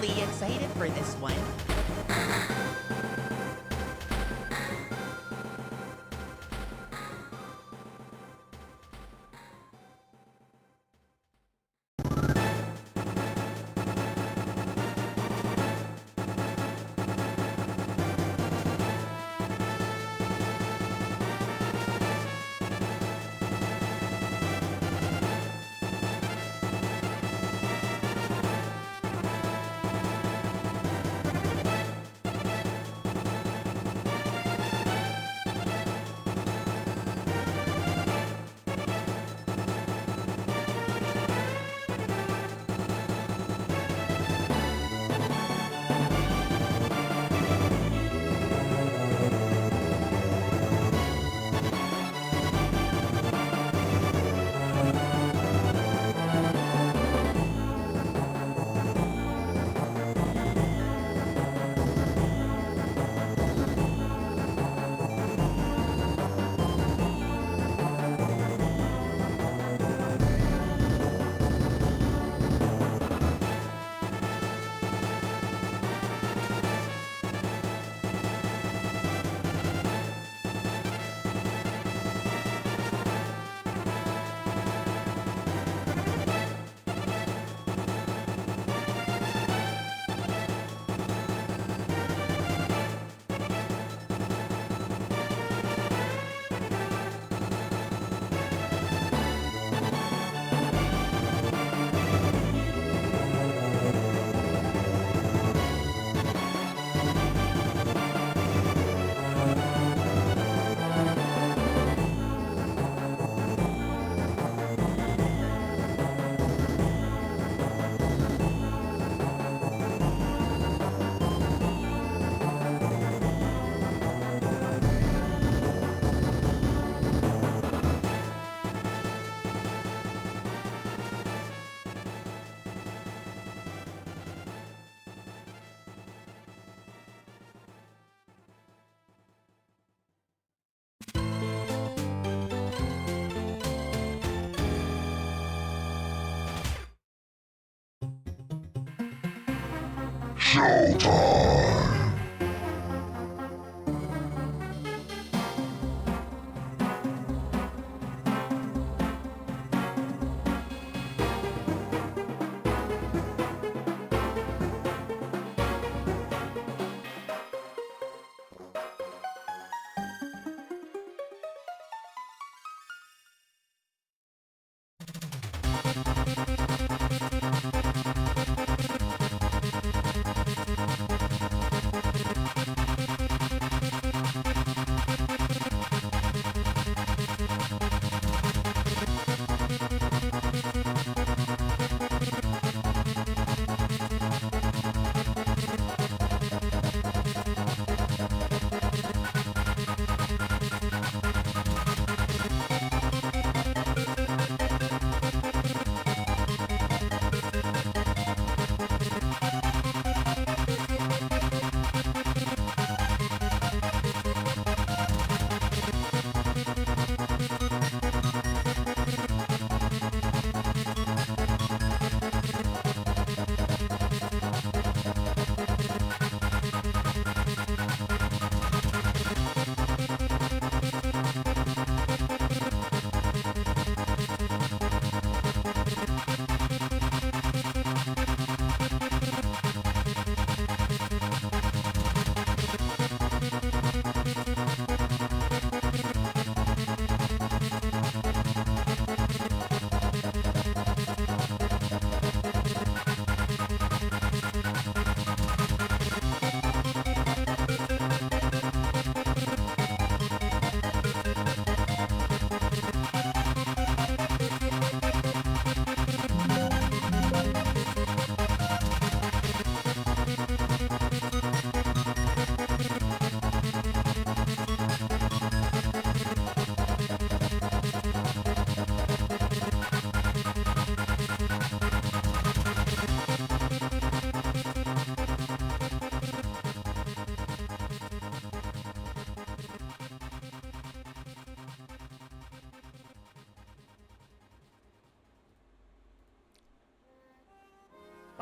really excited for this one.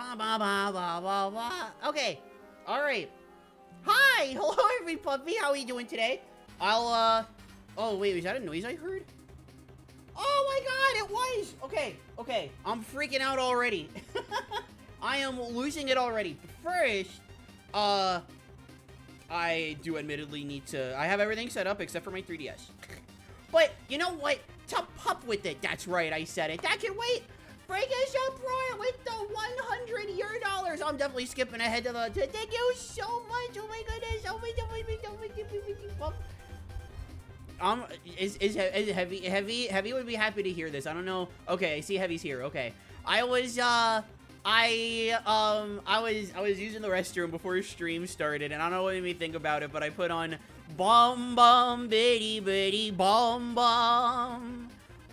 Ba ba ba ba ba ba. Okay. All right. Hi. Hello, every puppy. How are you doing today? Oh, wait. Was that a noise I heard? Oh, my God. It was. Okay. Okay. I'm freaking out already. I am losing it already. First, I do admittedly need to... I have everything set up except for my 3DS. But, you know what? To pup with it. That's right. I said it. That can wait. Freakish Uproar with the $100 I'm definitely skipping ahead to the... Thank you so much. Oh my goodness. Oh my god. Is Heavy would be happy to hear this. I don't know. Okay, I see Heavy's here. Okay. I was using the restroom before stream started, and I don't know what made me think about it, but I put on Bom Bom Bitty Bitty Bom Bom.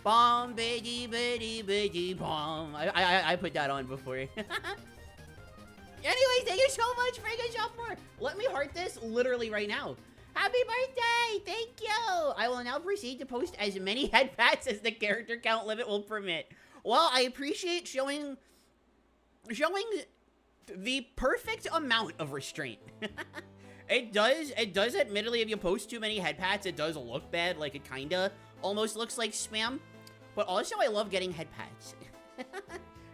Bom Bitty Bitty Bitty Bom. I put that on before. Anyway, thank you so much, Freakish Uproar. Let me heart this literally right now. Happy birthday! Thank you! I will now proceed to post as many head pats as the character count limit will permit. Well, I appreciate showing the perfect amount of restraint. It does admittedly, if you post too many head pats, it does look bad. Like, it kinda almost looks like spam. But also, I love getting head pats.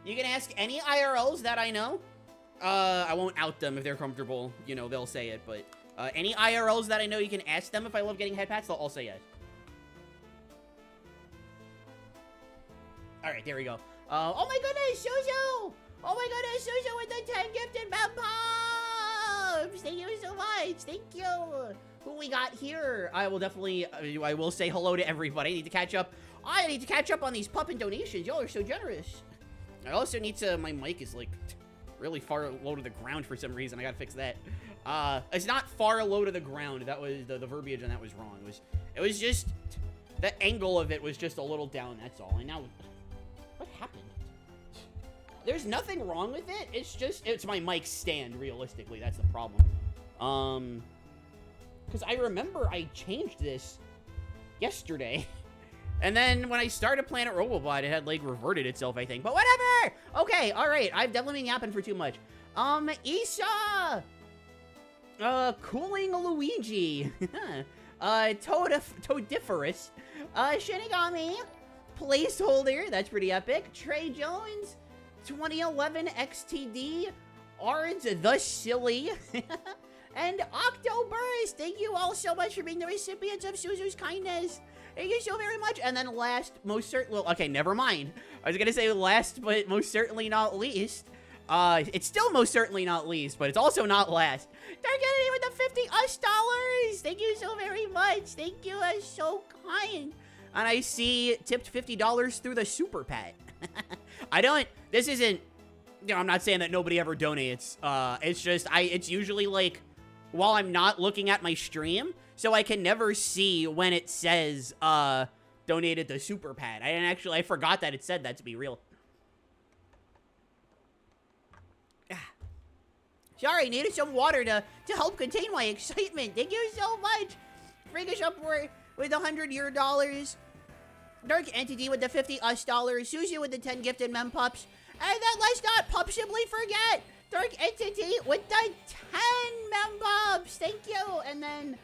You can ask any IRLs that I know. I won't out them if they're comfortable. You know, they'll say it, but... any IRLs that I know, you can ask them if I love getting head pats, they'll all say yes. Alright, there we go. Oh my goodness, Suzu! Oh my goodness, Suzu with the 10 gifted Pops! Thank you so much, thank you! Who we got here? I will definitely, I will say hello to everybody. I need to catch up. I need to catch up on these puppin donations. Y'all are so generous. I also need to, my mic is like really far low to the ground for some reason. I gotta fix that. It's not far low to the ground. That was, the verbiage on that was wrong. It was just, the angle of it was just a little down, that's all. And now, what happened? There's nothing wrong with it. It's just, it's my mic stand, realistically. That's the problem. Because I remember I changed this yesterday. And then when I started Planet Robobot, it had, like, reverted itself, I think. But whatever! Okay, alright. I've definitely been yapping for too much. Isa! Cooling Luigi. Toadiferous. Shinigami. Placeholder. That's pretty epic. Trey Jones. 2011 XTD. Ards the Silly. And Octoburst. Thank you all so much for being the recipients of Suzu's kindness. Thank you so very much. And then last, most certainly, well, okay, never mind. I was going to say last, but most certainly not least. It's still most certainly not least, but it's also not last. Dark Entity with the 50 US dollars. Thank you so very much. Thank you, so kind. And I see tipped $50 through the Super Pat. This isn't, you know, I'm not saying that nobody ever donates. It's just, it's usually like, while I'm not looking at my stream, so I can never see when it says, donated the Super Pat. I forgot that it said that, to be real. Sorry, needed some water to help contain my excitement. Thank you so much. Freakish Uproar with the $100 Dark Entity with the 50 US dollars. Suzu with the 10 gifted mem pups. And then let's not pupsibly forget Dark Entity with the 10 mem pups. Thank you. And then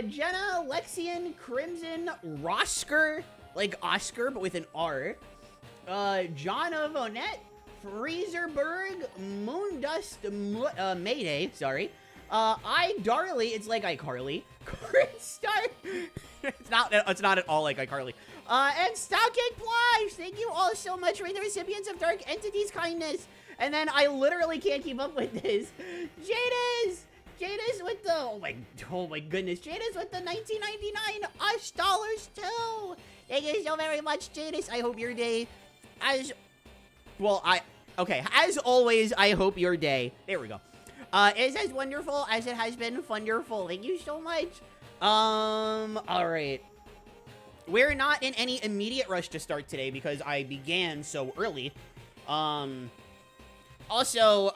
Jenna, Lexian, Crimson, Rosker, like Oscar, but with an R. John of Onette, Freezerberg, Moondust, Mayday, sorry. iDarly, it's like iCarly. Star, it's not at all like iCarly. And Stocking Plush, thank you all so much for the recipients of Dark Entity's kindness. And then I literally can't keep up with this. Jadis with the, oh my goodness, Jadis with the 1999 US dollars too. Thank you so very much, Jadis. I hope your day, as always, I hope your day, there we go, is as wonderful as it has been wonderful. Thank you so much. Alright. We're not in any immediate rush to start today because I began so early. Also,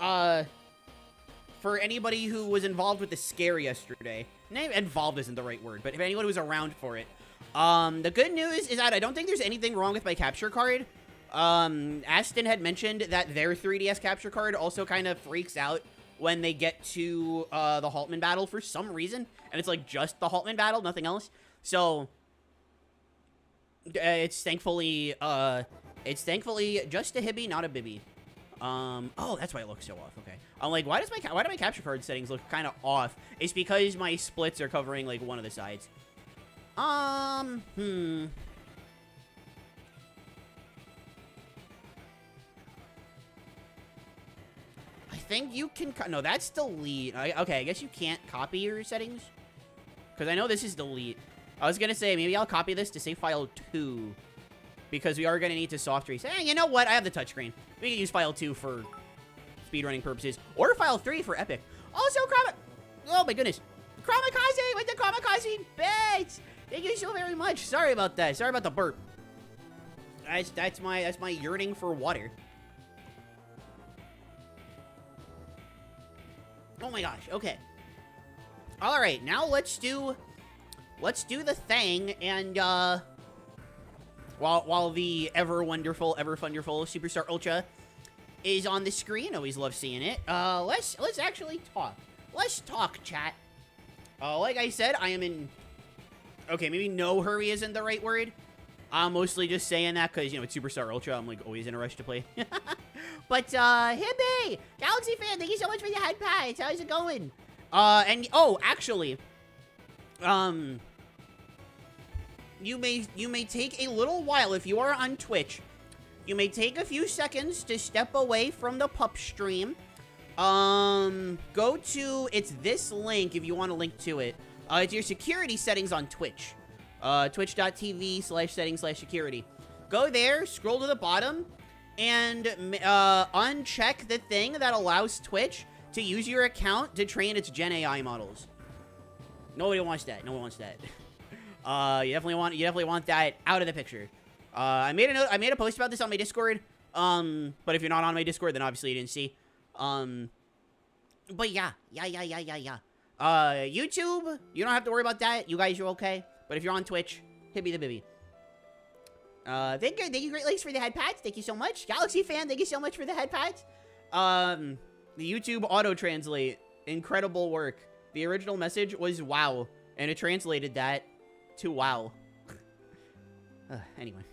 for anybody who was involved with the scare yesterday, involved isn't the right word, but if anyone was around for it, the good news is that I don't think there's anything wrong with my capture card. Aston had mentioned that their 3DS capture card also kind of freaks out when they get to, the Haltman battle for some reason. And it's, like, just the Haltman battle, nothing else. So, it's thankfully just a hibby, not a bibby. Oh, that's why it looks so off. Okay. I'm like, why do my capture card settings look kind of off? It's because my splits are covering, like, one of the sides. I think you can, no, that's delete. Okay, I guess you can't copy your settings. Because I know this is delete. I was going to say, maybe I'll copy this to save file 2. Because we are going to need to soft reset. Hey, you know what? I have the touchscreen. We can use file 2 for speedrunning purposes. Or file 3 for epic. Also, oh my goodness. Kamikaze with the Kamikaze bits. Thank you so very much. Sorry about that. Sorry about the burp. That's my yearning for water. Oh my gosh. Okay. All right. Now let's do the thing, and while the ever wonderful, ever thunderful Superstar Ultra is on the screen, always love seeing it. Let's actually talk. Let's talk, chat. Like I said, I am in. Okay, maybe no hurry isn't the right word. I'm mostly just saying that because, you know, it's Superstar Ultra. I'm, like, always in a rush to play. But, Hibby! Galaxy fan, thank you so much for the head pads. How's it going? And, oh, actually, you may take a little while, if you are on Twitch, you may take a few seconds to step away from the pup stream. Go to, it's this link if you want to link to it. It's your security settings on Twitch. Twitch.tv/settings/security. Go there, scroll to the bottom, and uncheck the thing that allows Twitch to use your account to train its Gen AI models. Nobody wants that. No one wants that. You definitely want that out of the picture. I made a post about this on my Discord. But if you're not on my Discord, then obviously you didn't see. But yeah. YouTube, you don't have to worry about that. You guys are okay. But if you're on Twitch, hibby the bibby. Thank you, Great Lakes, for the head pads. Thank you so much. Galaxy fan, thank you so much for the head pads. The YouTube auto-translate, incredible work. The original message was wow, and it translated that to wow. Anyway.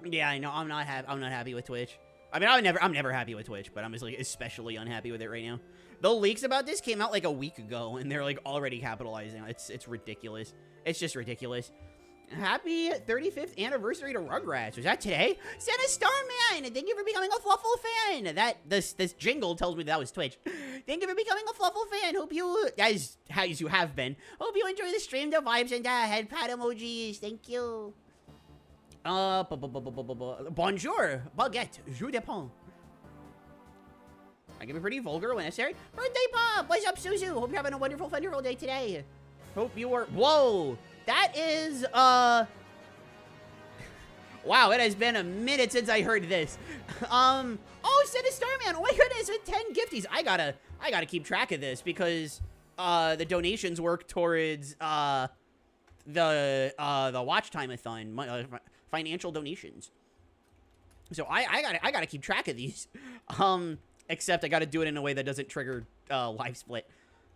Yeah, I know. I'm not happy with Twitch. I mean, I'm never happy with Twitch, but I'm just, like, especially unhappy with it right now. The leaks about this came out like a week ago, and they're, like, already capitalizing on it. It's ridiculous. It's just ridiculous. Happy 35th anniversary to Rugrats. Was that today? Santa Starman! Thank you for becoming a Fluffle fan! This jingle tells me that was Twitch. Thank you for becoming a Fluffle fan. Hope you, as you have been, hope you enjoy the stream, the vibes, and the head pat emojis. Thank you. Bonjour, baguette, jus de pain. I can be pretty vulgar when necessary. Birthday pop! What's up, Suzu? Hope you're having a wonderful, wonderful day today. Hope you are. Whoa! That is, wow, it has been a minute since I heard this. Oh, Santa Starman! Oh my goodness, with 10 gifties. I gotta keep track of this because, the donations work towards, the Watch-time-a-thon, financial donations. So I gotta keep track of these. Except I gotta do it in a way that doesn't trigger live split.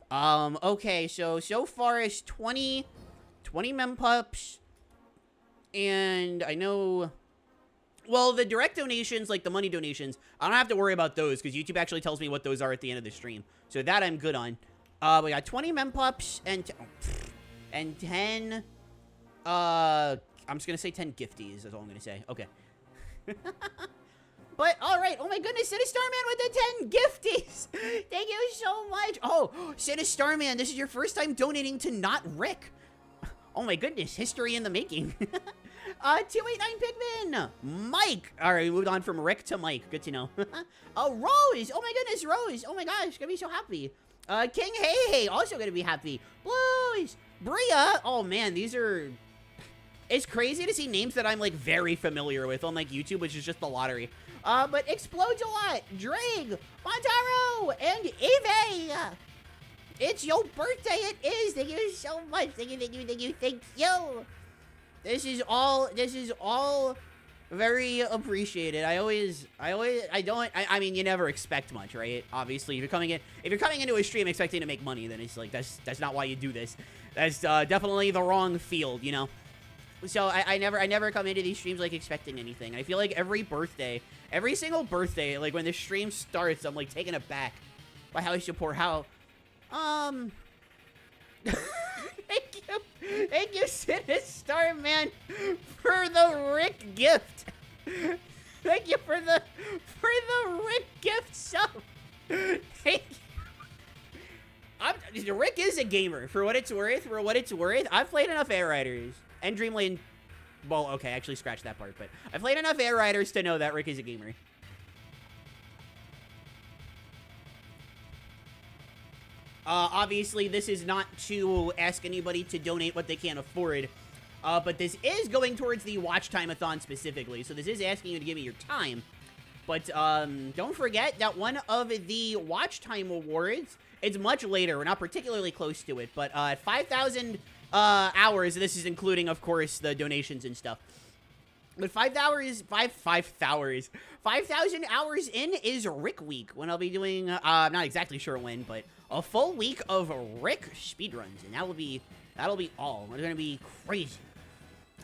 Okay, so far it's 20 mempups, and I know, well, the direct donations, like the money donations, I don't have to worry about those because YouTube actually tells me what those are at the end of the stream. So that I'm good on. We got 20 mempups and 10 I'm just gonna say 10 gifties. That's all I'm gonna say. Okay. But all right. Oh my goodness, Santa Starman with the 10 gifties. Thank you so much. Oh, Santa Starman, this is your first time donating to not Rick. Oh my goodness, history in the making. 289 Pikmin. Mike. All right, we moved on from Rick to Mike. Good to know. Rose. Oh my goodness, Rose. Oh my gosh, gonna be so happy. King Hey, also gonna be happy. Blues. Bria. Oh man, these are. It's crazy to see names that I'm, like, very familiar with on, like, YouTube, which is just the lottery. But Explodes a Lot, Drake, Montaro, and Eve. It's your birthday, it is. Thank you so much. Thank you. This is all very appreciated. I mean, you never expect much, right? Obviously, if you're coming into a stream expecting to make money, then it's like, that's not why you do this. That's definitely the wrong field, you know? So I never come into these streams like expecting anything. I feel like every single birthday, like when the stream starts, I'm like taken aback by how you support Thank you, Sinister Man, for the Rick gift. Thank you for the Rick gift sub. Thank you. Rick is a gamer, for what it's worth. I've played enough Air Riders and Dreamland. Well, okay, actually scratch that part, but I've played enough Air Riders to know that Rick is a gamer. Obviously, this is not to ask anybody to donate what they can't afford, but this is going towards the Watch Time-a-thon specifically, so this is asking you to give me your time. But don't forget that one of the Watch Time awards, it's much later, we're not particularly close to it, but at 5,000 hours, this is including, of course, the donations and stuff. But 5,000 hours in is Rick Week, when I'll be doing, I'm not exactly sure when, but a full week of Rick speedruns, and that'll be all. We're gonna be crazy.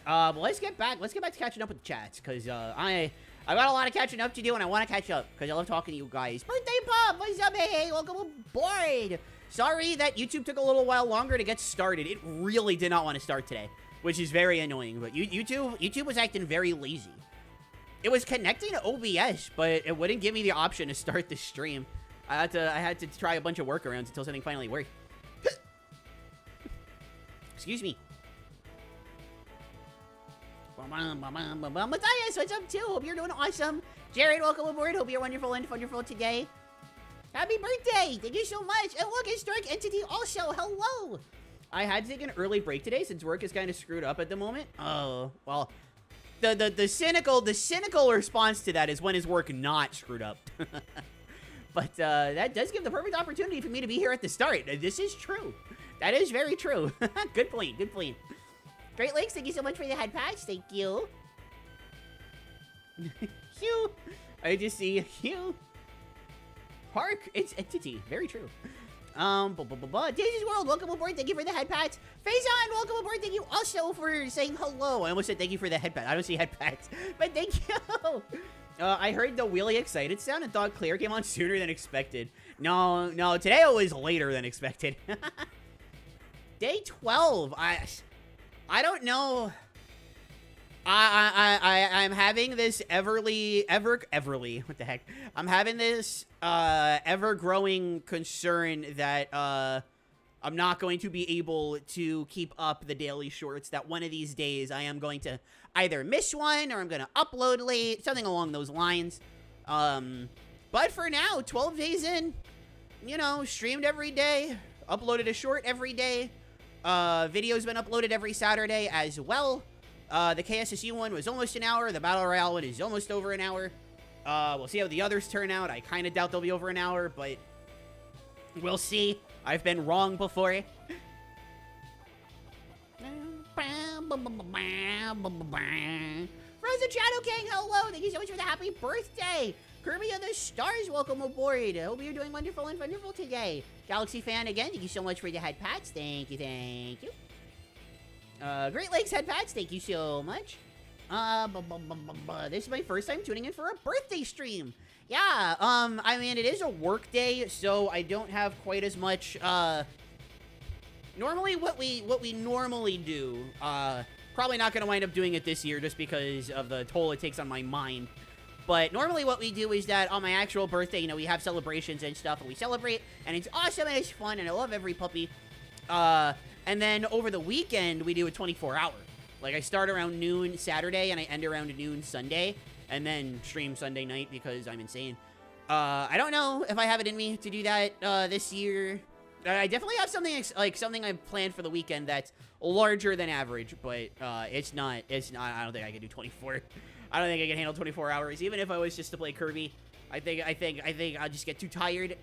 But let's get back to catching up with the chats, because I got a lot of catching up to do, and I want to catch up, because I love talking to you guys. Birthday Pop, what's up, hey, welcome aboard. Sorry that YouTube took a little while longer to get started. It really did not want to start today, which is very annoying, but YouTube was acting very lazy. It was connecting to OBS, but it wouldn't give me the option to start the stream. I had to try a bunch of workarounds until something finally worked. Excuse me. Matthias, what's up too? Hope you're doing awesome. Jared, welcome aboard. Hope you're wonderful and wonderful today. Happy birthday! Thank you so much. And look, Historic Entity also. Hello. I had to take an early break today since work is kind of screwed up at the moment. Oh, well, the cynical response to that is when is work not screwed up. But that does give the perfect opportunity for me to be here at the start. This is true. That is very true. Good point. Good point. Great Lakes, thank you so much for the head patch. Thank you. Hugh. I just see Hugh. Park, it's Entity. Very true. Daisy's World, welcome aboard. Thank you for the head pats. Faison, welcome aboard. Thank you also for saying hello. I almost said thank you for the head pat. I don't see head pats, but thank you. I heard the really excited sound and thought Claire came on sooner than expected. No, today it was later than expected. Day 12. I don't know. I'm having this everly, what the heck? I'm having this ever-growing concern that I'm not going to be able to keep up the daily shorts, that one of these days I am going to either miss one or I'm going to upload late, something along those lines. But for now, 12 days in, you know, streamed every day, uploaded a short every day, video's been uploaded every Saturday as well. The KSSU one was almost an hour. The Battle Royale one is almost over an hour. We'll see how the others turn out. I kind of doubt they'll be over an hour, but we'll see. I've been wrong before. Frozen Shadow King, hello. Thank you so much for the happy birthday. Kirby of the Stars, welcome aboard. I hope you're doing wonderful and wonderful today. Galaxy Fan again, thank you so much for the head pats. Thank you, thank you. Great Lakes head pats, thank you so much. This is my first time tuning in for a birthday stream. Yeah, I mean, it is a work day, so I don't have quite as much, normally what we normally do, probably not gonna wind up doing it this year just because of the toll it takes on my mind. But normally what we do is that on my actual birthday, you know, we have celebrations and stuff, and we celebrate, and it's awesome, and it's fun, and I love every puppy. And then over the weekend, we do a 24-hour. Like, I start around noon Saturday, and I end around noon Sunday, and then stream Sunday night because I'm insane. I don't know if I have it in me to do that this year. I definitely have something something I've planned for the weekend that's larger than average, but it's not. I don't think I can do 24. I don't think I can handle 24 hours, even if I was just to play Kirby. I think I'll just get too tired.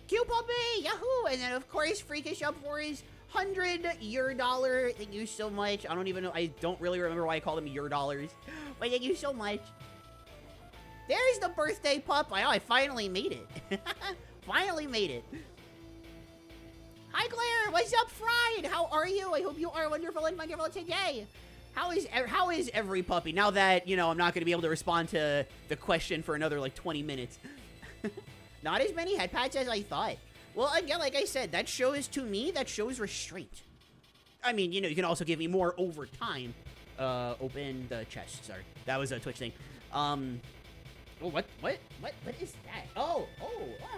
Q Puppy, Yahoo! And then of course, Freakish up for his 100 your dollar. Thank you so much. I don't even know. I don't really remember why I called them your dollars. But thank you so much. There's the birthday pup. I finally made it. Finally made it. Hi, Claire. What's up, Fried? How are you? I hope you are wonderful and wonderful today. How is every puppy? Now that, you know, I'm not going to be able to respond to the question for another, like, 20 minutes. Not as many head pats as I thought. Well, again, like I said, that shows, to me, that shows restraint. I mean, you know, you can also give me more over time. Open the chest. Sorry. That was a Twitch thing. Oh, what is that? Oh,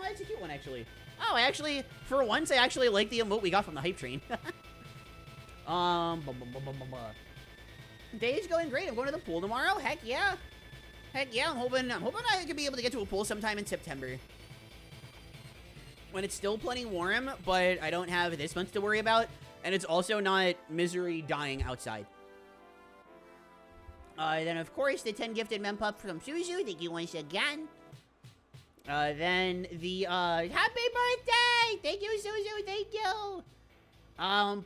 that's a cute one, actually. Oh, actually, for once, I actually like the emote we got from the hype train. Day's going great. I'm going to the pool tomorrow. Heck yeah. Heck yeah. I'm hoping I could be able to get to a pool sometime in September. When it's still plenty warm, but I don't have this month to worry about. And it's also not misery dying outside. Then, of course, the 10 gifted mem pup from Suzu. Thank you once again. Then the, happy birthday! Thank you, Suzu. Thank you. And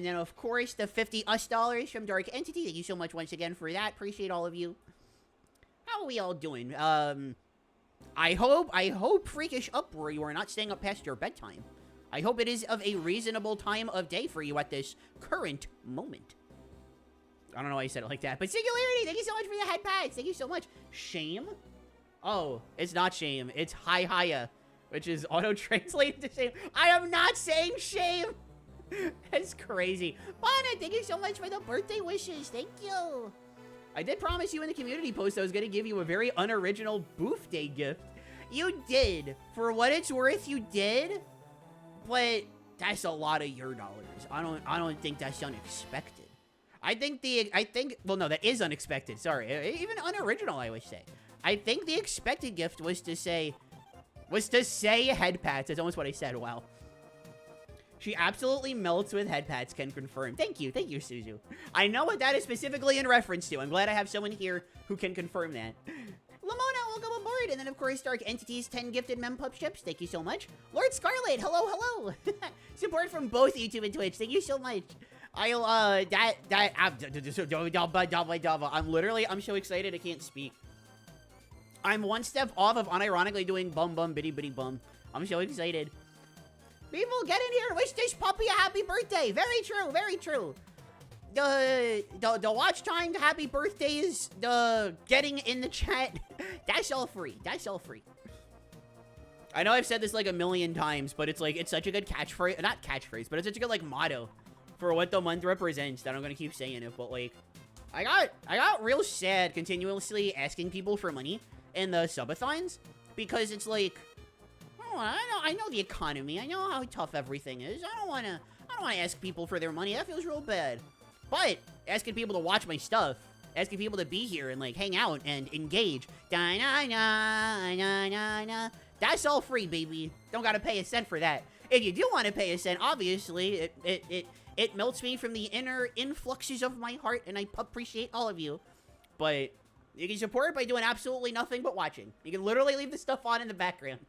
then, of course, the 50 US dollars from Dark Entity. Thank you so much once again for that. Appreciate all of you. How are we all doing? I hope Freakish Uproar, you are not staying up past your bedtime. I hope it is of a reasonable time of day for you at this current moment. I don't know why you said it like that, but Singularity, thank you so much for the head pads. Thank you so much. Shame? Oh, it's not shame. It's Hi-Hiya, which is auto-translated to shame. I am not saying shame. That's crazy. Bonnet, thank you so much for the birthday wishes. Thank you. I did promise you in the community post I was going to give you a very unoriginal booth day gift. You did. For what it's worth, you did. But that's a lot of your dollars. I don't think that's unexpected. Well, no, that is unexpected. Sorry. Even unoriginal, I would say. I think the expected gift was to say head pats. That's almost what I said. Wow. She absolutely melts with head pats, can confirm. Thank you, Suzu. I know what that is specifically in reference to. I'm glad I have someone here who can confirm that. Lamona, welcome aboard. And then, of course, Dark Entities, 10 gifted mem pup ships. Thank you so much. Lord Scarlet, hello. Support from both YouTube and Twitch. Thank you so much. I'm so excited I can't speak. I'm one step off of unironically doing bum bum bitty bitty bum. I'm so excited. People, get in here and wish this puppy a happy birthday. Very true, very true. The watch time, the happy birthdays, the getting in the chat, that's all free. That's all free. I know I've said this like a million times, but it's like, it's such a good catchphrase, not catchphrase, but it's such a good like motto for what the month represents that I'm gonna keep saying it. But like, I got real sad continuously asking people for money in the subathons because it's like, I know the economy. I know how tough everything is. I don't want to ask people for their money. That feels real bad. But asking people to watch my stuff, asking people to be here and like hang out and engage, that's all free, baby. Don't gotta pay a cent for that. If you do want to pay a cent, obviously it melts me from the inner influxes of my heart, and I appreciate all of you. But you can support it by doing absolutely nothing but watching. You can literally leave the stuff on in the background.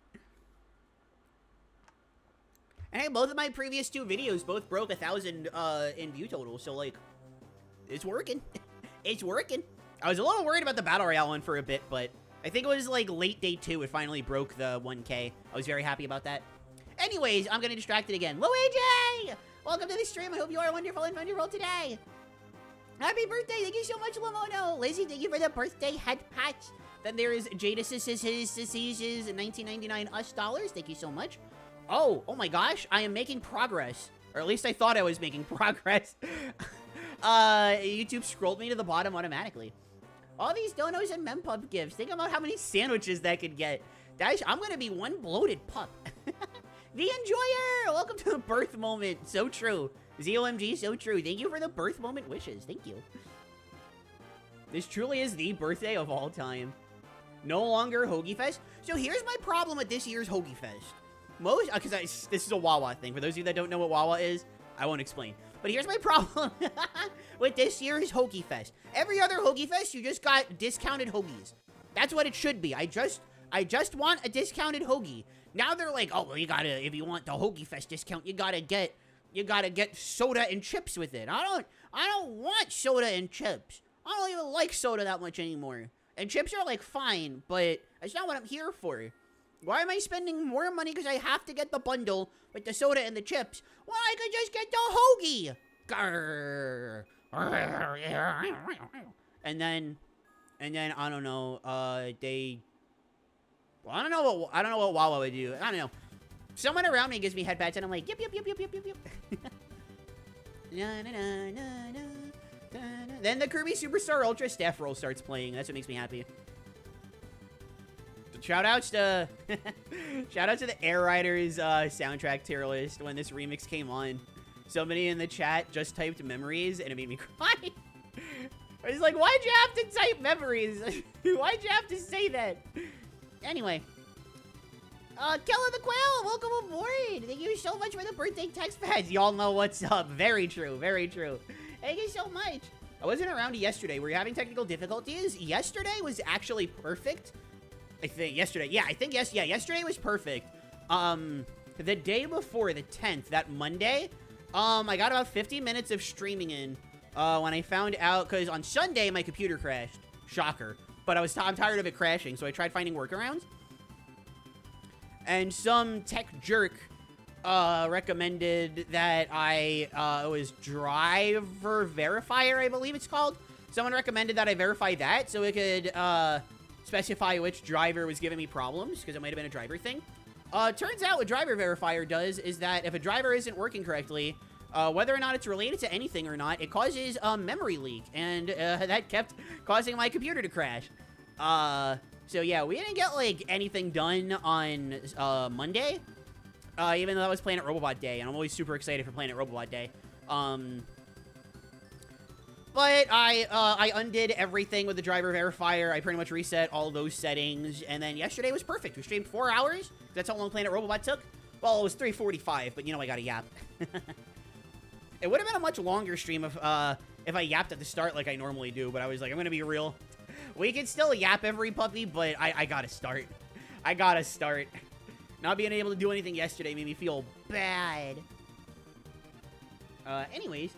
And hey, both of my previous 2 videos both broke 1,000 in view total, so like, it's working. It's working. I was a little worried about the Battle Royale one for a bit, but I think it was like late day 2 it finally broke the 1K. I was very happy about that. Anyways, I'm getting distracted again. Luigi! Welcome to the stream. I hope you are wonderful and wonderful today. Happy birthday. Thank you so much, Lamono. Lizzie, thank you for the birthday head patch. Then there is Jadas's 1999 US dollars. Thank you so much. Oh my gosh, I am making progress. Or at least I thought I was making progress. YouTube scrolled me to the bottom automatically. All these donos and mempub gifts. Think about how many sandwiches that could get. I'm gonna be one bloated pup. The Enjoyer! Welcome to the birth moment. So true. ZOMG, so true. Thank you for the birth moment wishes. Thank you. This truly is the birthday of all time. No longer Hoagie Fest. So here's my problem with this year's Hoagie Fest. Because this is a Wawa thing. For those of you that don't know what Wawa is, I won't explain. But here's my problem with this year's Hoagie Fest. Every other Hoagie Fest, you just got discounted hoagies. That's what it should be. I just want a discounted hoagie. Now they're like, oh, well, you gotta, if you want the Hoagie Fest discount, you gotta get you gotta get soda and chips with it. I don't want soda and chips. I don't even like soda that much anymore. And chips are, like, fine, but that's not what I'm here for. Why am I spending more money because I have to get the bundle with the soda and the chips? Well, I could just get the hoagie. Grrr. And then, I don't know, I don't know what Wawa would do. I don't know. Someone around me gives me head pats and I'm like, yip, yip, yip, yip, yip, yip, yip. Na, na, na, na, na, na, na. Then the Kirby Superstar Ultra staff roll starts playing. That's what makes me happy. Shoutouts to the Air Riders soundtrack tier list when this remix came on. Somebody in the chat just typed memories and it made me cry. I was like, why'd you have to type memories? Why'd you have to say that? Anyway. Kella the Quail, welcome aboard. Thank you so much for the birthday text pads. Y'all know what's up. Very true, very true. Thank you so much. I wasn't around yesterday. Were you having technical difficulties? Yesterday was actually perfect. I think yesterday. Yeah, yesterday was perfect. The day before, the 10th, that Monday, I got about 50 minutes of streaming in when I found out, because on Sunday, my computer crashed. Shocker. But I'm tired of it crashing, so I tried finding workarounds. And some tech jerk recommended that it was driver verifier, I believe it's called. Someone recommended that I verify that so it could specify which driver was giving me problems, because it might have been a driver thing. Turns out what driver verifier does is that if a driver isn't working correctly, whether or not it's related to anything or not, it causes a memory leak, and that kept causing my computer to crash. So yeah, we didn't get, like, anything done on Monday, even though I was playing at Robobot Day, and I'm always super excited for playing at Robobot Day. But I undid everything with the driver verifier. I pretty much reset all those settings, and then yesterday was perfect. We streamed 4 hours. That's how long playing at Robobot took. Well, it was 3:45, but you know I got a yap. It would have been a much longer stream if I yapped at the start like I normally do, but I was like, I'm gonna be real. We can still yap every puppy, but I gotta start. I gotta start. Not being able to do anything yesterday made me feel bad. Anyways,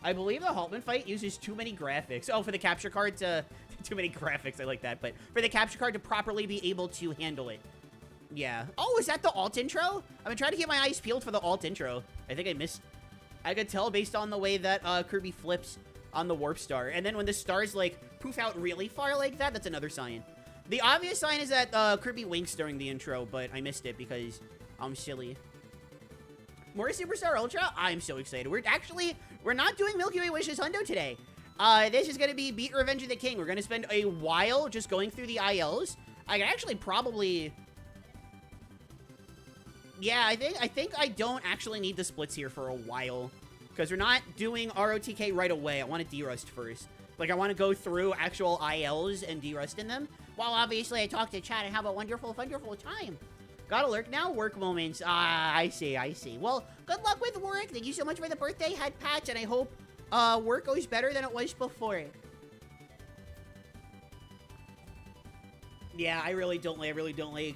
I believe the Haltman fight uses too many graphics. Oh, for the capture card to... too many graphics, I like that. But for the capture card to properly be able to handle it. Yeah. Oh, is that the alt intro? I've been trying to keep my eyes peeled for the alt intro. I think I missed... I could tell based on the way that Kirby flips on the Warp Star. And then when the stars, like, poof out really far like that, that's another sign. The obvious sign is that Kirby winks during the intro, but I missed it because I'm silly. More Superstar Ultra? I'm so excited. We're not doing Milky Way Wishes Hundo today. This is going to be Beat Revenge of the King. We're going to spend a while just going through the ILs. I can actually probably... Yeah, I think I don't actually need the splits here for a while. Because we're not doing RotK right away. I want to Derust first. Like, I want to go through actual ILs and Derust in them. While obviously I talk to chat and have a wonderful, wonderful time. Gotta lurk now? Work moments. I see. Well, good luck with work. Thank you so much for the birthday head patch, and I hope work goes better than it was before. Yeah, I really don't like...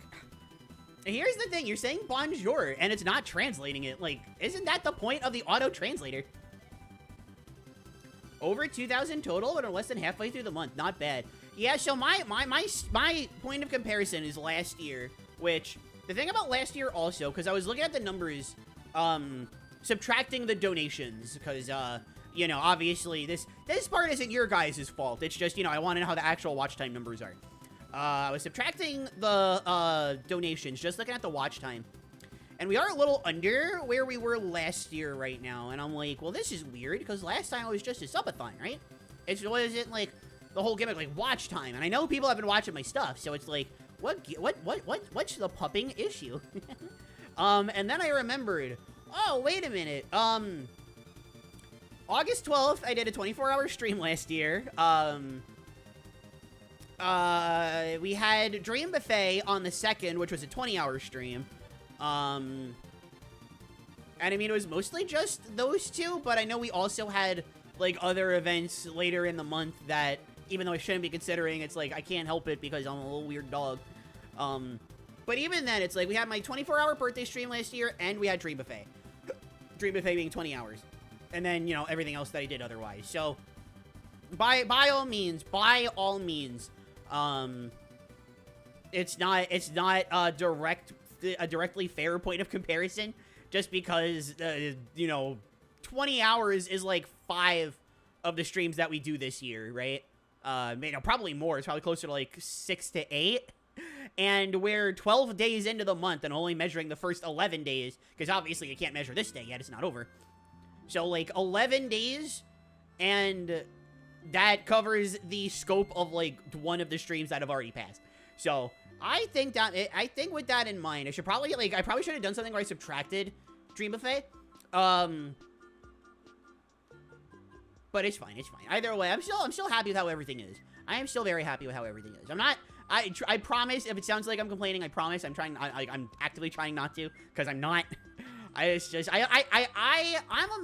Here's the thing, you're saying bonjour, and it's not translating it. Like, isn't that the point of the auto-translator? Over 2,000 total, but less than halfway through the month. Not bad. Yeah, so my point of comparison is last year, which... The thing about last year also, because I was looking at the numbers, subtracting the donations, because, you know, obviously, this part isn't your guys' fault. It's just, you know, I want to know how the actual watch time numbers are. I was subtracting the donations, just looking at the watch time. And we are a little under where we were last year right now. And I'm like, well, this is weird, because last time it was just a subathon, right? It wasn't, like, the whole gimmick, like, watch time. And I know people have been watching my stuff, so it's like... What's the pupping issue? And then I remembered, oh, wait a minute. August 12th, I did a 24-hour stream last year. We had Dream Buffet on the 2nd, which was a 20-hour stream. And I mean, it was mostly just those two, but I know we also had, like, other events later in the month that... Even though I shouldn't be considering, it's like, I can't help it because I'm a little weird dog. But even then, it's like, we had my 24-hour birthday stream last year, and we had Dream Buffet. Dream Buffet being 20 hours. And then, you know, everything else that I did otherwise. So, by all means, it's not a directly fair point of comparison, just because, you know, 20 hours is like 5 of the streams that we do this year, right? You know, probably more. It's probably closer to like 6 to 8. And we're 12 days into the month and only measuring the first 11 days, because obviously you can't measure this day yet. It's not over. So, like, 11 days, and that covers the scope of, like, one of the streams that have already passed. So, I think with that in mind, I probably should have done something where I subtracted Dream Buffet. But it's fine. Either way, I'm still happy with how everything is. I am still very happy with how everything is. I promise, if it sounds like I'm complaining, I promise I'm actively trying not to, because I'm not. I'm a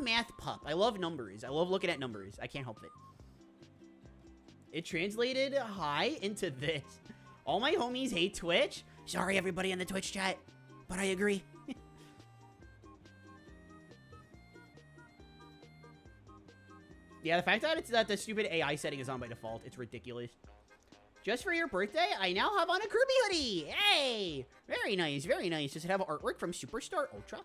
math pup. I love numbers. I love looking at numbers. I can't help it. It translated hi into this. All my homies hate Twitch. Sorry, everybody in the Twitch chat, but I agree. Yeah, the fact that the stupid AI setting is on by default, it's ridiculous. Just for your birthday, I now have on a Kirby hoodie. Hey! Very nice, very nice. Does it have artwork from Superstar Ultra?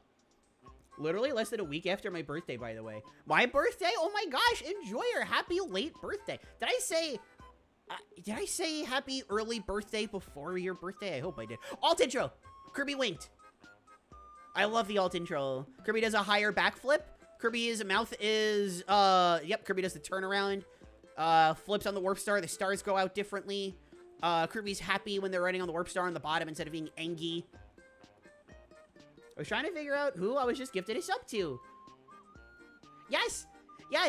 Literally less than a week after my birthday, by the way. My birthday? Oh my gosh, enjoy your happy late birthday. Did I say happy early birthday before your birthday? I hope I did. Alt intro! Kirby winked. I love the alt intro. Kirby does a higher backflip. Kirby's mouth is, yep, Kirby does the turnaround. Flips on the warp star. The stars go out differently. Kirby's happy when they're running on the warp star on the bottom instead of being angry. I was trying to figure out who I was just gifted a sub to. Yes, yeah,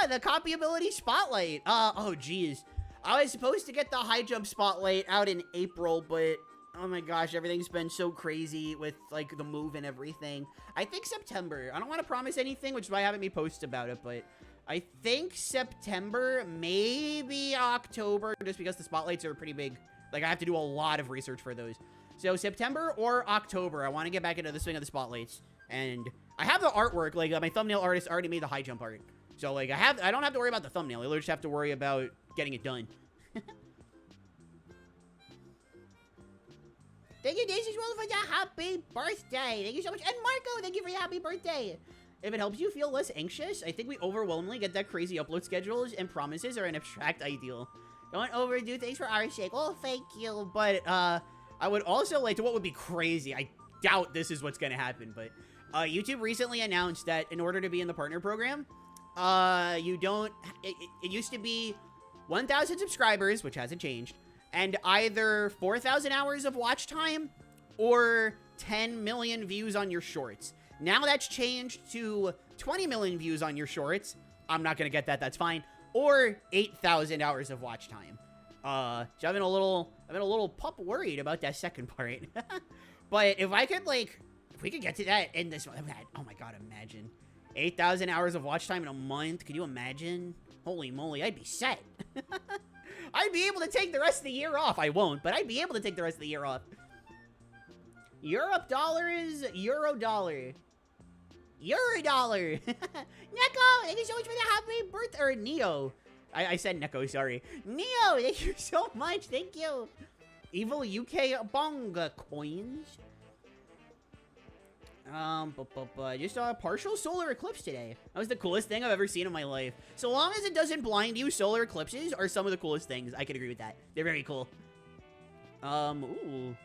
the copyability spotlight. Oh, geez. I was supposed to get the high jump spotlight out in April, but oh my gosh, everything's been so crazy with, like, the move and everything. I think September. I don't want to promise anything, which is why I haven't made posts about it, but I think September, maybe October, just because the spotlights are pretty big. Like, I have to do a lot of research for those. So, September or October, I want to get back into the swing of the spotlights. And I have the artwork. Like, my thumbnail artist already made the high jump art. So, like, I don't have to worry about the thumbnail. I literally just have to worry about getting it done. Thank you, Daisy Swirl, for the happy birthday. Thank you so much. And Marco, thank you for your happy birthday. If it helps you feel less anxious, I think we overwhelmingly get that crazy upload schedules and promises are an abstract ideal. Don't overdo things for our sake. Oh, thank you. But, I would also like to, what would be crazy, I doubt this is what's gonna happen, but, YouTube recently announced that in order to be in the partner program, it used to be 1,000 subscribers, which hasn't changed, and either 4,000 hours of watch time or 10 million views on your shorts. Now that's changed to 20 million views on your shorts. I'm not gonna get that, that's fine. Or 8,000 hours of watch time. So I've been a little pup worried about that second part. But if I could, like, if we could get to that in this one, oh my god, imagine. 8,000 hours of watch time in a month, could you imagine? Holy moly, I'd be set. I'd be able to take the rest of the year off. I won't, but I'd be able to take the rest of the year off. Europe dollar is Euro dollar. Euro dollar. Neko, thank you so much for the happy birthday. Or Neo. I said Neko, sorry. Neo, thank you so much. Thank you. Evil UK Bonga coins. Just saw a partial solar eclipse today. That was the coolest thing I've ever seen in my life. So long as it doesn't blind you, solar eclipses are some of the coolest things. I could agree with that. They're very cool. Ooh.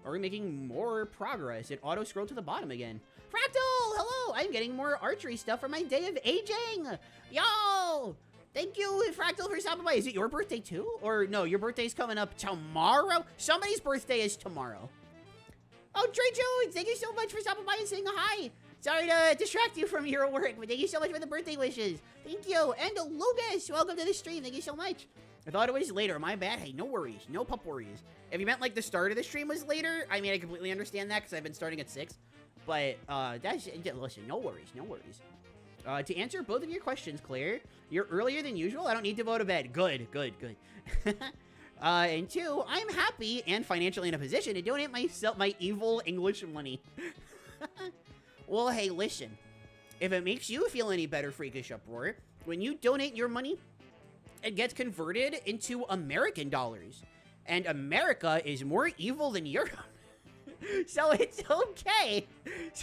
Are we making more progress? It auto-scrolled to the bottom again. Fractal, hello! I'm getting more archery stuff for my day of aging! Yo! Thank you, Fractal, for stopping by. Is it your birthday, too? Or, no, your birthday's coming up tomorrow? Somebody's birthday is tomorrow. Oh, Trey Jones, thank you so much for stopping by and saying hi. Sorry to distract you from your work, but thank you so much for the birthday wishes. Thank you. And Lucas, welcome to the stream. Thank you so much. I thought it was later. My bad. Hey, no worries. No pup worries. If you meant, like, the start of the stream was later, I mean, I completely understand that because I've been starting at 6. But, listen, no worries. No worries. To answer both of your questions, Claire, you're earlier than usual. I don't need to go to bed. Good. And 2, I'm happy and financially in a position to donate myself my evil English money. Well, hey, listen. If it makes you feel any better, Freakish Uproar, when you donate your money, it gets converted into American dollars. And America is more evil than Europe. So it's okay.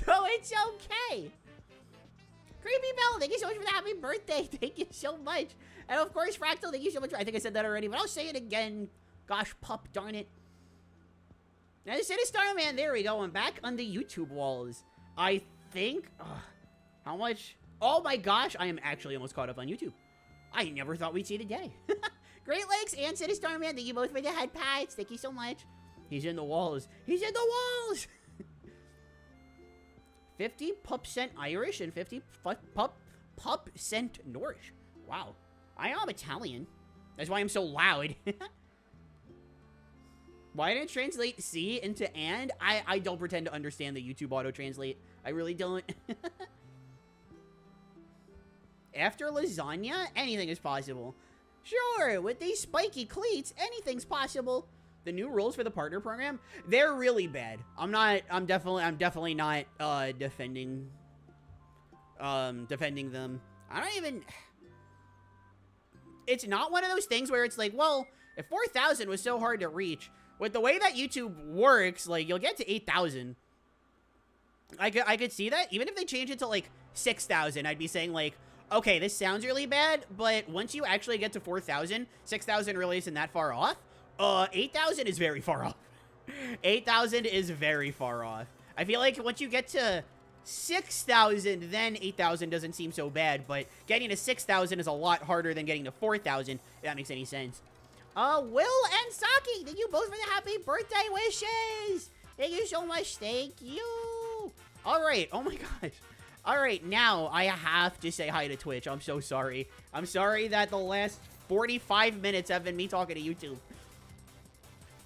Creepy Bell, thank you so much for the happy birthday. Thank you so much. And of course, Fractal, thank you so much. I think I said that already, but I'll say it again. Gosh, pup, darn it. Now, the City Star Man, there we go. I'm back on the YouTube walls. I think, how much? Oh my gosh, I am actually almost caught up on YouTube. I never thought we'd see the day. Great Lakes and City Star Man, thank you both for the head pats. Thank you so much. He's in the walls. He's in the walls. 50 pup cent Irish and 50 pup cent Norse. Wow. I am Italian. That's why I'm so loud. Why did it translate C into and? I don't pretend to understand the YouTube auto-translate. I really don't. After lasagna, anything is possible. Sure, with these spiky cleats, anything's possible. The new rules for the partner program, they're really bad. I'm definitely not defending them. I don't even, it's not one of those things where it's like, well, if 4,000 was so hard to reach, with the way that YouTube works, like, you'll get to 8,000. I could see that. Even if they change it to, like, 6,000, I'd be saying, like, okay, this sounds really bad, but once you actually get to 4,000, 6,000 really isn't that far off. 8,000 is very far off. 8,000 is very far off. I feel like once you get to 6,000, then 8,000 doesn't seem so bad, but getting to 6,000 is a lot harder than getting to 4,000, if that makes any sense. Will and Saki, thank you both for the happy birthday wishes. Thank you so much. Thank you. All right. Oh my gosh. All right. Now I have to say hi to Twitch. I'm so sorry. I'm sorry that the last 45 minutes have been me talking to YouTube.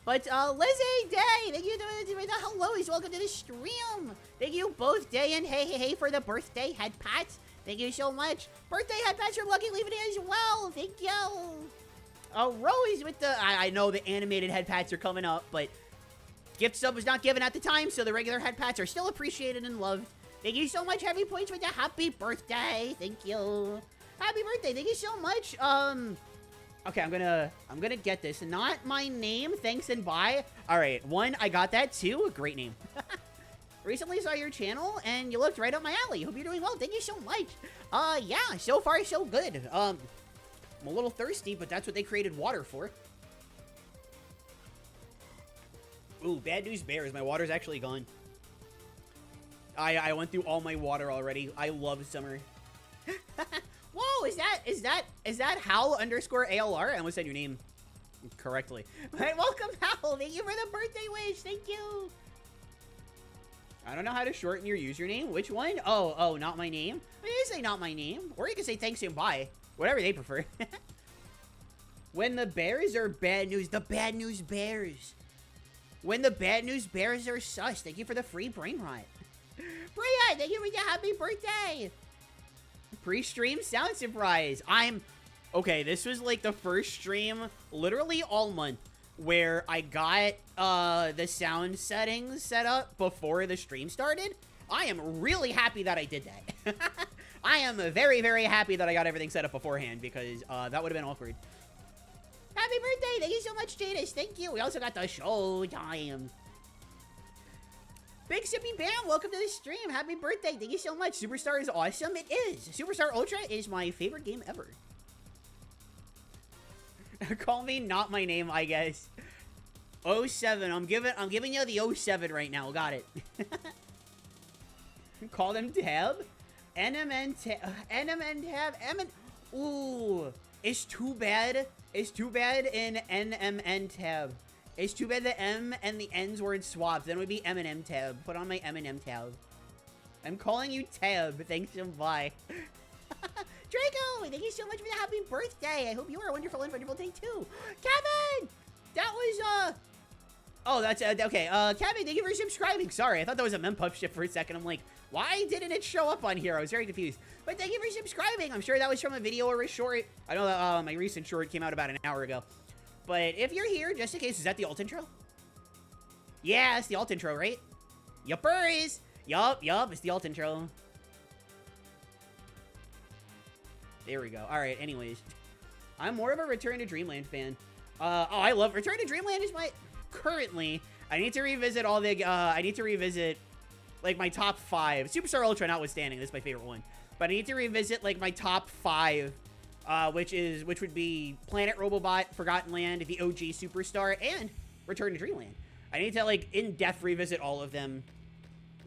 But, Lizzie Day, thank you for the hellos. Welcome to the stream. Thank you both, Day and hey, for the birthday head pats. Thank you so much. Birthday head pats from Lucky Leaving as well. Thank you. Rose with the, I know the animated head pats are coming up, but gift sub was not given at the time, so the regular head pats are still appreciated and loved. Thank you so much, Heavy Points, with the happy birthday. Thank you. Happy birthday. Thank you so much. Okay, I'm gonna get this. Not my name, thanks and bye. All right, one, I got that. Two, great name. Recently saw your channel, and you looked right up my alley. Hope you're doing well. Thank you so much. Yeah, so far so good. I'm a little thirsty, but that's what they created water for. Ooh, bad news bears. My water's actually gone. I went through all my water already. I love summer. Whoa, is that Hal_ALR? I almost said your name correctly. Hey, welcome, Hal. Thank you for the birthday wish. Thank you. I don't know how to shorten your username. Which one? Oh, not my name. You can say not my name. Or you can say thanks and bye. Whatever they prefer. When the bears are bad news, the bad news bears. When the bad news bears are sus. Thank you for the free brain rot. Bria, thank you for the happy birthday. Pre-stream sound surprise. Okay, this was like the first stream literally all month where I got the sound settings set up before the stream started. I am really happy that I did that. I am very, very happy that I got everything set up beforehand because that would have been awkward. Happy birthday. Thank you so much, Jadis. Thank you. We also got the showtime. Big Sippy Bam, welcome to the stream. Happy birthday. Thank you so much. Superstar is awesome. It is. Superstar Ultra is my favorite game ever. Call me not my name, I guess. 07. I'm giving you the 07 right now. Got it. Call them Tab. NMN Tab. Ooh. It's too bad. It's too bad in NMN Tab. It's too bad the M and the N's weren't swapped. Then it would be M&M Tab. Put on my M&M Tab. I'm calling you Tab. Thanks and bye. Draco, thank you so much for the happy birthday. I hope you are a wonderful and wonderful day too. Kevin! That was, oh, that's, okay. Kevin, thank you for subscribing. Sorry, I thought that was a mempup ship for a second. I'm like, why didn't it show up on here? I was very confused. But thank you for subscribing. I'm sure that was from a video or a short. I know that, my recent short came out about an hour ago. But if you're here, just in case, is that the alt intro? Yeah, it's the alt intro, right? Yuppers! Yup, it's the alt intro. There we go. Alright, anyways. I'm more of a Return to Dreamland fan. I love Return to Dreamland is my... Currently, I need to revisit all the... I need to revisit, like, my top 5. Superstar Ultra notwithstanding, this is my favorite one. But I need to revisit, like, my top 5, which would be Planet Robobot, Forgotten Land, the OG Superstar, and Return to Dreamland. I need to, like, in-depth revisit all of them.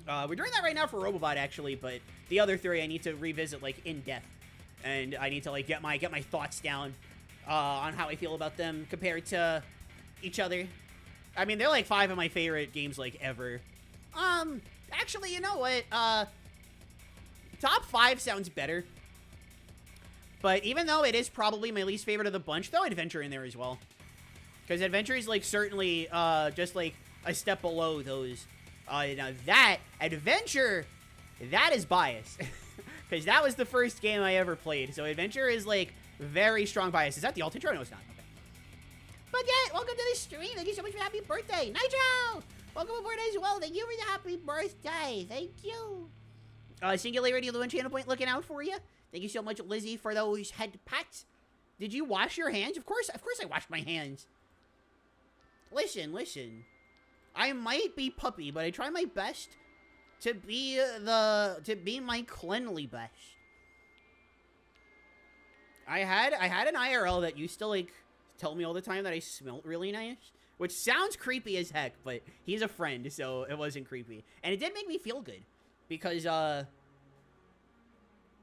We're doing that right now for Robobot, actually, but the other 3 I need to revisit, like, in-depth. And I need to, like, get my thoughts down on how I feel about them compared to each other. I mean, they're, like, 5 of my favorite games, like, ever. Actually, you know what? Top 5 sounds better. But even though it is probably my least favorite of the bunch, throw Adventure in there as well. Because Adventure is, like, certainly just, like, a step below those. Now that, Adventure, that is bias. Because that was the first game I ever played. So Adventure is, like, very strong bias. Is that the alt intro? No, it's not. Okay. But yeah, welcome to the stream. Thank you so much for happy birthday. Nitro! Welcome aboard as well. Thank you for the happy birthday. Thank you. Singularity of the One channel point looking out for you. Thank you so much, Lizzie, for those head pats. Did you wash your hands? Of course I washed my hands. Listen. I might be puppy, but I try my best to be my cleanly best. I had an IRL that used to, like, tell me all the time that I smelled really nice, which sounds creepy as heck, but he's a friend, so it wasn't creepy. And it did make me feel good, because,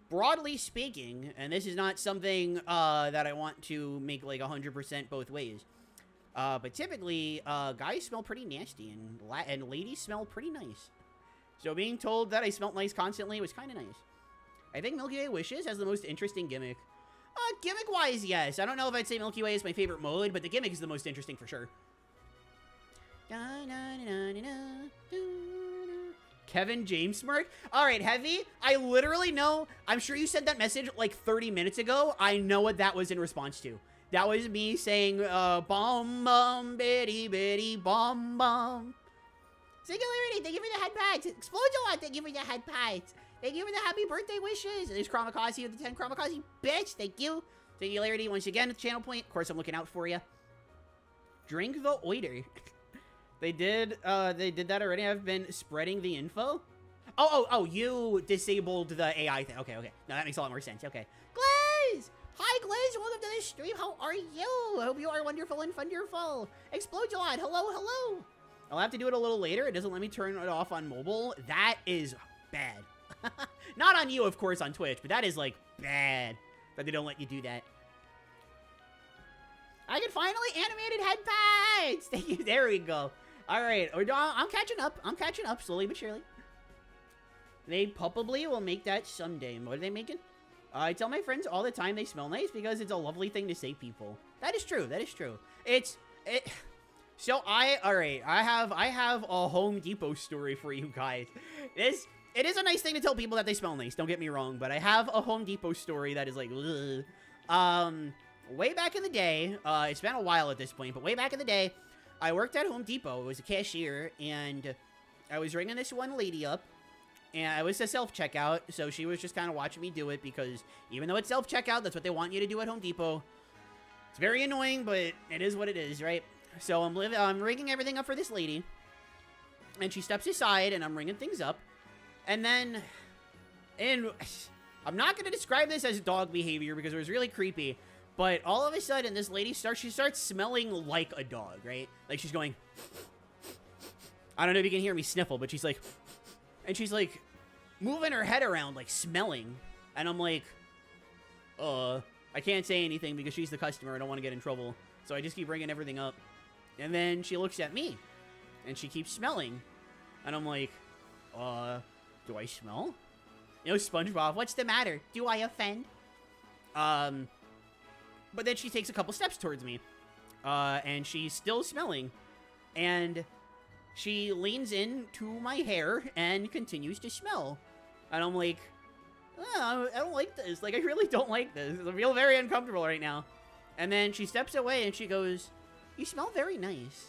broadly speaking, and this is not something, that I want to make, like, 100% both ways, but typically, guys smell pretty nasty, and ladies smell pretty nice. So being told that I smelled nice constantly was kind of nice. I think Milky Way Wishes has the most interesting gimmick. Gimmick-wise, yes. I don't know if I'd say Milky Way is my favorite mode, but the gimmick is the most interesting for sure. Kevin James smirk? Alright, Heavy, I literally know, I'm sure you sent that message like 30 minutes ago. I know what that was in response to. That was me saying, bom bom, bitty bitty, bom bom. Singularity, thank you for the head pats. Explosion, thank you for the head pats. Thank you for the happy birthday wishes. There's Chromakazi with the 10 Chromakazi, bitch. Thank you. Singularity, once again, at the channel point. Of course, I'm looking out for you. Drink the oiter. They did that already. I've been spreading the info. Oh, you disabled the AI thing. Okay. Now that makes a lot more sense. Okay. Glaze! Hi, Glaze. Welcome to the stream. How are you? I hope you are wonderful and wonderful. Explosion. Hello. I'll have to do it a little later. It doesn't let me turn it off on mobile. That is bad. Not on you, of course, on Twitch, but that is, like, bad that they don't let you do that. I can finally animated head pads! Thank you. There we go. Alright, I'm catching up, slowly but surely. They probably will make that someday. What are they making? I tell my friends all the time they smell nice because it's a lovely thing to say, people. That is true. So I have a Home Depot story for you guys. It is a nice thing to tell people that they smell nice, don't get me wrong, but I have a Home Depot story that is like, ugh. Way back in the day, it's been a while at this point, but way back in the day, I worked at Home Depot. I was a cashier, and I was ringing this one lady up, and I was a self-checkout, so she was just kind of watching me do it, because even though it's self-checkout, that's what they want you to do at Home Depot. It's very annoying, but it is what it is, right? So I'm ringing everything up for this lady, and she steps aside, and I'm ringing things up. And then, I'm not going to describe this as dog behavior because it was really creepy, but all of a sudden, this lady starts smelling like a dog, right? Like, she's going, I don't know if you can hear me sniffle, but she's like, and she's like, moving her head around, like, smelling, and I'm like, I can't say anything because she's the customer, I don't want to get in trouble, so I just keep ringing everything up, and then she looks at me, and she keeps smelling, and I'm like, do I smell? You know, SpongeBob, what's the matter? Do I offend? But then she takes a couple steps towards me. And she's still smelling. And she leans into my hair and continues to smell. And I'm like, oh, I don't like this. Like, I really don't like this. I feel very uncomfortable right now. And then she steps away and she goes, you smell very nice.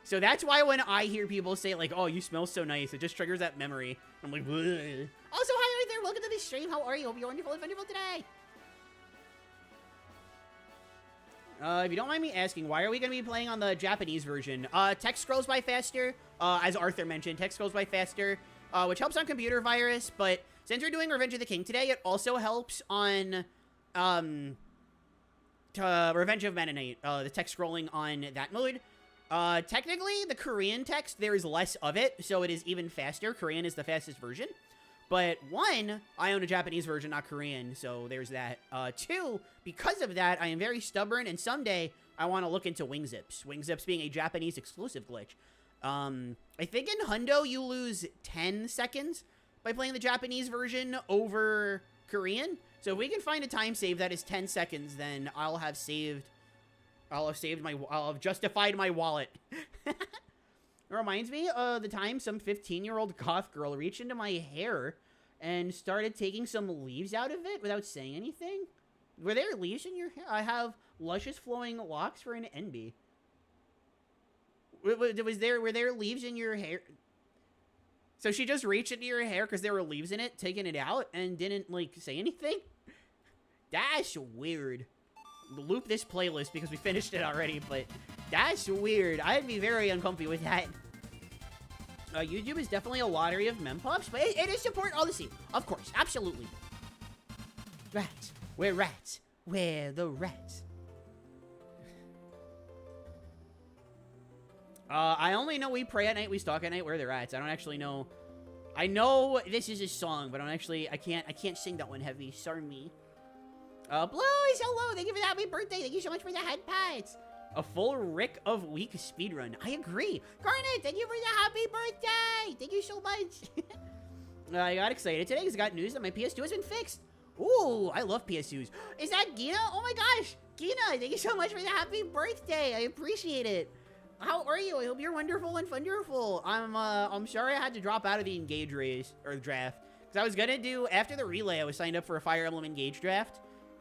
So that's why when I hear people say, like, oh, you smell so nice, it just triggers that memory. I'm like, bleh. Also, hi, Arthur. Welcome to the stream. How are you? Hope you're wonderful and wonderful today. If you don't mind me asking, why are we going to be playing on the Japanese version? Text scrolls by faster, as Arthur mentioned. Text scrolls by faster, which helps on computer virus, but since we're doing Revenge of the King today, it also helps on, Revenge of Mennonite, the text scrolling on that mode. Technically, the Korean text, there is less of it, so it is even faster. Korean is the fastest version. But one, I own a Japanese version, not Korean, so there's that. Two, because of that, I am very stubborn, and someday I want to look into wing zips. Wing zips being a Japanese exclusive glitch. I think in Hundo, you lose 10 seconds by playing the Japanese version over Korean. So if we can find a time save that is 10 seconds, then I'll have justified my wallet. It reminds me of the time some 15-year-old goth girl reached into my hair and started taking some leaves out of it without saying anything. Were there leaves in your hair? I have luscious flowing locks for an NB. Were there leaves in your hair? So she just reached into your hair because there were leaves in it, taking it out, and didn't, like, say anything? That's weird. Loop this playlist because we finished it already, but that's weird. I'd be very uncomfy with that. YouTube is definitely a lottery of mem pops, but it is support all the same. Of course, absolutely. Rats. We're rats. We're the rats. I only know we pray at night, we stalk at night, we're the rats. I don't actually know. I know this is a song, but I can't sing that one heavy. Sorry me. Blues, hello, thank you for the happy birthday. Thank you so much for the head pats. A full Rick of Week speedrun. I agree. Garnet, thank you for the happy birthday. Thank you so much. I got excited today because I got news that my PS2 has been fixed. Ooh, I love PS2s. Is that Gina? Oh my gosh. Gina, thank you so much for the happy birthday. I appreciate it. How are you? I hope you're wonderful and wonderful. I'm sorry I had to drop out of the Engage race, or the draft. Because I was going to do, after the relay, I was signed up for a Fire Emblem Engage draft.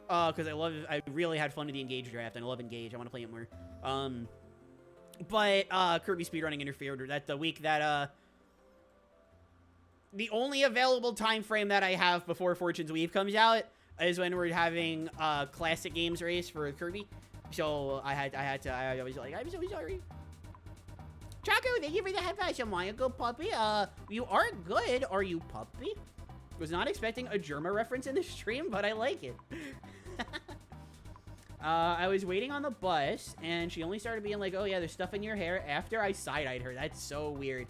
Because I really had fun with the Engage draft, and I love Engage. I want to play it more. But Kirby speedrunning interfered. That the week that, the only available time frame that I have before Fortune's Weave comes out is when we're having classic games race for Kirby. So I was like, I'm so sorry. Chaco, thank you for the head patch. Am I a good puppy? You are good. Are you puppy? Was not expecting a Germa reference in the stream, but I like it. I was waiting on the bus, and she only started being like, oh yeah, there's stuff in your hair after I side-eyed her. That's so weird.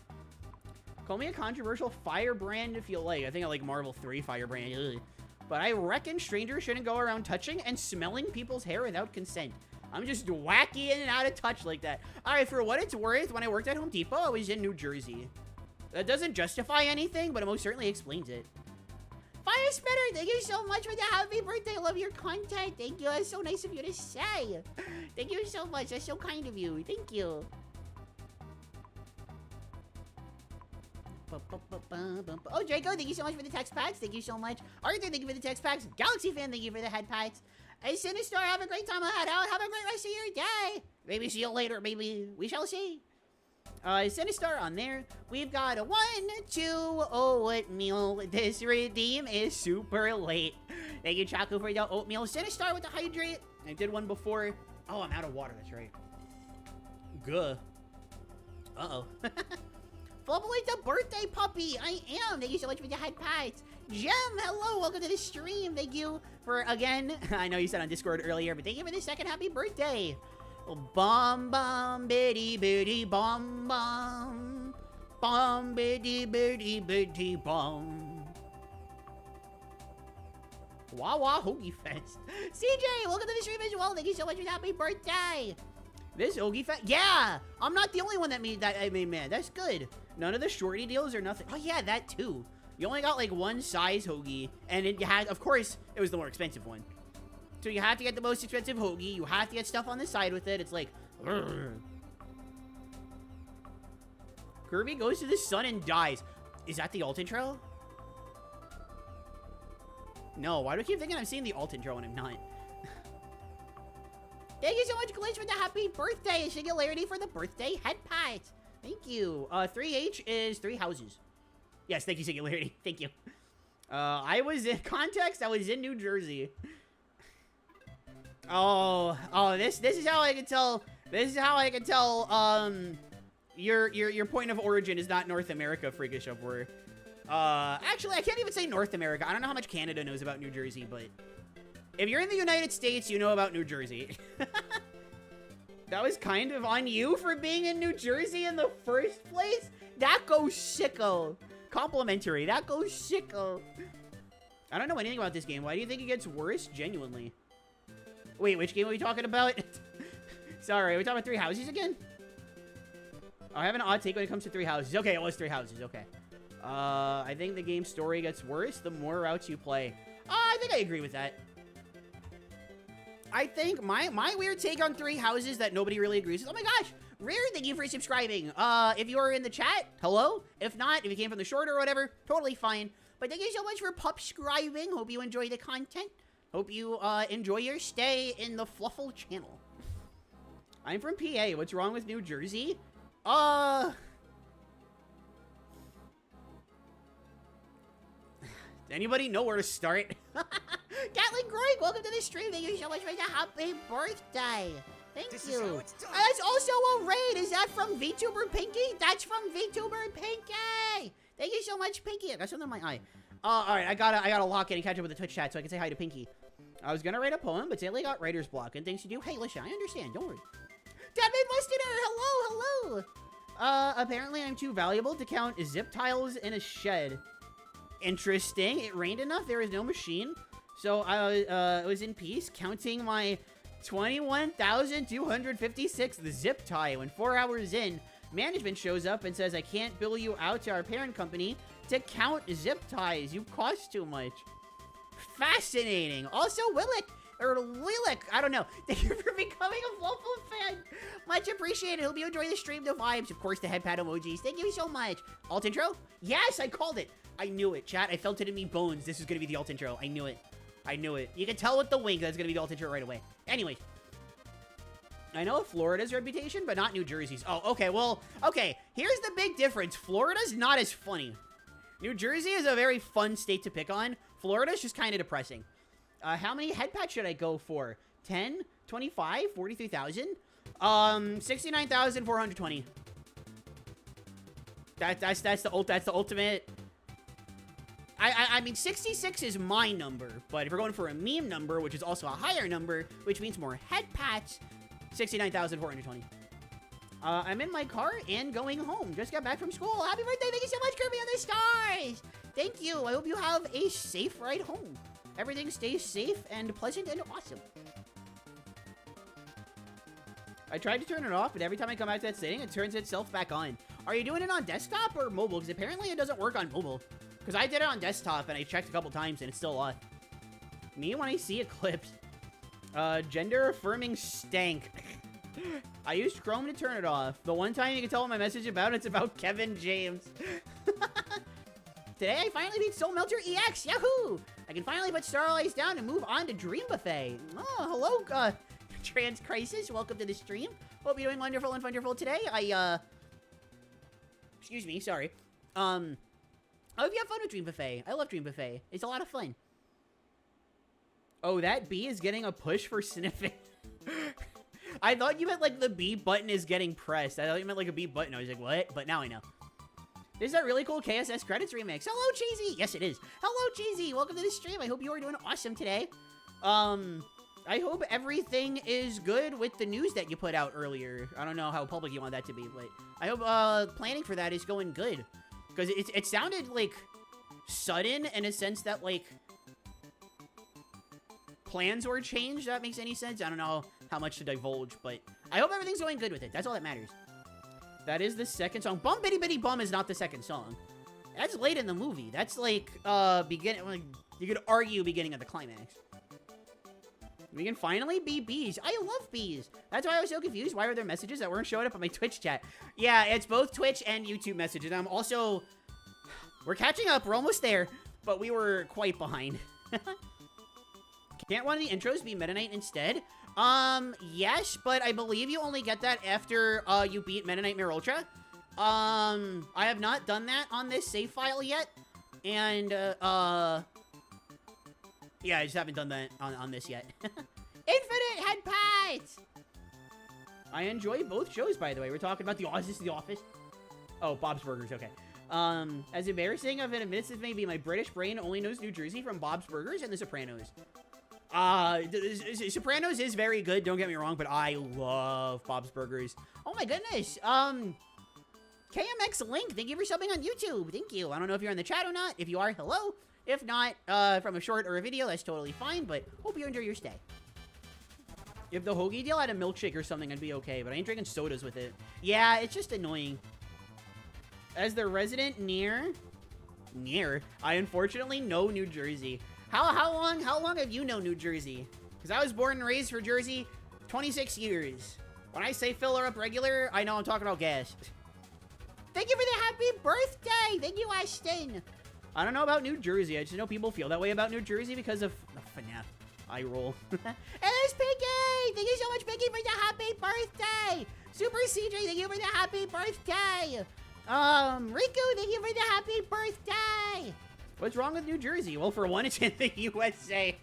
Call me a controversial firebrand if you like. I think I like Marvel 3 firebrand. Ugh. But I reckon strangers shouldn't go around touching and smelling people's hair without consent. I'm just wacky in and out of touch like that. Alright, for what it's worth, when I worked at Home Depot, I was in New Jersey. That doesn't justify anything, but it most certainly explains it. Fire Spitter, thank you so much for the happy birthday. I love your content. Thank you. That's so nice of you to say. Thank you so much. That's so kind of you. Thank you. Oh, Draco, thank you so much for the text packs. Thank you so much. Arthur, thank you for the text packs. Galaxy Fan, thank you for the head packs. Hey, Sinistar, have a great time ahead. Have a great rest of your day. Maybe see you later. Maybe we shall see. Sinistar on there. We've got a 1, 2, oatmeal. This redeem is super late. Thank you, Chaco, for the oatmeal. Sinistar with the hydrate. I did one before. Oh, I'm out of water. That's right. Guh. Uh-oh. Flubble, the birthday puppy. I am. Thank you so much for the head pats. Jem, hello. Welcome to the stream. Thank you for, again, I know you said on Discord earlier, but thank you for the second happy birthday. Bom bom biddy biddy bom bom. Bom biddy biddy biddy bom. Wawa Hoagie Fest. CJ, welcome to the stream as well. Thank you so much for the happy birthday. This Hoagie Fest. Yeah, I'm not the only one that made that. I mean, man, that's good. None of the shorty deals or nothing. Oh yeah, that too. You only got like one size hoagie, and it had, of course, it was the more expensive one. So you have to get the most expensive hoagie. You have to get stuff on the side with it. It's like, urgh. Kirby goes to the sun and dies. Is that the alt intro? No, why do I keep thinking I'm seeing the alt intro when I'm not? Thank you so much, Glitch, for the happy birthday. Singularity for the birthday head pat. Thank you. 3H is 3 houses. Yes, thank you, Singularity. Thank you. I was in context. I was in New Jersey. Oh, this is how I can tell. This is how I can tell. Your point of origin is not North America, Freakish Upward. Actually, I can't even say North America. I don't know how much Canada knows about New Jersey, but if you're in the United States, you know about New Jersey. That was kind of on you for being in New Jersey in the first place. That goes sicko. Complimentary. That goes sicko. I don't know anything about this game. Why do you think it gets worse? Genuinely. Wait, which game are we talking about? Sorry, are we talking about 3 houses again? I have an odd take when it comes to 3 houses. Okay, it was 3 houses. Okay. I think the game's story gets worse the more routes you play. I think I agree with that. I think my weird take on 3 houses that nobody really agrees with. Oh my gosh, Rare, thank you for subscribing. If you are in the chat, hello. If not, if you came from the short or whatever, totally fine. But thank you so much for subscribing. Hope you enjoy the content. Hope you enjoy your stay in the Fluffle channel. I'm from PA. What's wrong with New Jersey? Anybody know where to start? Gatling Greg, welcome to the stream. Thank you so much for the happy birthday. Thank you. That's also a raid. Is that from VTuber Pinky? That's from VTuber Pinky. Thank you so much, Pinky. I got something in my eye. All right, I gotta lock in and catch up with the Twitch chat so I can say hi to Pinky. I was gonna write a poem, but sadly got writer's block and things to do. Hey, listen, I understand. Don't worry. Deadman Mustader, hello. Apparently I'm too valuable to count zip tiles in a shed. Interesting. It rained enough. There was no machine. So I was in peace counting my 21,256 zip tie. When 4 hours in, management shows up and says, I can't bill you out to our parent company to count zip ties. You cost too much. Fascinating. Also, Lilac, I don't know. Thank you for becoming a Fluffle fan. Much appreciated. Hope you enjoy the stream, the vibes. Of course, the headpad emojis. Thank you so much. Alt intro? Yes, I called it. I knew it, chat. I felt it in me bones. This is going to be the alt intro. I knew it. You can tell with the wink that's going to be the alt intro right away. Anyways. I know Florida's reputation, but not New Jersey's. Oh, okay. Well, okay. Here's the big difference. Florida's not as funny. New Jersey is a very fun state to pick on. Florida's just kind of depressing. How many head pats should I go for? 10, 25, 43,000? 69,420. That's the ultimate. I mean, 66 is my number, but if we're going for a meme number, which is also a higher number, which means more head pats, 69,420. I'm in my car and going home. Just got back from school. Happy birthday. Thank you so much, Kirby on the stars. Thank you. I hope you have a safe ride home. Everything stays safe and pleasant and awesome. I tried to turn it off, but every time I come back to that setting, it turns itself back on. Are you doing it on desktop or mobile? Because apparently it doesn't work on mobile. Because I did it on desktop, and I checked a couple times, and it's still on. Me when I see Eclipse. Gender-affirming stank. I used Chrome to turn it off. The one time you can tell what my message about, it's about Kevin James. Today, I finally beat Soul Melter EX. Yahoo! I can finally put Starlight down and move on to Dream Buffet. Oh, hello, Trans Crisis. Welcome to the stream. Hope you're doing wonderful and wonderful today. Excuse me, sorry. I hope you have fun with Dream Buffet. I love Dream Buffet. It's a lot of fun. Oh, that bee is getting a push for sniffing. I thought you meant like the B button is getting pressed. I thought you meant like a B button. I was like, what? But now I know. This is that really cool KSS credits remix. Hello, Cheesy. Yes, it is. Hello, Cheesy. Welcome to the stream. I hope you are doing awesome today. I hope everything is good with the news that you put out earlier. I don't know how public you want that to be, but I hope planning for that is going good. Because it sounded like sudden in a sense that like plans were changed. If that makes any sense. I don't know how much to divulge, but I hope everything's going good with it. That's all that matters. That is the second song. Bum Bitty Bitty Bum is not the second song. That's late in the movie. That's like beginning. Like, you could argue beginning of the climax. We can finally be bees. I love bees. That's why I was so confused. Why were there messages that weren't showing up on my Twitch chat? Yeah, it's both Twitch and YouTube messages. I'm also... We're catching up. We're almost there. But we were quite behind. Can't one of the intros be Meta Knight instead? Yes, but I believe you only get that after, you beat Meta Knight Mirror Ultra. I have not done that on this save file yet. And, yeah, I just haven't done that on this yet. Infinite Head Pats! I enjoy both shows, by the way. We're talking about The Office, The Office. Oh, Bob's Burgers, okay. As embarrassing of an admittance as may be, my British brain only knows New Jersey from Bob's Burgers and The Sopranos. Sopranos is very good, don't get me wrong, but I love Bob's Burgers. Oh my goodness, KMX Link, thank you for subbing on YouTube. Thank you. I don't know if you're in the chat or not. If you are, hello. If not, from a short or a video, that's totally fine, but hope you enjoy your stay. If the hoagie deal had a milkshake or something, I'd be okay, but I ain't drinking sodas with it. Yeah, it's just annoying. As the resident near, I unfortunately know New Jersey. How long have you known New Jersey? Because I was born and raised for Jersey, 26 years. When I say fill her up regular, I know I'm talking about gas. Thank you for the happy birthday! Thank you, Ashton! I don't know about New Jersey. I just know people feel that way about New Jersey because of the FNAF. I roll. It's Piggy! Thank you so much, Piggy, for the happy birthday! Super CJ, thank you for the happy birthday! Riku, thank you for the happy birthday! What's wrong with New Jersey? Well, for one, it's in the USA.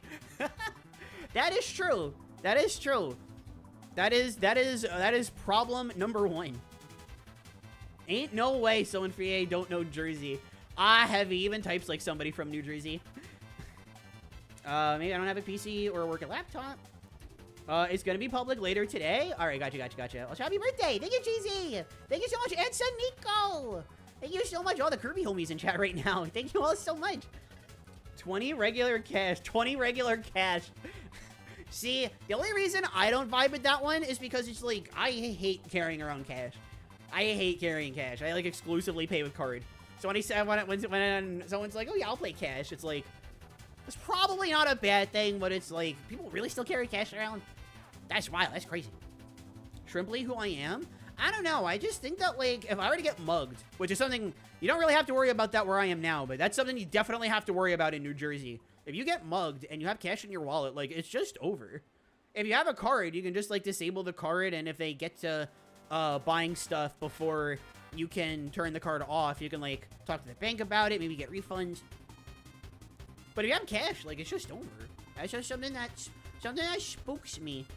That is true. That is true. That is problem number one. Ain't no way someone from EA don't know Jersey. Heavy even types like somebody from New Jersey. Maybe I don't have a PC or work a laptop. It's gonna be public later today. All right, gotcha. Well, happy birthday. Thank you, Cheesy. Thank you so much, and Son Nico. Thank you so much, all the Kirby homies in chat right now. Thank you all so much. 20 regular cash. 20 regular cash. See, the only reason I don't vibe with that one is because it's like, I hate carrying around cash. I hate carrying cash. I like exclusively pay with card. So when someone's like, oh yeah, I'll play cash, it's like, it's probably not a bad thing, but it's like, people really still carry cash around? That's wild, that's crazy. Shrimply, who I am? I don't know, I just think that, like, if I were to get mugged, which is something, you don't really have to worry about that where I am now, but that's something you definitely have to worry about in New Jersey. If you get mugged and you have cash in your wallet, like, it's just over. If you have a card, you can just, like, disable the card, and if they get to buying stuff before you can turn the card off, you can, like, talk to the bank about it, maybe get refunds. But if you have cash, like, it's just over. That's just something that spooks me.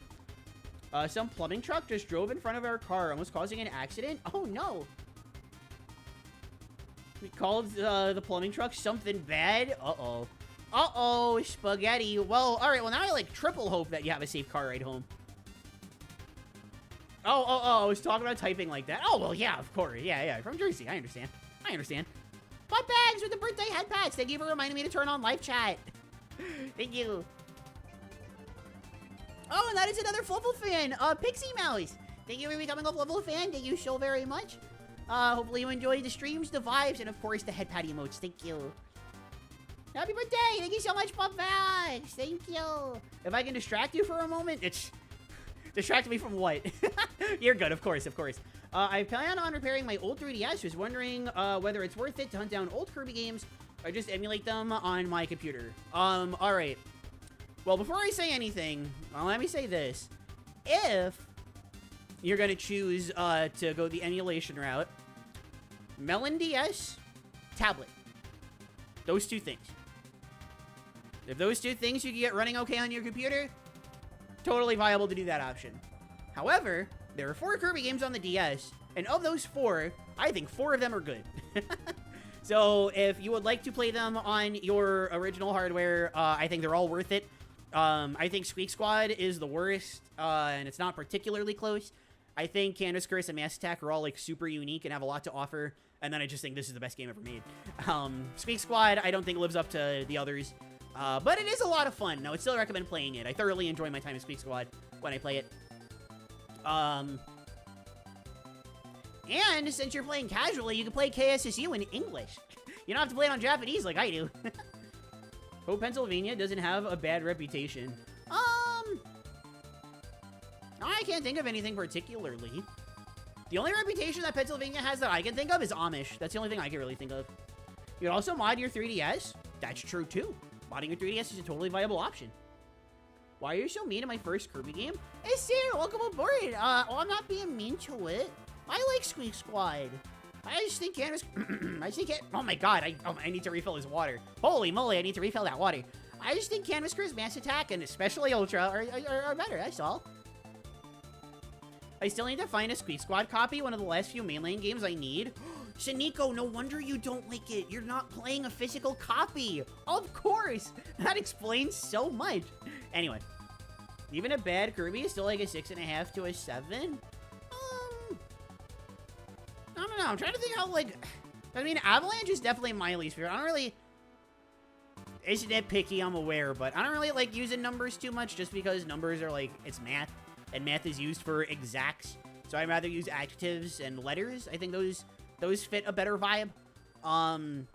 Some plumbing truck just drove in front of our car, almost causing an accident. Oh, no. We called the plumbing truck something bad. Uh-oh. Uh-oh, spaghetti. Well, all right, well, now I, like, triple hope that you have a safe car ride home. Oh, I was talking about typing like that. Oh, well, yeah, of course. Yeah, from Jersey. I understand. Butt bags with the birthday head pats. Thank you for reminding me to turn on live chat. Thank you. Oh, and that is another Fluffle fan. Pixie Mouse. Thank you for becoming a Fluffle fan. Thank you so very much. Hopefully you enjoyed the streams, the vibes, and of course the head pat emotes. Thank you. Happy birthday. Thank you so much, Butt bags. Thank you. If I can distract you for a moment, it's... Distract me from what? You're good, of course. I plan on repairing my old 3DS. Was wondering whether it's worth it to hunt down old Kirby games or just emulate them on my computer. All right. Well, before I say anything, let me say this. If you're going to choose to go the emulation route, Melon DS, tablet. Those two things. If those two things you can get running okay on your computer, totally viable to do that option. However, there are 4 Kirby games on the DS, and of those 4, I think 4 of them are good. So if you would like to play them on your original hardware, I think they're all worth it. I think Squeak Squad is the worst, and it's not particularly close. I think Candace Curse and Mass Attack are all like super unique and have a lot to offer, and then I just think this is the best game ever made. Squeak Squad, I don't think lives up to the others. But it is a lot of fun. I would still recommend playing it. I thoroughly enjoy my time in Squeak Squad when I play it. And since you're playing casually, you can play KSSU in English. You don't have to play it on Japanese like I do. Hope Pennsylvania doesn't have a bad reputation. I can't think of anything particularly. The only reputation that Pennsylvania has that I can think of is Amish. That's the only thing I can really think of. You can also mod your 3DS. That's true, too. Modding your 3DS is a totally viable option. Why are you so mean to my first Kirby game? Hey, Sarah, welcome aboard. I'm not being mean to it. I like Squeak Squad. I just think Canvas... I think it... Oh, my God. I need to refill his water. Holy moly, I need to refill that water. I just think Canvas Crew's Mass Attack and especially Ultra are better. That's all. I still need to find a Squeak Squad copy, one of the last few mainline games I need. Shaniko, no wonder you don't like it. You're not playing a physical copy. Of course. That explains so much. Anyway. Even a bad Kirby is still like a 6.5 to a 7. I don't know. I'm trying to think how, like... I mean, Avalanche is definitely my least favorite. I don't really... It's nitpicky, I'm aware, but I don't really like using numbers too much just because numbers are like... It's math, and math is used for exacts. So I'd rather use adjectives and letters. I think those fit a better vibe. If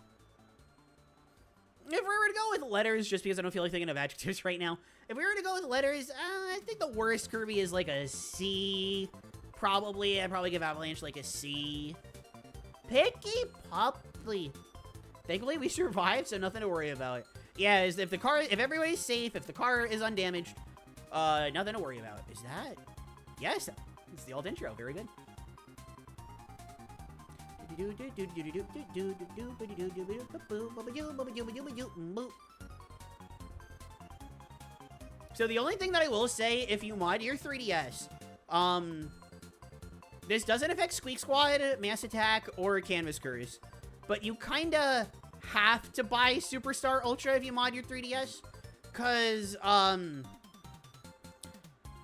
we were to go with letters, just because I don't feel like thinking of adjectives right now. If we were to go with letters, I think the worst Kirby is like a C... Probably, I'd probably give Avalanche like a C. Picky Puppy. Thankfully, we survived, so nothing to worry about. Yeah, if everybody's safe, if the car is undamaged, nothing to worry about. Is that? Yes, it's the old intro. Very good. So the only thing that I will say, if you mod your 3DS, this doesn't affect Squeak Squad, Mass Attack, or Canvas Curse, but you kinda have to buy Superstar Ultra if you mod your 3DS, because,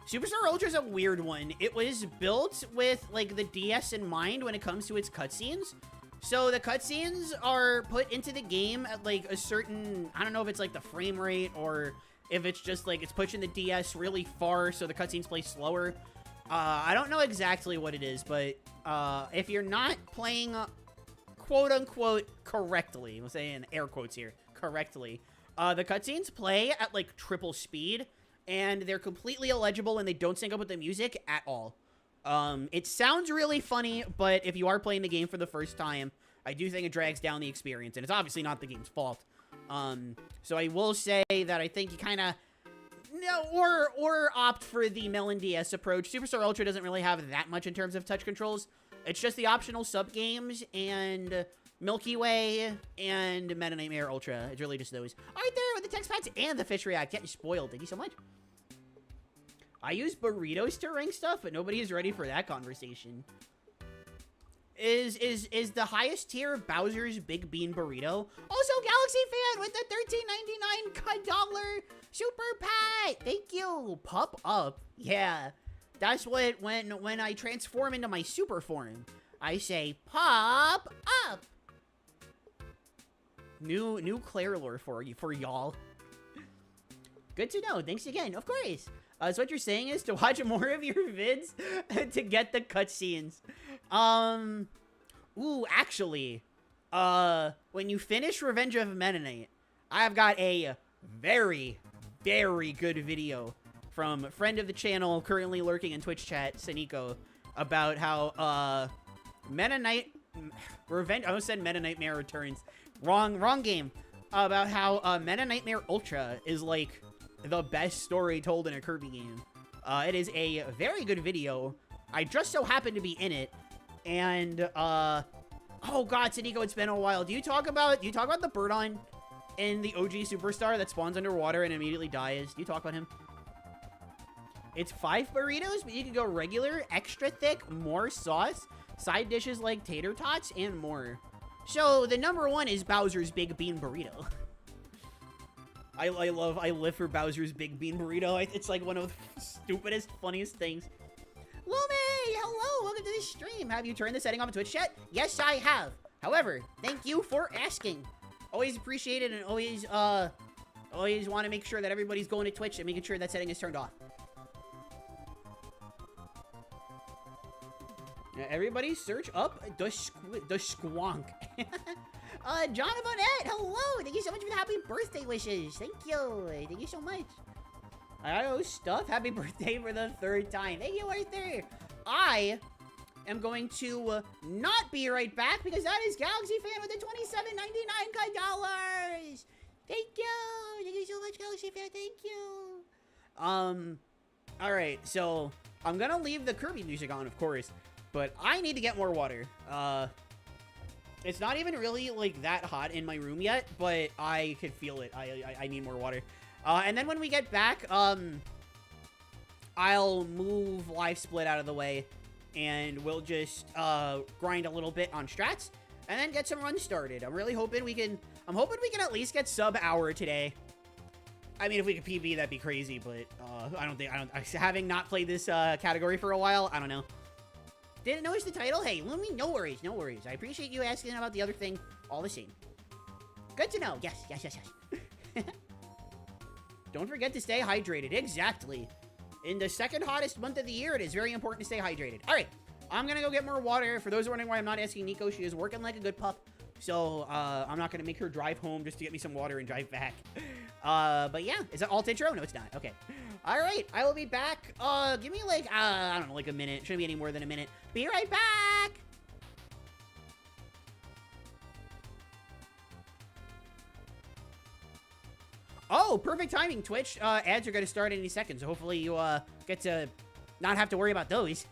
Superstar Ultra is a weird one. It was built with, like, the DS in mind when it comes to its cutscenes. So the cutscenes are put into the game at, like, a certain, I don't know if it's, like, the frame rate, or if it's just, like, it's pushing the DS really far so the cutscenes play slower. I don't know exactly what it is, but if you're not playing quote-unquote correctly, we'll say in air quotes here, correctly, the cutscenes play at like triple speed, and they're completely illegible, and they don't sync up with the music at all. It sounds really funny, but if you are playing the game for the first time, I do think it drags down the experience, and it's obviously not the game's fault. So I will say that I think you kind of... No, or opt for the Melon DS approach. Superstar Ultra doesn't really have that much in terms of touch controls. It's just the optional sub-games and Milky Way and Meta Nightmare Ultra. It's really just those. All right, there with the text pads and the fish react. Getting spoiled. Thank you so much. I use burritos to rank stuff, but nobody is ready for that conversation. Is the highest tier of Bowser's Big Bean Burrito? Also, Galaxy Fan with the $13.99 super pat. Thank you. Pup up. Yeah. That's what, when I transform into my super form, I say, pop up. New Claire lore for y'all. Good to know. Thanks again. Of course. So what you're saying is to watch more of your vids to get the cutscenes. Ooh, actually, when you finish Revenge of Mennonite, I've got a very, very good video from a friend of the channel, currently lurking in Twitch chat, Saniko, about how, Mennonite, Revenge, I almost said Meta Nightmare Returns. Wrong game. About how, Meta Nightmare Ultra is, like, the best story told in a Kirby game. It is a very good video. I just so happen to be in it. And, oh god, Saniko, it's been a while. Do you talk about the Birdon in the OG Superstar that spawns underwater and immediately dies? Do you talk about him? It's 5 burritos, but you can go regular, extra thick, more sauce, side dishes like tater tots, and more. So, the number one is Bowser's Big Bean Burrito. I live for Bowser's Big Bean Burrito. It's like one of the stupidest, funniest things. Lume, hello, welcome to the stream. Have you turned the setting off in Twitch chat? Yes, I have. However, thank you for asking. Always appreciate it, and always want to make sure that everybody's going to Twitch and making sure that setting is turned off. Everybody search up the squonk. John Bonnet, hello. Thank you so much for the happy birthday wishes. Thank you. Thank you so much. Oh, Stuff, happy birthday for the 3rd time. Thank you, Arthur. I am going to not be right back because that is Galaxy Fan with the $27.99 $. Thank you. Thank you so much, Galaxy Fan. Thank you. Alright, so I'm gonna leave the Kirby music on, of course, but I need to get more water. It's not even really, like, that hot in my room yet, but I could feel it. I need more water. And then when we get back, I'll move Live Split out of the way, and we'll just, grind a little bit on strats, and then get some runs started. I'm hoping we can at least get sub-hour today. I mean, if we could PB, that'd be crazy, but, having not played this, category for a while, I don't know. Didn't notice the title? Hey, Lumi, no worries, no worries. I appreciate you asking about the other thing all the same. Good to know. Yes. Don't forget to stay hydrated. Exactly. In the second hottest month of the year, it is very important to stay hydrated. All right, I'm going to go get more water. For those who are wondering why I'm not asking Nico, she is working like a good pup. So, I'm not going to make her drive home just to get me some water and drive back. But yeah, is that alt intro? No, it's not. Okay. All right, I will be back. Give me like, I don't know, like a minute. Shouldn't be any more than a minute. Be right back. Oh, perfect timing, Twitch. Ads are going to start any second, so hopefully you, get to not have to worry about those.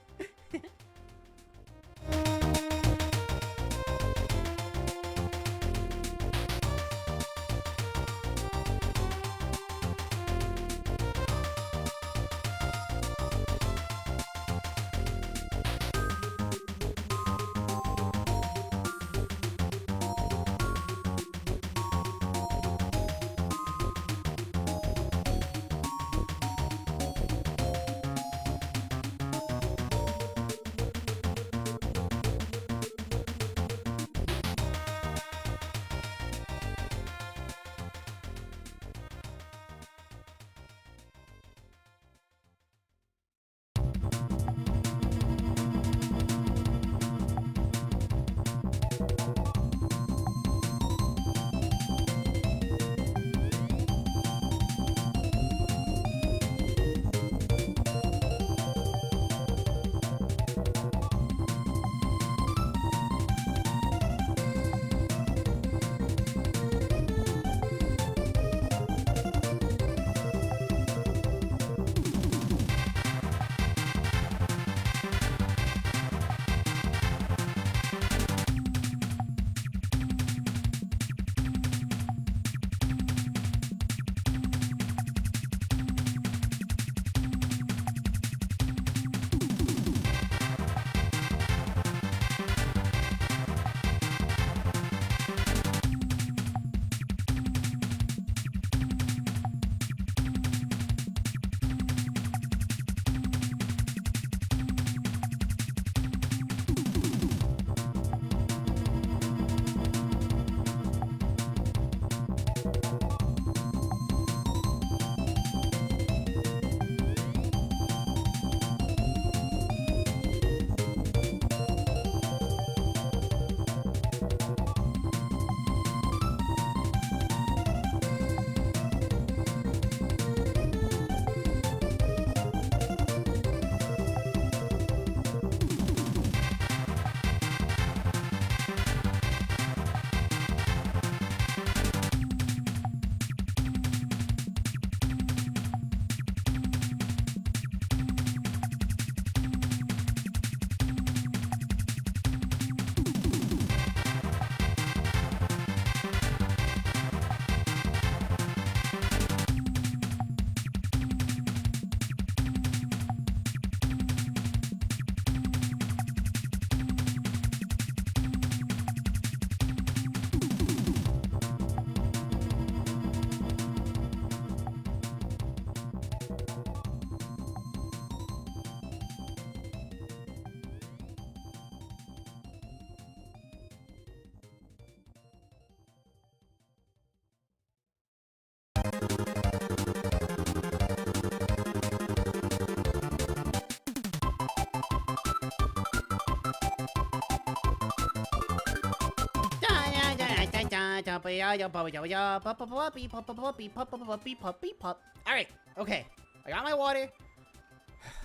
Alright, okay. I got my water.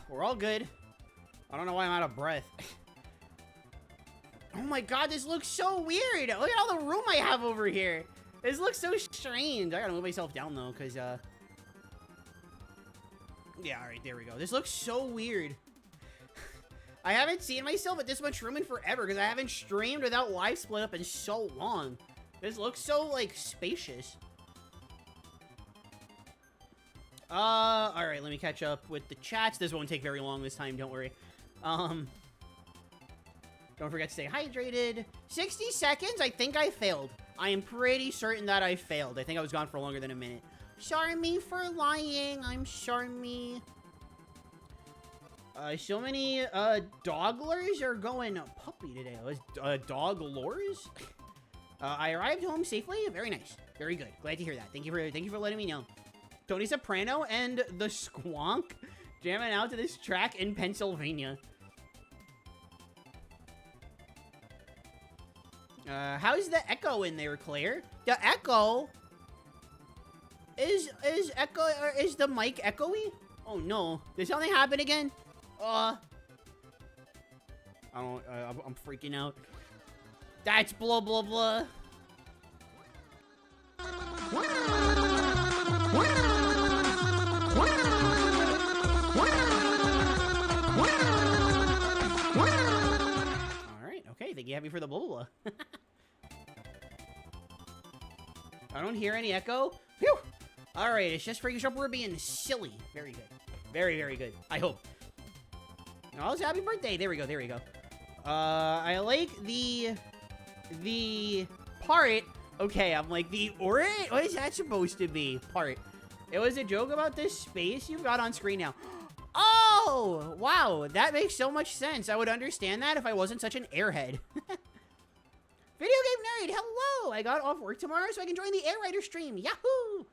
We're all good. I don't know why I'm out of breath. Oh my god, this looks so weird. Look at all the room I have over here. This looks so strange. I gotta move myself down though, because Yeah, all right, there we go. This looks so weird. I haven't seen myself at this much room in forever because I haven't streamed without live split up in so long. This looks so, like, spacious. All right, let me catch up with the chats. This won't take very long this time, don't worry. Don't forget to stay hydrated. 60 seconds? I think I failed. I am pretty certain that I failed. I think I was gone for longer than a minute. Sorry me for lying. I'm sorry me. So many, doglers are going puppy today. Dog lores? I arrived home safely. Very nice. Very good. Glad to hear that. Thank you for letting me know. Tony Soprano and the Squonk jamming out to this track in Pennsylvania. How's the echo in there, Claire? The echo? Is the mic echoey? Oh no. Did something happen again? I'm freaking out. That's blah blah blah. Alright, okay, thank you, happy for the blah blah blah. I don't hear any echo. Phew! Alright, it's just freaking sure we're being silly. Very good. Very, very good. I hope. Oh, it's happy birthday. There we go, there we go. I like the part. Okay, I'm like, the orange? What is that supposed to be? Part. It was a joke about this space you've got on screen now. Oh, wow. That makes so much sense. I would understand that if I wasn't such an airhead. Video game nerd, hello. I got off work tomorrow so I can join the Air Rider stream. Yahoo!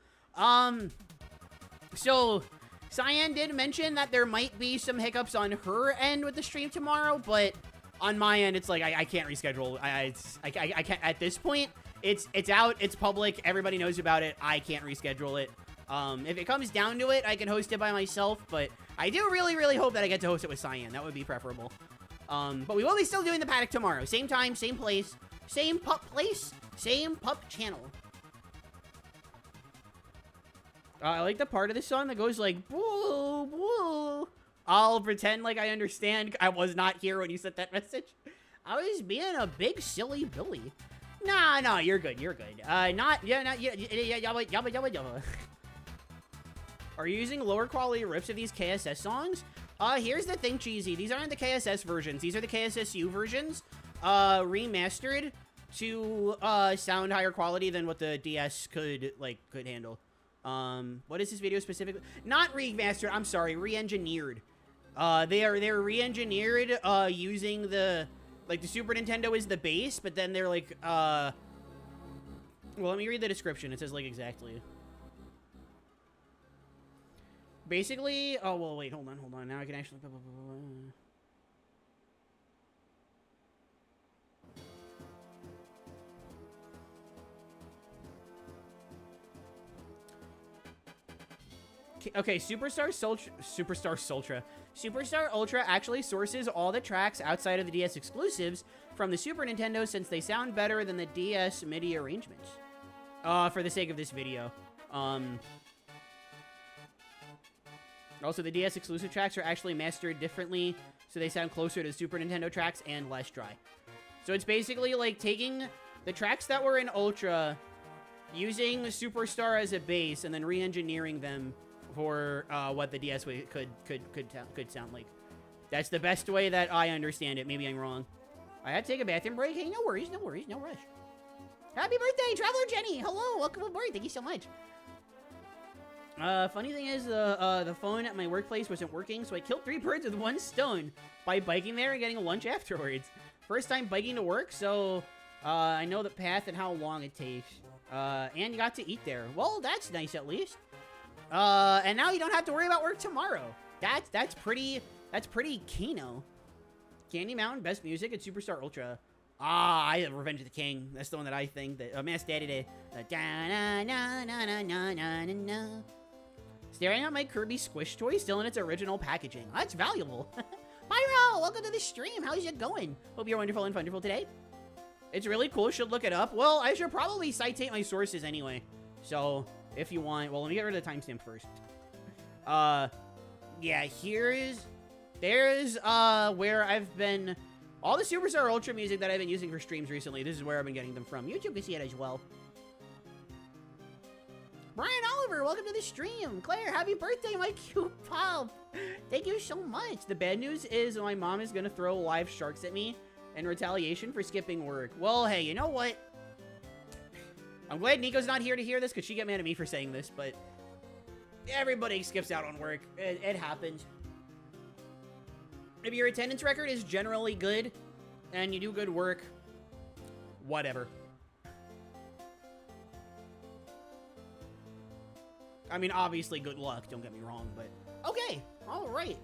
So Cyan did mention that there might be some hiccups on her end with the stream tomorrow, but on my end, it's like, I can't reschedule. I can't, at this point, it's out, it's public, everybody knows about it, I can't reschedule it. If it comes down to it, I can host it by myself, but I do really, really hope that I get to host it with Cyan. That would be preferable. But we will be still doing the paddock tomorrow. Same time, same place, same pup place, same pup channel. I like the part of the song that goes like, woo, woo. I'll pretend like I understand. I was not here when you sent that message. I was being a big silly Billy. Nah, you're good, you're good. Yabba. Are you using lower quality rips of these KSS songs? Here's the thing, Cheesy. These aren't the KSS versions. These are the KSSU versions, remastered to, sound higher quality than what the DS could handle. What is this video specifically? Not remastered, I'm sorry, re-engineered. They're re-engineered, using the Super Nintendo is the base, but then they're like, well, let me read the description. It says, like, exactly. Basically, oh, well, wait, hold on. Now I can actually... Okay, Superstar Ultra actually sources all the tracks outside of the DS exclusives from the Super Nintendo since they sound better than the DS MIDI arrangements. For the sake of this video. Also, the DS exclusive tracks are actually mastered differently, so they sound closer to Super Nintendo tracks and less dry. So it's basically like taking the tracks that were in Ultra, using Superstar as a base, and then re-engineering them for what the DS could sound like. That's the best way that I understand it. Maybe I'm wrong. I had to take a bathroom break. Hey, no worries, no rush. Happy birthday, Traveler Jenny. Hello, welcome aboard. Thank you so much. Funny thing is, the phone at my workplace wasn't working, so I killed 3 birds with 1 stone by biking there and getting a lunch afterwards. First time biking to work, so I know the path and how long it takes. And you got to eat there. Well, that's nice at least. And now you don't have to worry about work tomorrow. That's pretty kino. Candy Mountain, best music at Superstar Ultra. I have Revenge of the King. That's the one that I think that Mass Daddy Day. Staring at my Kirby Squish toy still in its original packaging. That's valuable. Pyro, welcome to the stream. How's it going? Hope you're wonderful and wonderful today. It's really cool. Should look it up. Well, I should probably citate my sources anyway. So, if you want... Well, let me get rid of the timestamp first. yeah, there's where I've been, all the Superstar Ultra music that I've been using for streams recently, this is where I've been getting them from. YouTube can see it as well. Brian Oliver, welcome to the stream. Claire, happy birthday, my cute pop. Thank you so much. The bad news is my mom is gonna throw live sharks at me in retaliation for skipping work. Well, hey, you know what? I'm glad Nico's not here to hear this, because she'd get mad at me for saying this, but everybody skips out on work. It happens. If your attendance record is generally good, and you do good work, whatever. I mean, obviously, good luck, don't get me wrong, but... Okay, alright.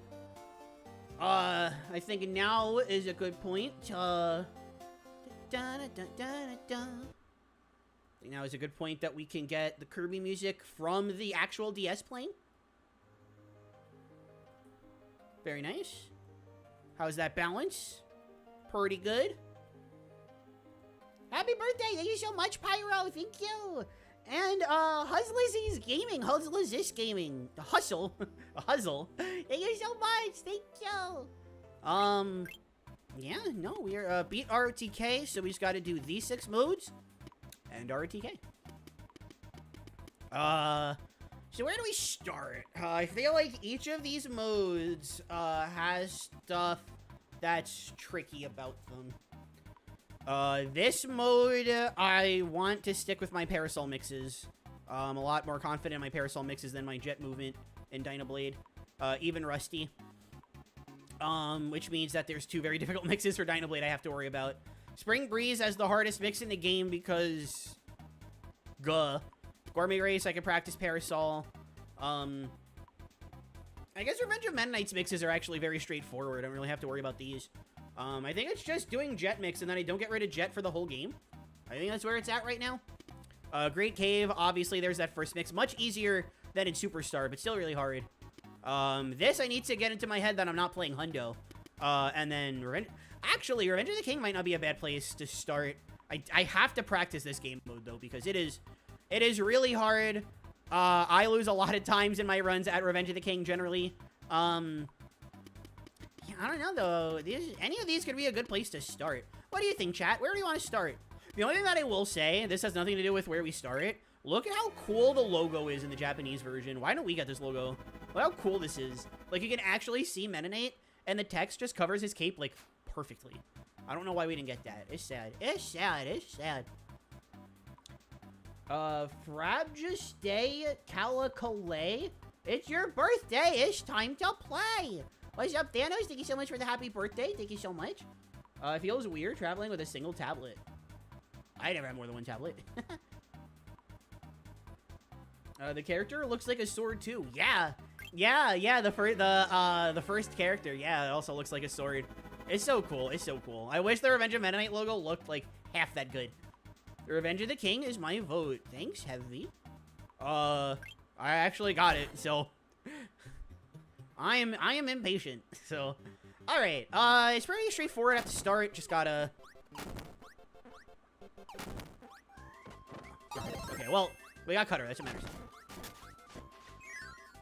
I think now is a good point. I think now is a good point that we can get the Kirby music from the actual DS playing. Very nice. How's that balance? Pretty good. Happy birthday! Thank you so much, Pyro! Thank you! And, Huzlizzy's Gaming, Huzlizis Gaming, Hustle, Huzzle. Thank you so much, thank you. Yeah, no, we are, beat RotK, so we just gotta do these 6 modes, and RotK. So where do we start? I feel like each of these modes, has stuff that's tricky about them. This mode, I want to stick with my Parasol mixes. I'm a lot more confident in my Parasol mixes than my Jet movement in Dynablade. Even Rusty. Which means that there's 2 very difficult mixes for Dynablade I have to worry about. Spring Breeze as the hardest mix in the game because... Gourmet Race, I can practice Parasol. I guess Revenge of Mennonites mixes are actually very straightforward. I don't really have to worry about these. I think it's just doing Jet mix, and then I don't get rid of Jet for the whole game. I think that's where it's at right now. Great Cave, obviously there's that first mix. Much easier than in Superstar, but still really hard. This I need to get into my head that I'm not playing Hundo. And then Actually, Revenge of the King might not be a bad place to start. I have to practice this game mode, though, because it is really hard. I lose a lot of times in my runs at Revenge of the King, generally. I don't know, though. Any of these could be a good place to start. What do you think, chat? Where do you want to start? The only thing that I will say, this has nothing to do with where we start. Look at how cool the logo is in the Japanese version. Why don't we get this logo? Look how cool this is. Like, you can actually see Mennonite, and the text just covers his cape, like, perfectly. I don't know why we didn't get that. It's sad. It's sad. It's sad. Frabjustay Calicole. It's your birthday. It's time to play. What's up, Thanos? Thank you so much for the happy birthday. Thank you so much. It feels weird traveling with a single tablet. I never had more than one tablet. The character looks like a sword too. Yeah. The first character. Yeah, it also looks like a sword. It's so cool. It's so cool. I wish the Revenge of Mennonite logo looked like half that good. The Revenge of the King is my vote. Thanks, Heavy. I actually got it, so I am impatient. So, all right. It's pretty straightforward at the start. Just gotta. Okay. Well, we got Cutter. That's what matters.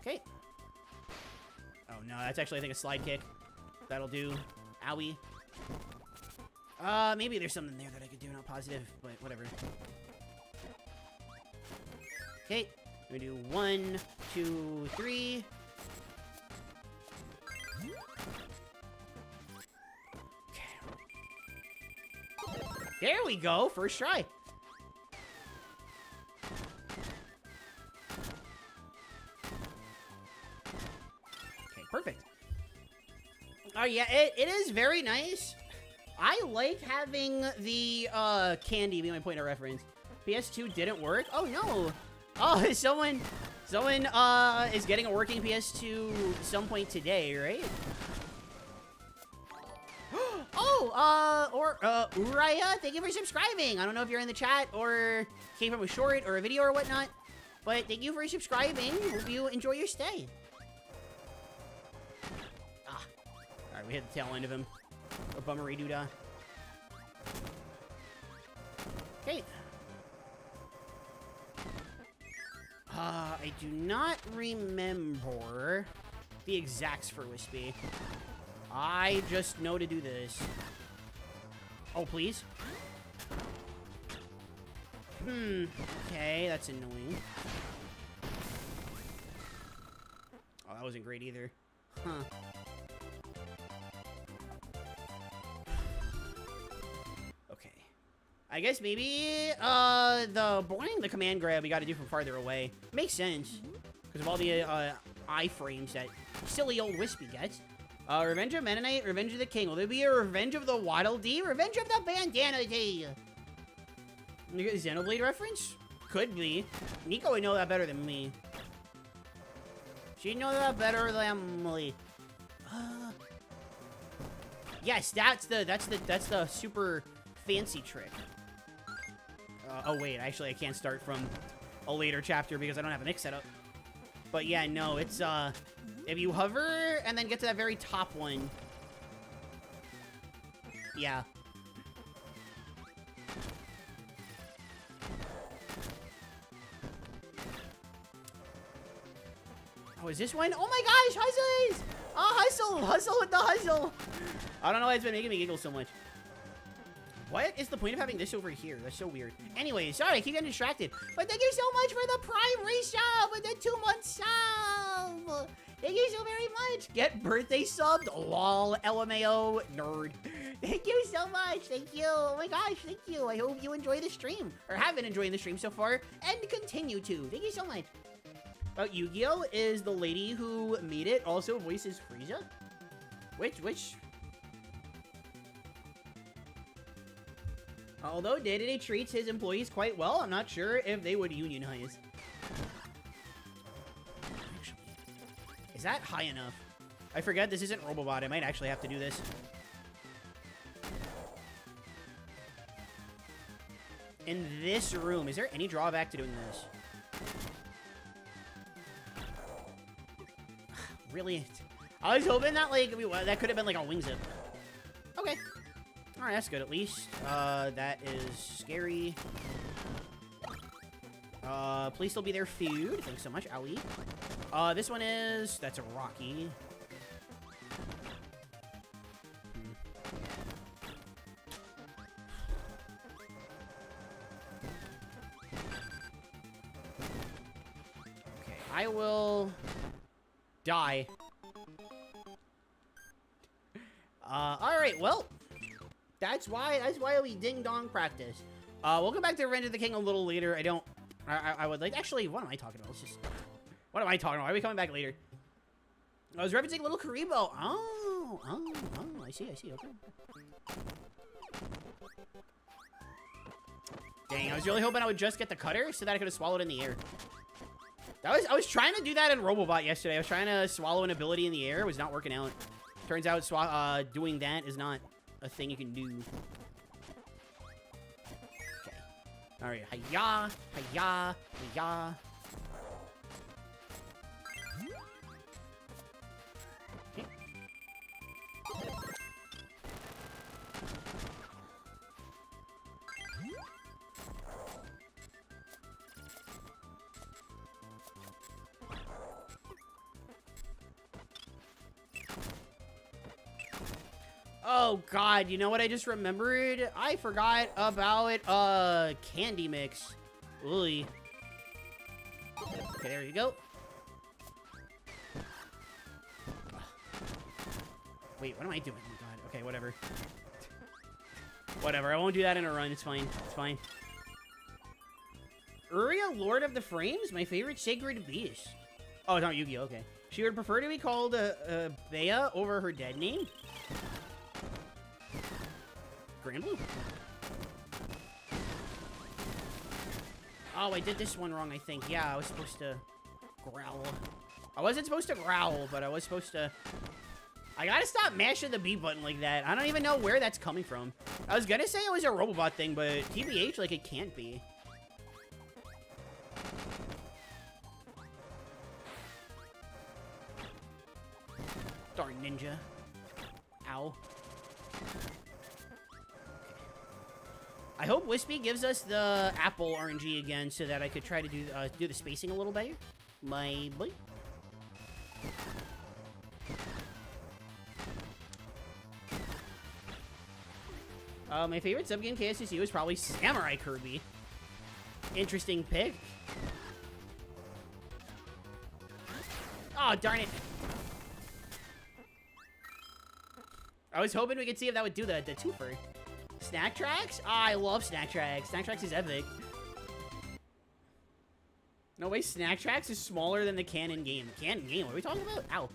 Okay. Oh no, that's actually I think a slide kick. That'll do. Owie. Maybe there's something there that I could do. Not positive, but whatever. Okay. We do 1, 2, 3. Okay. There we go. First try. Okay, perfect. Oh yeah, it is very nice. I like having the candy be my point of reference. PS2 didn't work. Oh no. Oh, someone is getting a working PS2 some point today, right? Uraya, thank you for subscribing. I don't know if you're in the chat or came from a short or a video or whatnot, but thank you for subscribing. Hope you enjoy your stay. Alright, we hit the tail end of him. Or bummery doodah. Okay. I do not remember the exacts for Wispy. I just know to do this. Oh, please. Okay, that's annoying. Oh, that wasn't great either. Huh. Okay. I guess maybe, the command grab we gotta do from farther away. Makes sense. Because of all the, iframes that silly old Wispy gets. Revenge of Mennonite, Revenge of the King. Will there be a Revenge of the Waddle Dee? Revenge of the Bandana Dee? You get a Xenoblade reference? Could be. Nico would know that better than me. She'd know that better than me. Yes, that's the super fancy trick. Oh wait, actually I can't start from a later chapter because I don't have a mix set up. But yeah, no, it's if you hover and then get to that very top one. Yeah. Oh, is this one? Oh my gosh, hustles! Oh, hustle with the hustle. I don't know why it's been making me giggle so much. What is the point of having this over here? That's so weird. Anyway, sorry, I keep getting distracted. But thank you so much for the Prime resub with the 2-month sub. Thank you so very much. Get birthday subbed. Lol, LMAO, nerd. Thank you so much. Thank you. Oh my gosh, thank you. I hope you enjoy the stream, or have been enjoying the stream so far, and continue to. Thank you so much. About Yu-Gi-Oh! Is the lady who made it also voices Frieza? Which? Although Day-to-Day treats his employees quite well, I'm not sure if they would unionize. Actually, is that high enough? I forget this isn't Robobot. I might actually have to do this. In this room, is there any drawback to doing this? Really? I was hoping that, like, that could have been, like, a wing zip. Okay. Alright, that's good, at least. That is scary. Please still be their food. Thanks so much, Owie. This one is... That's a Rocky. Okay, I will... die. Alright, well, that's why we ding-dong practice. We'll go back to Revenge of the King a little later. I would like, actually, what am I talking about? Let's just, what am I talking about? Why are we coming back later? I was referencing Little Karibo. Oh, I see, okay. Dang, I was really hoping I would just get the cutter so that I could have swallowed in the air. I was trying to do that in Robobot yesterday. I was trying to swallow an ability in the air. It was not working out. Turns out doing that is not a thing you can do. Okay. Alright. Hiya. Hiya. Hiya. Okay. Oh god, you know what I just remembered? I forgot about candy mix. Ooh. Okay, there you go. Wait, what am I doing? Oh god. Okay, whatever. Whatever, I won't do that in a run. It's fine. It's fine. Uria, Lord of the Frames? My favorite sacred beast. Oh, it's not Yu-Gi-Oh! Okay. She would prefer to be called Bea over her dead name? Grand Blue. Oh, I did this one wrong, I think. Yeah, I was supposed to growl. I wasn't supposed to growl, but I was supposed to... I gotta stop mashing the B button like that. I don't even know where that's coming from. I was gonna say it was a Robobot thing, but TBH, like, it can't be. Darn ninja. Ow. I hope Wispy gives us the apple RNG again so that I could try to do the spacing a little better. My boy. My favorite sub-game KSSU is probably Samurai Kirby. Interesting pick. Oh, darn it. I was hoping we could see if that would do the twofer. Snack Tracks? Oh, I love Snack Tracks. Snack Tracks is epic. No way, Snack Tracks is smaller than the canon game. Canon game? What are we talking about? Ow.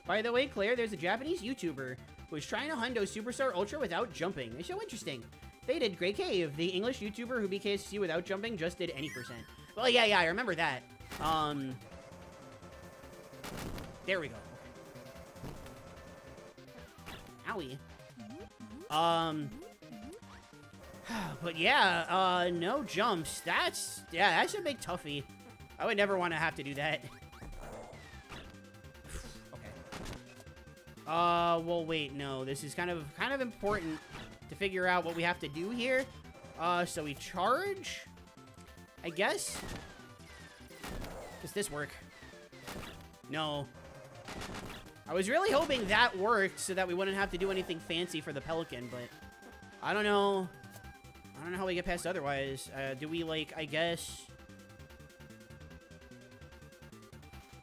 By the way, Claire, there's a Japanese YouTuber who is trying to hundo Superstar Ultra without jumping. It's so interesting. They did Great Cave. The English YouTuber who beat KSSU without jumping just did any percent. Well, yeah, I remember that. There we go. Owie. But yeah, no jumps. That's a big toughie. I would never want to have to do that. Okay. Well, wait, no. This is kind of important to figure out what we have to do here. So we charge, I guess. Does this work? No. I was really hoping that worked so that we wouldn't have to do anything fancy for the Pelican, but I don't know. I don't know how we get past otherwise. Do we, like, I guess...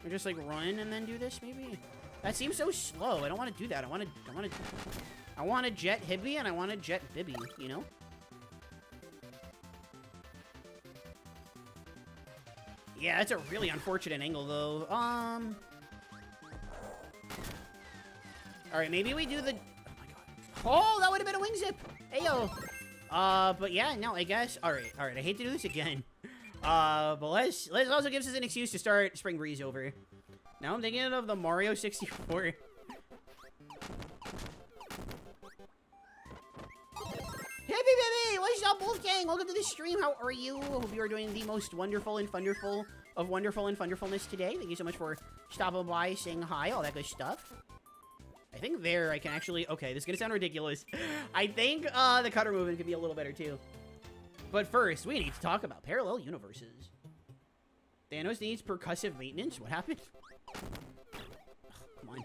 we just, like, run and then do this, maybe? That seems so slow. I don't want to do that. I want to jet Hibby and I want to jet Bibby, you know? Yeah, that's a really unfortunate angle, though. Alright, maybe we do the... oh, my God. Oh, that would have been a wing zip! Ayo! But yeah, no, I guess... Alright, I hate to do this again. But let's also gives us an excuse to start Spring Breeze over. Now I'm thinking of the Mario 64. Happy baby! What's up, Wolfgang? Welcome to the stream. How are you? Hope you are doing the most wonderful and funderful of wonderful and funderfulness today. Thank you so much for stopping by, saying hi, all that good stuff. I think there I can actually... okay, this is gonna sound ridiculous. I think the cutter movement could be a little better too. But first, we need to talk about parallel universes. Thanos needs percussive maintenance? What happened? Ugh, come on.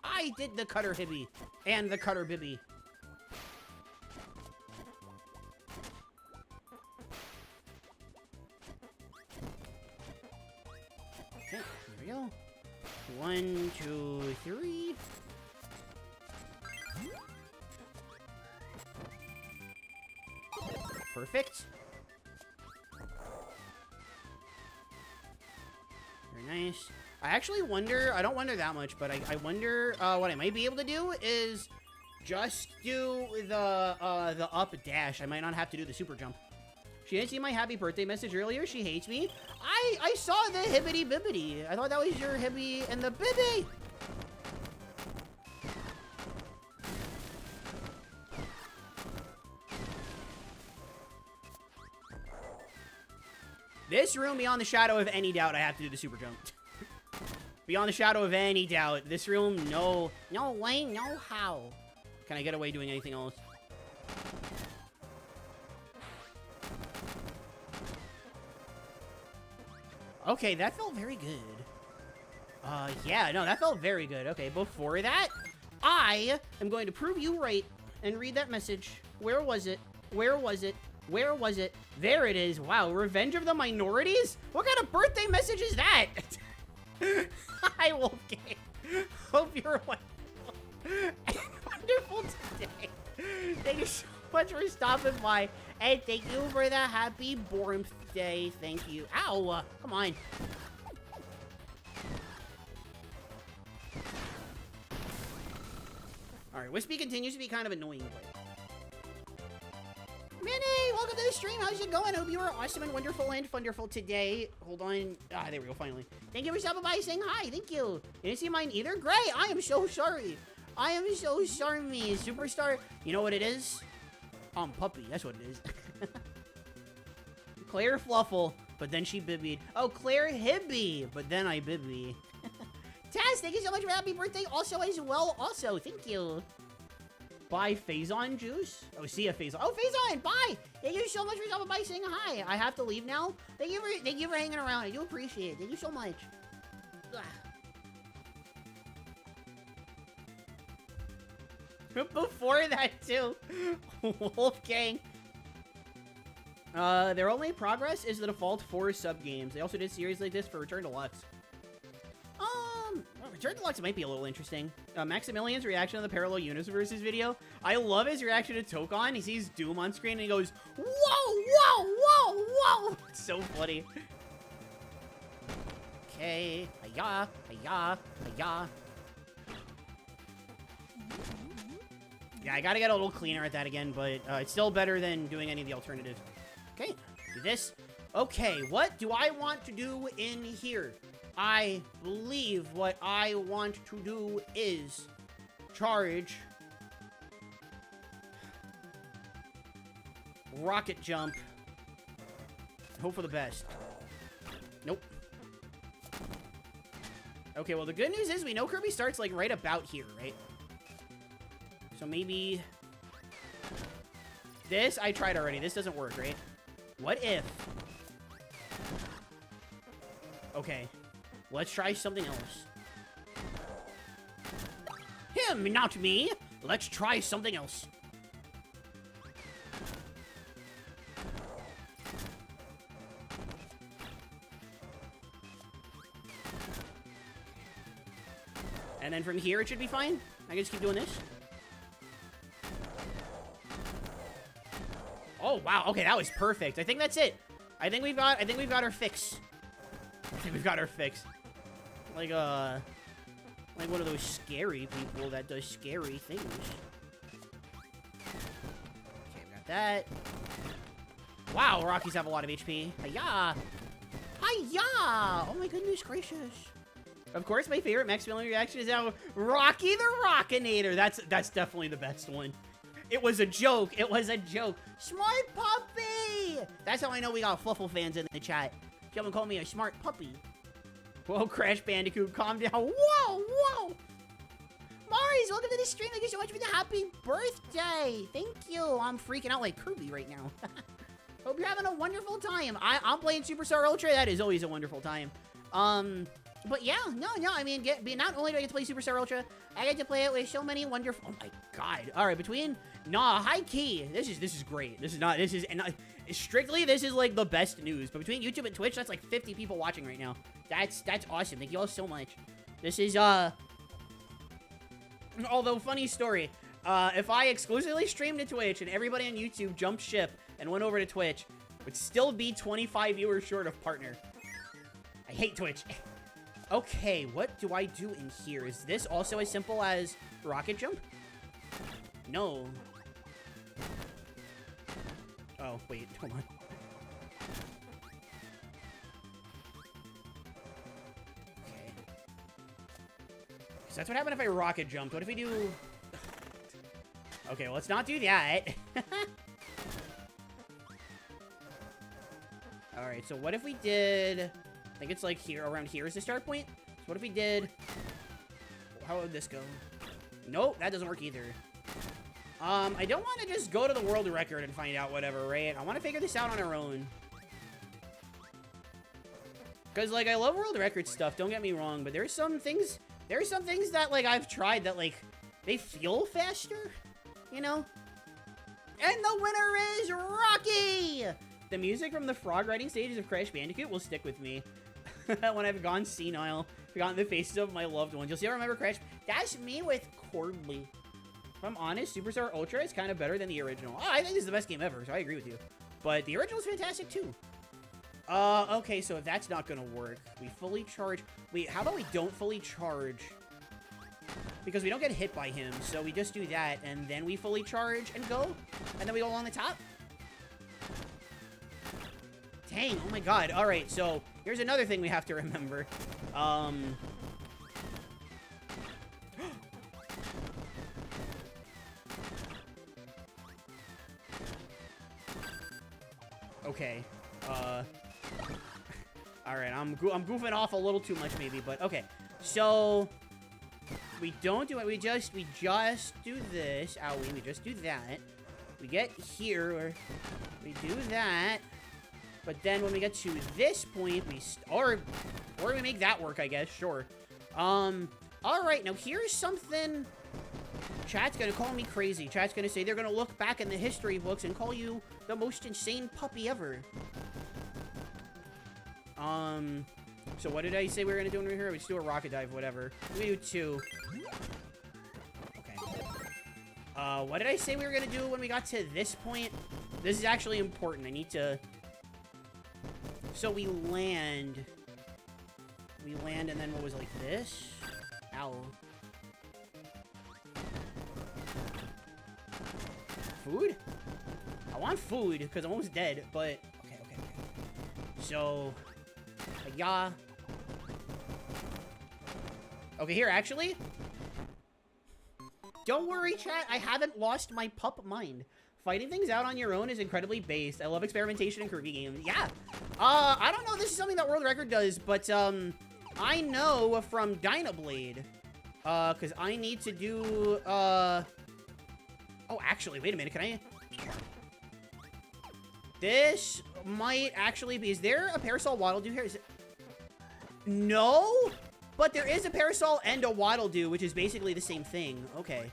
I did the cutter Hibby and the cutter Bibby. Okay, here we go. 1, 2, 3. Perfect. Very nice. I actually wonder, I don't wonder that much, but I wonder what I might be able to do is just do the up dash. I might not have to do the super jump. She didn't see my happy birthday message earlier. She hates me. I saw the hibbity bibbity. I thought that was your hibby and the bibby. This room, beyond the shadow of any doubt, I have to do the super jump. Beyond the shadow of any doubt, this room, no way, no how. Can I get away doing anything else? Okay, that felt very good. Yeah, no, that felt very good. Okay, before that, I am going to prove you right and read that message. Where was it? Where was it? Where was it? There it is. Wow, Revenge of the Minorities? What kind of birthday message is that? Hi, Wolfgang. Hope you're wonderful today. Thank you so much for stopping by. And thank you for the happy birthday. Thank you. Ow. Come on. Alright, Wispy continues to be kind of annoying, but... Minnie, welcome to the stream. How's it going? I hope you are awesome and wonderful and funderful today. Hold on. Ah, there we go, finally. Thank you for stopping by saying hi. Thank you. You didn't see mine either? Great. I am so sorry. I am so sorry, Superstar. You know what it is? Puppy. That's what it is. Claire Fluffle, but then she bibbied. Oh, Claire Hibby, but then I bibby. Taz, thank you so much for happy birthday also as well. Also, thank you. buy Phazon juice. Oh, see a Phazon. Oh, Phazon, bye. Thank you so much for stopping by saying hi. I have to leave now. Thank you for hanging around. I do appreciate it. Thank you so much. Ugh. Before that too, Wolfgang. Their only progress is the default 4 sub games. They also did series like this for Return Deluxe. Return Deluxe might be a little interesting. Maximilian's reaction to the Parallel Universes video. I love his reaction to Tokon. He sees Doom on screen and he goes, "Whoa, whoa, whoa, whoa!" It's so funny. Okay, hiya, hiya, hiya. Yeah, I gotta get a little cleaner at that again, but it's still better than doing any of the alternatives. Okay, do this. Okay, what do I want to do in here? I believe what I want to do is charge rocket jump. Hope for the best. Nope. Okay, well, the good news is we know Kirby starts, like, right about here, right? So maybe this I tried already. This doesn't work, right? What if... Okay. Let's try something else. Him, not me. Let's try something else. And then from here, it should be fine. I can just keep doing this. Oh, wow. Okay, that was perfect. I think that's it. I think we've got our fix. I think we've got our fix. Like one of those scary people that does scary things. Okay, we got that. Wow, Rockies have a lot of HP. Hiya! Hiya! Oh my goodness gracious. Of course, my favorite Maximilian reaction is now Rocky the Rockinator. That's definitely the best one. It was a joke. It was a joke. Smart puppy! That's how I know we got Fluffle fans in the chat. Someone called me a smart puppy. Whoa, Crash Bandicoot, calm down. Whoa, whoa! Maurice, welcome to the stream. Thank you so much for the happy birthday. Thank you. I'm freaking out like Kirby right now. Hope you're having a wonderful time. I'm playing Superstar Ultra. That is always a wonderful time. But yeah, no, I mean, not only do I get to play Superstar Ultra, I get to play it with so many wonderful... Oh my god. All right, high key. This is great. This is like the best news. But between YouTube and Twitch, that's like 50 people watching right now. That's awesome. Thank you all so much. This is, although, funny story. If I exclusively streamed to Twitch and everybody on YouTube jumped ship and went over to Twitch, it would still be 25 viewers short of partner. I hate Twitch. Okay, what do I do in here? Is this also as simple as rocket jump? No. Oh, wait, hold on. Okay. So that's what happened if I rocket jumped. What if we do... Okay, well, let's not do that. Alright, so what if we did... I think it's like here, around here is the start point. So what if we did... How would this go? Nope, that doesn't work either. I don't want to just go to the world record and find out whatever, right? I want to figure this out on our own. Because, like, I love world record stuff, don't get me wrong, but there's some things that, like, I've tried that, like, they feel faster, you know? And the winner is Rocky! The music from the frog riding stages of Crash Bandicoot will stick with me. When I've gone senile, forgotten the faces of my loved ones. You'll see I remember Crash. That's me with Cordley. If I'm honest, Superstar Ultra is kind of better than the original. Oh, I think this is the best game ever, so I agree with you. But the original is fantastic, too. Okay, so if that's not gonna work, we fully charge... Wait, how about we don't fully charge? Because we don't get hit by him, so we just do that, and then we fully charge and go? And then we go along the top? Dang, oh my god. Alright, so here's another thing we have to remember. Okay. Alright, I'm goofing off a little too much maybe, but okay. So We don't do it. We just do this. Owie, we just do that. We get here, we do that. But then when we get to this point, or we make that work, I guess. Sure. All right. Now here's something. Chat's gonna call me crazy. Chat's gonna say they're gonna look back in the history books and call you the most insane puppy ever. So what did I say we were gonna do over here? We just do a rocket dive, whatever. We do 2. Okay. What did I say we were gonna do when we got to this point? This is actually important. I need to... So we land, and then what was it, like this? Ow. Food? I want food, because I'm almost dead, but... Okay. So... Yeah. Okay, here, actually. Don't worry, chat. I haven't lost my pup mind. Fighting things out on your own is incredibly based. I love experimentation in Kirby games. Yeah. I don't know if this is something that World Record does, but, I know from Dynablade. Because I need to do, Oh, actually, wait a minute. Can I... This might actually be... Is there a Parasol Waddle Doo here? Is it... No? But there is a Parasol and a Waddle Doo, which is basically the same thing. Okay.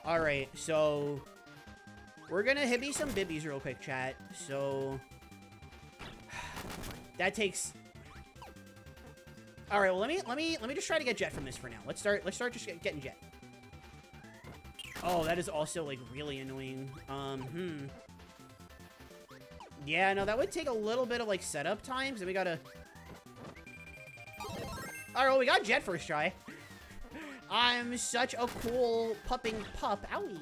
Alright, so... We're gonna hibby some bibbies real quick, chat. So... That takes... Alright, well, let me just try to get Jet from this for now. Let's start just getting Jet. Oh, that is also, like, really annoying. Yeah, no, that would take a little bit of, like, setup time, so we gotta... Alright, well, we got Jet first try. I'm such a cool pupping pup. Owie.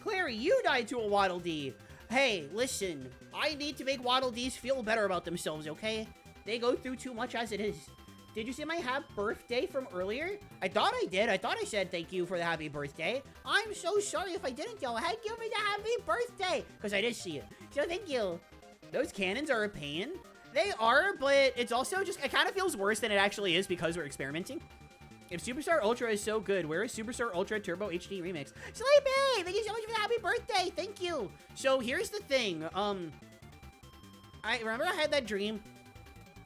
Clary, you died to a Waddle Dee. Hey, listen. I need to make Waddle Dees feel better about themselves, okay? They go through too much as it is. Did you see my happy birthday from earlier? I thought I did. I thought I said thank you for the happy birthday. I'm so sorry if I didn't go ahead. Give me the happy birthday. Because I did see it. So thank you. Those cannons are a pain. They are, but it's also just... It kind of feels worse than it actually is because we're experimenting. If Superstar Ultra is so good, where is Superstar Ultra Turbo HD Remix? Sleepy! Thank you so much for the happy birthday! Thank you! So, here's the thing. I remember I had that dream.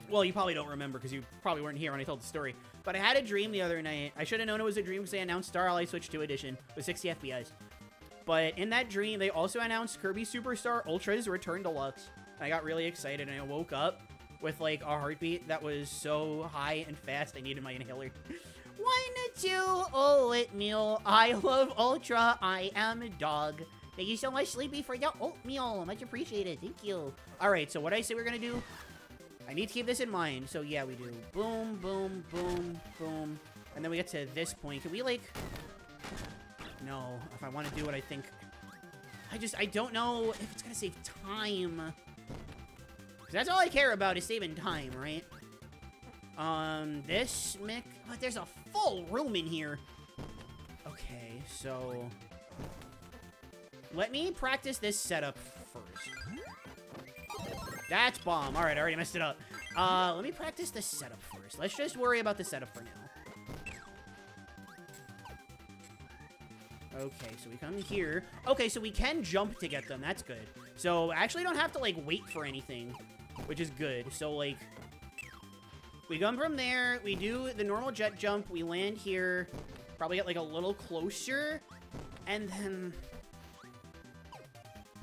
Well, you probably don't remember because you probably weren't here when I told the story. But I had a dream the other night. I should have known it was a dream because they announced Star Allies Switch 2 Edition with 60 FPS. But in that dream, they also announced Kirby Superstar Ultra's Return Deluxe. I got really excited and I woke up with, like, a heartbeat that was so high and fast I needed my inhaler. 1, 2, oatmeal. I love Ultra. I am a dog. Thank you so much, Sleepy, for the oatmeal. Much appreciated. Thank you. All right, so what I say we're going to do, I need to keep this in mind. So, yeah, we do boom, boom, boom, boom. And then we get to this point. Can we, like... No, if I want to do what I think... I don't know if it's going to save time. 'Cause that's all I care about is saving time, right? This Mick... But there's a full room in here. Okay, so... Let me practice this setup first. That's bomb. Alright, I already messed it up. Let me practice the setup first. Let's just worry about the setup for now. Okay, so we come here. Okay, so we can jump to get them. That's good. So, actually don't have to, like, wait for anything, which is good. So, like, we come from there. We do the normal jet jump. We land here. Probably get, like, a little closer. And then...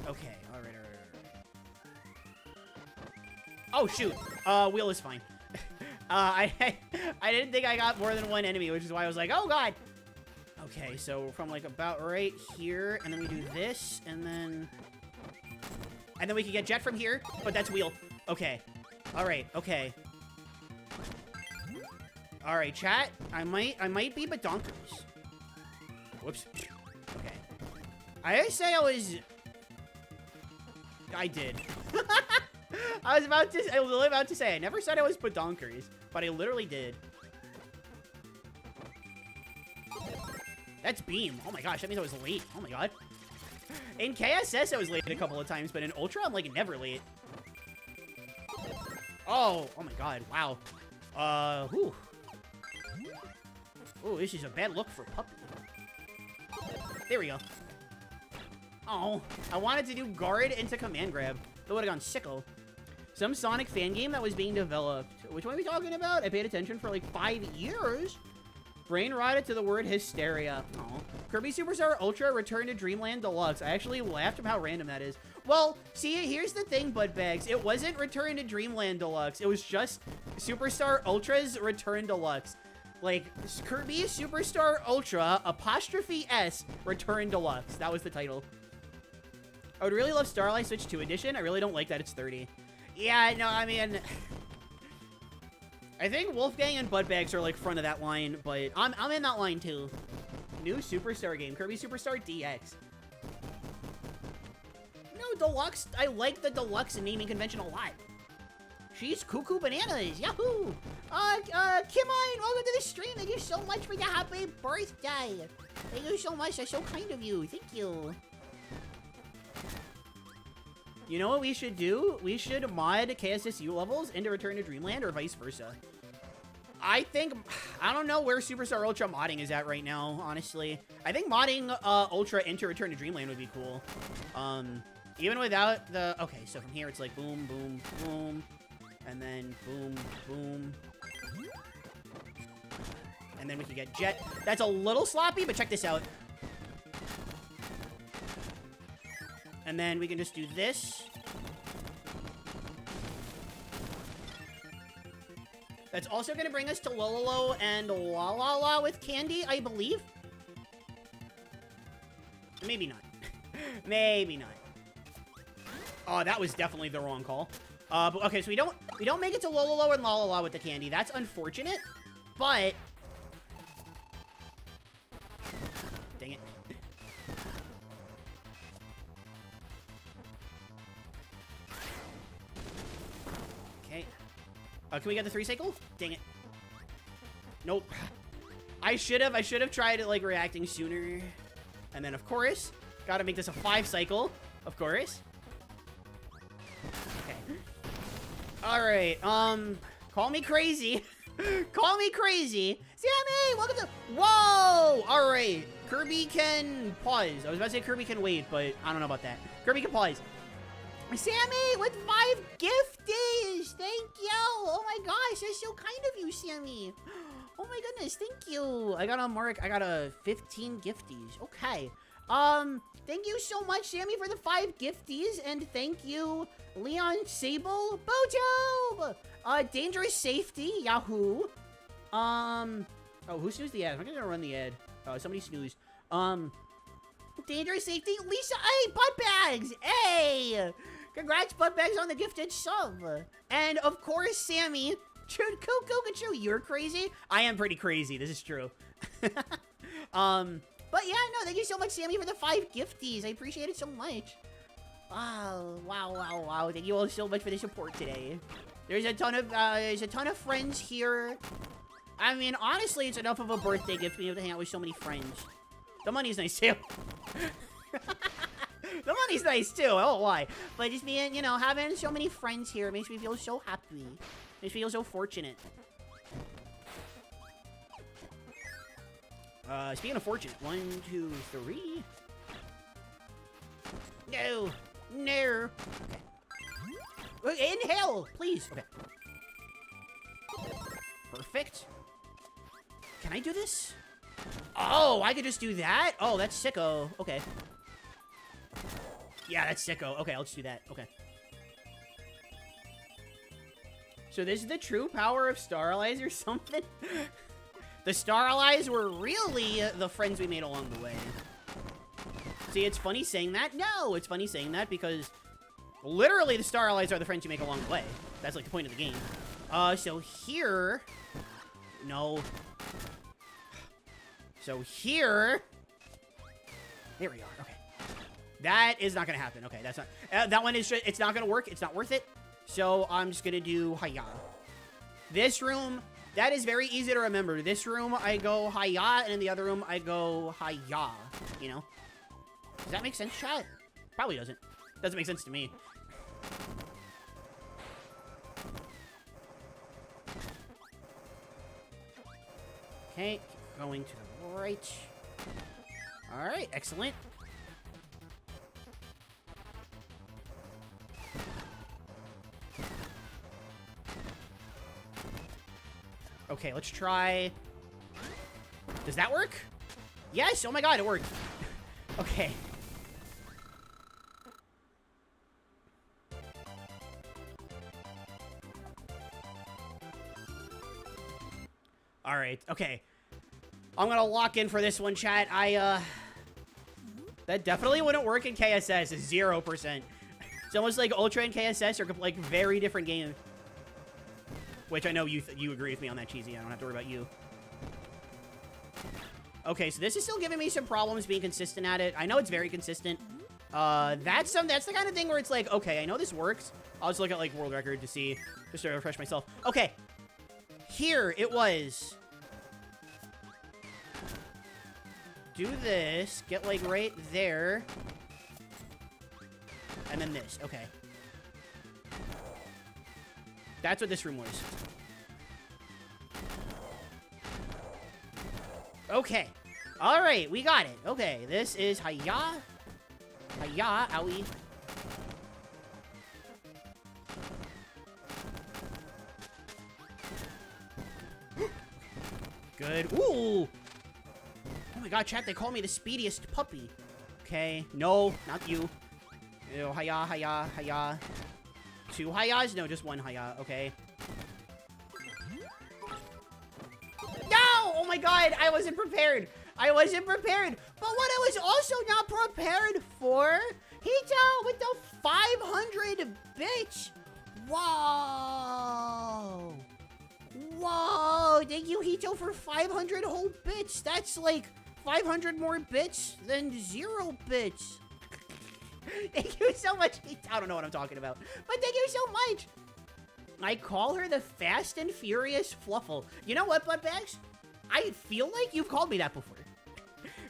Okay, alright. Oh, shoot. Wheel is fine. I didn't think I got more than one enemy, which is why I was like, oh, God. Okay, so from, like, about right here, and then we do this, and then we can get Jet from here, but that's Wheel. Okay. Alright, okay. Alright, chat. I might be badonkers. Whoops. Okay. I say I did. I was literally about to say, I never said I was badonkers, but I literally did. That's Beam. Oh my gosh, that means I was late. Oh my god. In KSS, I was late a couple of times, but in Ultra, I'm like never late. Oh my god, wow. Whew. Oh, this is a bad look for Puppy. There we go. Oh, I wanted to do guard into command grab. That would have gone sicko. Some Sonic fan game that was being developed. Which one are we talking about? I paid attention for like 5 years. Brain rotted to the word hysteria. Oh. Kirby Superstar Ultra Return to Dreamland Deluxe. I actually laughed at how random that is. Well, see, here's the thing, Budbags. It wasn't Return to Dreamland Deluxe. It was just Superstar Ultra's Return Deluxe. Like, Kirby Superstar Ultra apostrophe S Return Deluxe. That was the title. I would really love Starlight Switch 2 Edition. I really don't like that it's 30. Yeah, no, I mean... I think Wolfgang and Budbags are, like, front of that line, but I'm in that line, too. New Superstar game. Kirby Superstar DX. No, Deluxe. I like the Deluxe naming convention a lot. She's cuckoo bananas. Yahoo! Kimon, welcome to the stream. Thank you so much for the happy birthday. Thank you so much. That's so kind of you. Thank you. You know what we should do? We should mod KSSU levels into Return to Dreamland or vice versa. I don't know where Superstar Ultra modding is at right now, honestly. I think modding Ultra into Return to Dreamland would be cool. Even without the... Okay, so from here it's like boom, boom, boom. And then boom, boom. And then we can get Jet. That's a little sloppy, but check this out. And then we can just do this. That's also going to bring us to Lololo and La La La with Candy, I believe. Maybe not. Maybe not. Oh, that was definitely the wrong call. But okay, so we don't make it to Lololo and La La La with the Candy. That's unfortunate, but... Dang it. Okay. Can we get the 3 cycle? Dang it. Nope. I should have tried it, like, reacting sooner. And then, of course, gotta make this a 5 cycle. Of course. Okay. Alright, call me crazy. Call me crazy. Sammy, welcome to... Whoa! Alright. Kirby can pause. I was about to say Kirby can wait, but I don't know about that. Kirby can pause. Sammy, with 5 gifties! Thank you! Oh my gosh, that's so kind of you, Sammy. Oh my goodness, thank you. I got a 15 gifties. Okay. Thank you so much, Sammy, for the 5 gifties, and thank you, Leon Sable, Bojo! Dangerous Safety, Yahoo. Oh, who snoozed the ad? I'm gonna run the ad. Somebody snoozed. Dangerous Safety, Lisa, hey, Buttbags! Hey! Congrats, Buttbags, on the gifted sub. And, of course, Sammy, Cuckoo, you're crazy? I am pretty crazy, this is true. But yeah, no, thank you so much, Sammy, for the 5 gifties. I appreciate it so much. Oh, wow. Thank you all so much for the support today. There's a ton of friends here. I mean, honestly, it's enough of a birthday gift being able to hang out with so many friends. The money's nice, too. The money's nice, too. I won't lie. But just being, you know, having so many friends here makes me feel so happy. Makes me feel so fortunate. Speaking of fortunate, 1, 2, 3. No. Okay. Inhale, please. Okay. Perfect. Can I do this? Oh, I could just do that? Oh, that's sicko. Okay. Yeah, that's sicko. Okay, I'll just do that. Okay. So this is the true power of Star Allies or something? The Star Allies were really the friends we made along the way. See, it's funny saying that. No, it's funny saying that because literally the Star Allies are the friends you make along the way. That's like the point of the game. So here... No. So here... There we are. Okay. That is not going to happen. Okay, that's not... that one is... It's not going to work. It's not worth it. So I'm just going to do Hiya. This room... That is very easy to remember. This room, I go Hiya, and in the other room, I go Hiya. You know? Does that make sense, chat? Probably doesn't. Doesn't make sense to me. Okay, going to the right. All right, excellent. Okay, let's try... Does that work? Yes! Oh my god, it worked. Okay. Alright, okay. I'm gonna lock in for this one, chat. That definitely wouldn't work in KSS. 0%. It's almost like Ultra and KSS are, like, very different games. Which I know you agree with me on that, Cheesy. I don't have to worry about you. Okay, so this is still giving me some problems being consistent at it. I know it's very consistent. That's the kind of thing where it's like, okay, I know this works. I'll just look at, like, world record to see, just to refresh myself. Okay. Here, it was. Do this. Get, like, right there. And then this. Okay. That's what this room was. Okay. Alright, we got it. Okay, this is Hiya. Hiya, owie. Good. Ooh! Oh my god, chat, they call me the speediest puppy. Okay. No, not you. Ew, hiya, hiya, hiya. 2 Hayas? No, just 1 Haya. Okay. No! Oh my god, I wasn't prepared. I wasn't prepared. But what I was also not prepared for, Hito with the 500 bits. Whoa. Whoa. Thank you, Hito, for 500 whole bits. That's like 500 more bits than 0 bits. Thank you so much. I don't know what I'm talking about, but thank you so much. I call her the Fast and Furious Fluffle. You know what, Budbags? I feel like you've called me that before.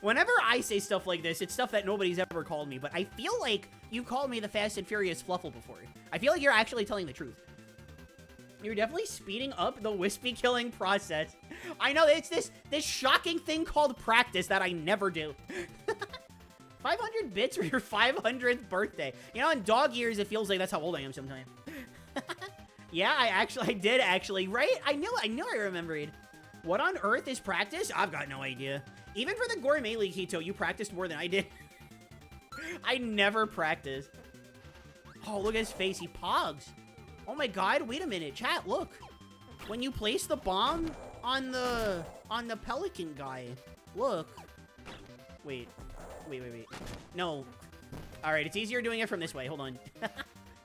Whenever I say stuff like this, it's stuff that nobody's ever called me, but I feel like you've called me the Fast and Furious Fluffle before. I feel like you're actually telling the truth. You're definitely speeding up the wispy killing process. I know, it's this shocking thing called practice that I never do. 500 bits for your 500th birthday. You know, in dog years, it feels like that's how old I am sometimes. Yeah, I did actually, right? I knew I remembered. What on earth is practice? I've got no idea. Even for the Gourmet League, Hito, you practiced more than I did. I never practiced. Oh, look at his face. He pogs. Oh my god, wait a minute. Chat, look. When you place the bomb on the pelican guy, look. Wait. No. All right, it's easier doing it from this way. Hold on.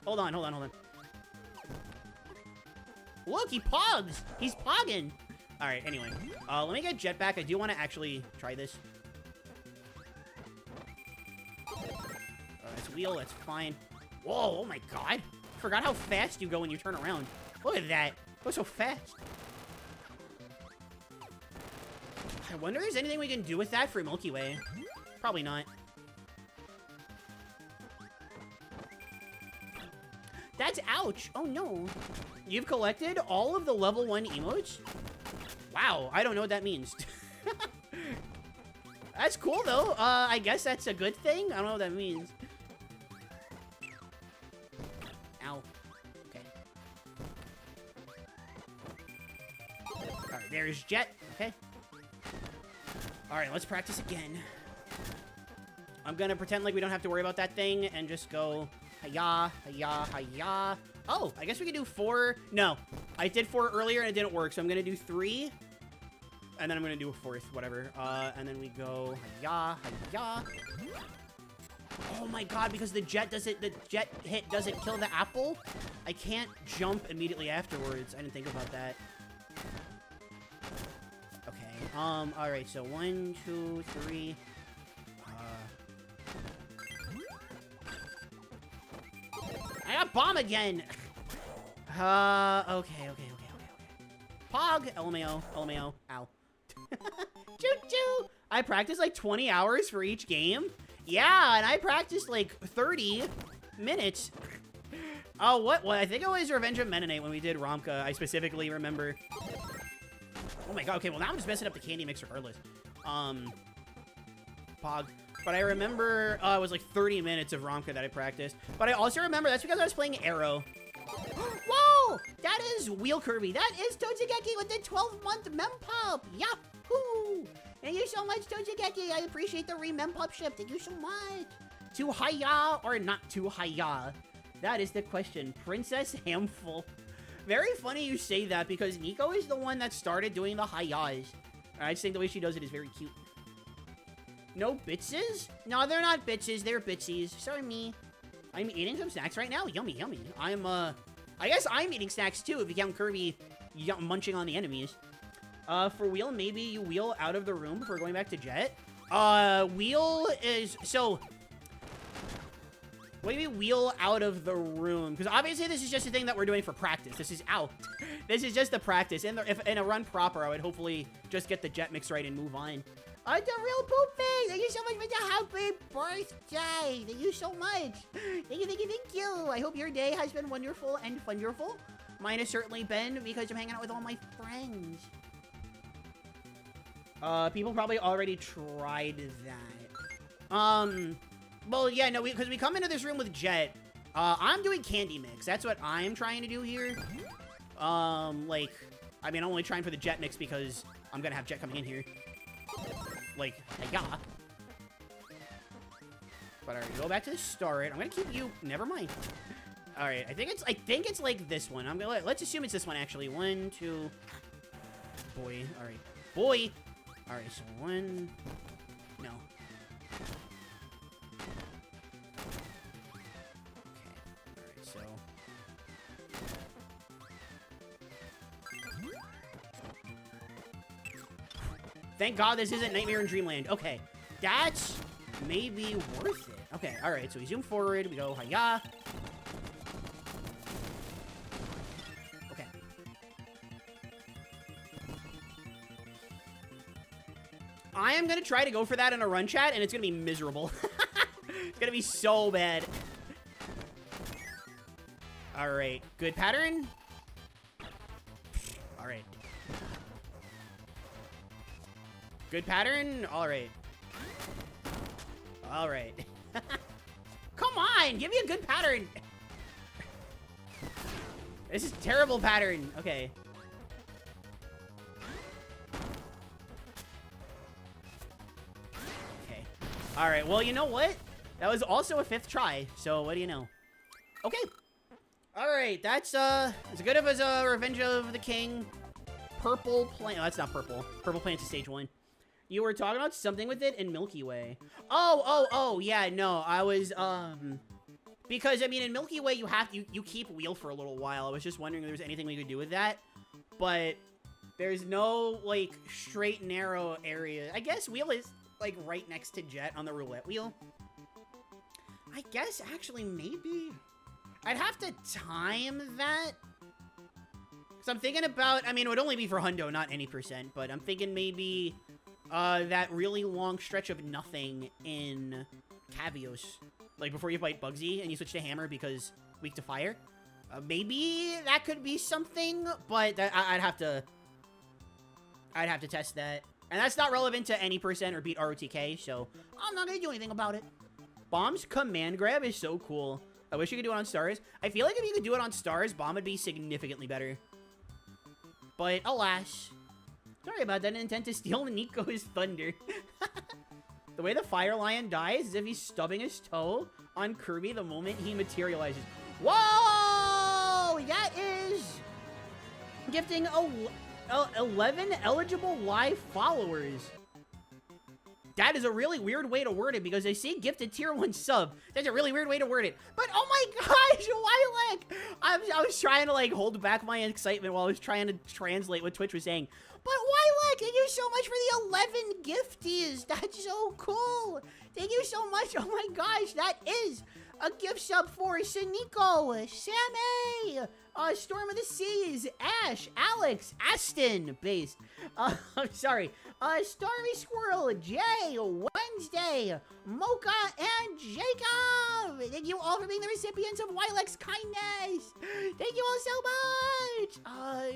Hold on. Look, he pogs. He's pogging. All right, anyway. Let me get jetpack. I do want to actually try this. That's wheel. That's fine. Whoa, oh my god. Forgot how fast you go when you turn around. Look at that. Go so fast. I wonder if there's anything we can do with that for Milky Way. Probably not. That's ouch. Oh no. You've collected all of the level 1 emotes? Wow, I don't know what that means. That's cool though. I guess that's a good thing. I don't know what that means. Ow. Okay. Alright, there's Jet. Okay. Alright, let's practice again. I'm gonna pretend like we don't have to worry about that thing and just go hiya, hiya, hiya. Oh, I guess we can do 4. No, I did 4 earlier and it didn't work, so I'm gonna do 3. And then I'm gonna do a 4th, whatever. And then we go hiya, hiya. Oh my god, because the jet hit doesn't kill the apple, I can't jump immediately afterwards. I didn't think about that. Okay, alright, so 1, 2, 3. I got bomb again! Okay. Pog! LMAO. Ow. Choo-choo! I practiced like 20 hours for each game? Yeah, and I practiced like 30 minutes. Oh, what? Well, I think it was Revenge of Mennonite when we did Romka. I specifically remember. Oh my god, okay, well now I'm just messing up the candy mix regardless. Pog. But I remember it was like 30 minutes of RotK that I practiced. But I also remember that's because I was playing Arrow. Whoa! That is Wheel Kirby. That is Totsugeki with the 12-month Mempop. Yahoo! Thank you so much, Totsugeki. I appreciate the re-Mempop ship. Thank you so much. Too high-ya or not too high-ya? That is the question. Princess Handful. Very funny you say that because Nico is the one that started doing the high-yas. I just think the way she does it is very cute. No bitses? No, they're not bitches. They're bitsies. Sorry, me. I'm eating some snacks right now. Yummy, yummy. I guess I'm eating snacks too if you count Kirby munching on the enemies. For Wheel, maybe you wheel out of the room before going back to Jet. Wheel is... So... What do you mean wheel out of the room? Because obviously this is just a thing that we're doing for practice. This is out. This is just the practice. If in a run proper, I would hopefully just get the jet mix right and move on. The real poopy! Thank you so much for the happy birthday! Thank you so much! Thank you, thank you, thank you! I hope your day has been wonderful and wonderful. Mine has certainly been because I'm hanging out with all my friends. People probably already tried that. Well, yeah, no, because we come into this room with Jet. I'm doing candy mix. That's what I'm trying to do here. Like, I mean, I'm only trying for the Jet mix because I'm gonna have Jet coming in here. Like, yeah. But alright, go back to the start. I'm gonna keep you. Never mind. Alright, I think it's like this one. I'm gonna let's assume it's this one actually. 1, 2. Boy. Alright. Boy. Alright, so 1. No. Thank God this isn't Nightmare in Dreamland. Okay, that's maybe worth it. Okay, all right, so we zoom forward. We go, hiya. Okay. I am going to try to go for that in a run chat, and it's going to be miserable. It's going to be so bad. All right, good pattern. All right. Good pattern? Alright. Alright. Come on! Give me a good pattern! This is terrible pattern. Okay. Okay. Alright, well, you know what? That was also a 5th try, so what do you know? Okay. Alright, that's as good of as a Revenge of the King. Purple Plant. Oh, that's not purple. Purple Plant's stage 1. You were talking about something with it in Milky Way. Oh, yeah, no, I was, because, I mean, in Milky Way, you keep Wheel for a little while. I was just wondering if there was anything we could do with that, but there's no, like, straight, narrow area. I guess Wheel is, like, right next to Jet on the roulette wheel. I guess, actually, maybe I'd have to time that. So I'm thinking about, I mean, it would only be for Hundo, not any %, but I'm thinking maybe... that really long stretch of nothing in Cavios. Like, before you fight Bugsy and you switch to Hammer because weak to fire. Maybe that could be something, but that, I'd have to test that. And that's not relevant to any % or beat RotK, so I'm not gonna do anything about it. Bomb's command grab is so cool. I wish you could do it on Stars. I feel like if you could do it on Stars, Bomb would be significantly better. But, alas... Sorry about that. Intent to steal Nico's thunder. The way the Fire Lion dies is if he's stubbing his toe on Kirby the moment he materializes. Whoa! That is gifting 11 eligible live followers. That is a really weird way to word it because they say gifted tier 1 sub. That's a really weird way to word it. But oh my gosh, Lilac! I was trying to like hold back my excitement while I was trying to translate what Twitch was saying. But Lilac, thank you so much for the 11 gifties. That's so cool. Thank you so much. Oh my gosh, that is A gift sub for Sinico, Sammy, Storm of the Seas, Ash, Alex, Aston, base. I'm sorry. Starry Squirrel, Jay, Wednesday, Mocha, and Jacob. Thank you all for being the recipients of Wilex kindness. Thank you all so much.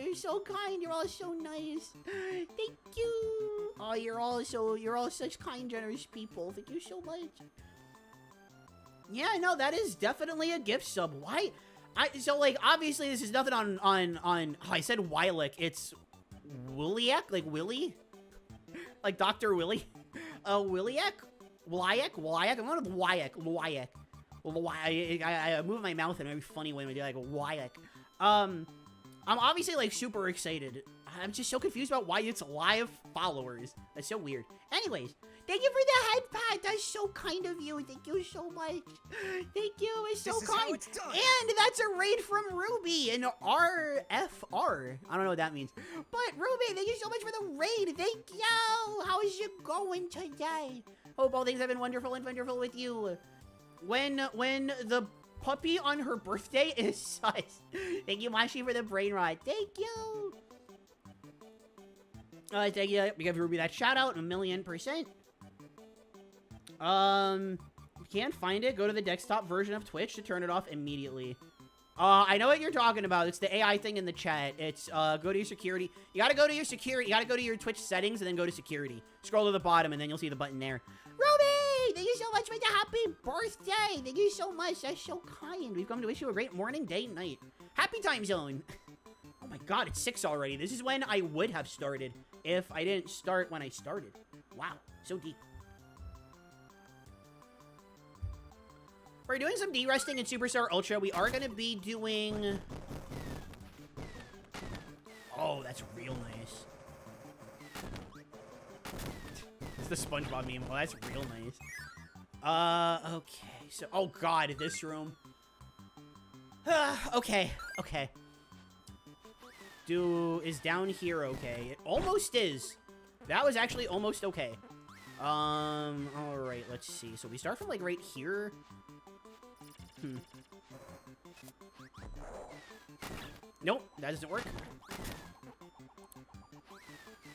You're so kind. You're all so nice. Thank you. Oh, you're all such kind, generous people. Thank you so much. Yeah, no, that is definitely a gift sub. Why? So like obviously this is nothing on oh, I said Wylick. It's Williak, like Willie, like Dr. Willie. Williak, Wyack. I'm going with Wyack. I move my mouth in a very funny way when I do like Wyack. I'm obviously like super excited. I'm just so confused about why it's live followers. That's so weird. Anyways, thank you for the head pat. That's so kind of you. Thank you so much. Thank you. It's so kind. And that's a raid from Ruby in RFR. I don't know what that means. But Ruby, thank you so much for the raid. Thank you. How is it going today? Hope all things have been wonderful and wonderful with you. When the puppy on her birthday is sus. Thank you, Mashi, for the brain rot. Thank you. Thank you. We give Ruby that shout out 1,000,000%. You can't find it. Go to the desktop version of Twitch to turn it off immediately. I know what you're talking about. It's the AI thing in the chat. It's, go to your security. You gotta go to your security. You gotta go to your Twitch settings and then go to security. Scroll to the bottom and then you'll see the button there. Ruby! Thank you so much for the happy birthday! Thank you so much. That's so kind. We've come to wish you a great morning, day, night. Happy time zone. Oh my god, it's 6 already. This is when I would have started if I didn't start when I started. Wow, so deep. We're doing some derusting in Superstar Ultra. We are going to be doing... Oh, that's real nice. It's the SpongeBob meme. Oh, that's real nice. Okay. So, oh god, this room. Okay. Is down here okay? It almost is. That was actually almost okay. Alright, let's see. So we start from, like, right here. Nope, that doesn't work.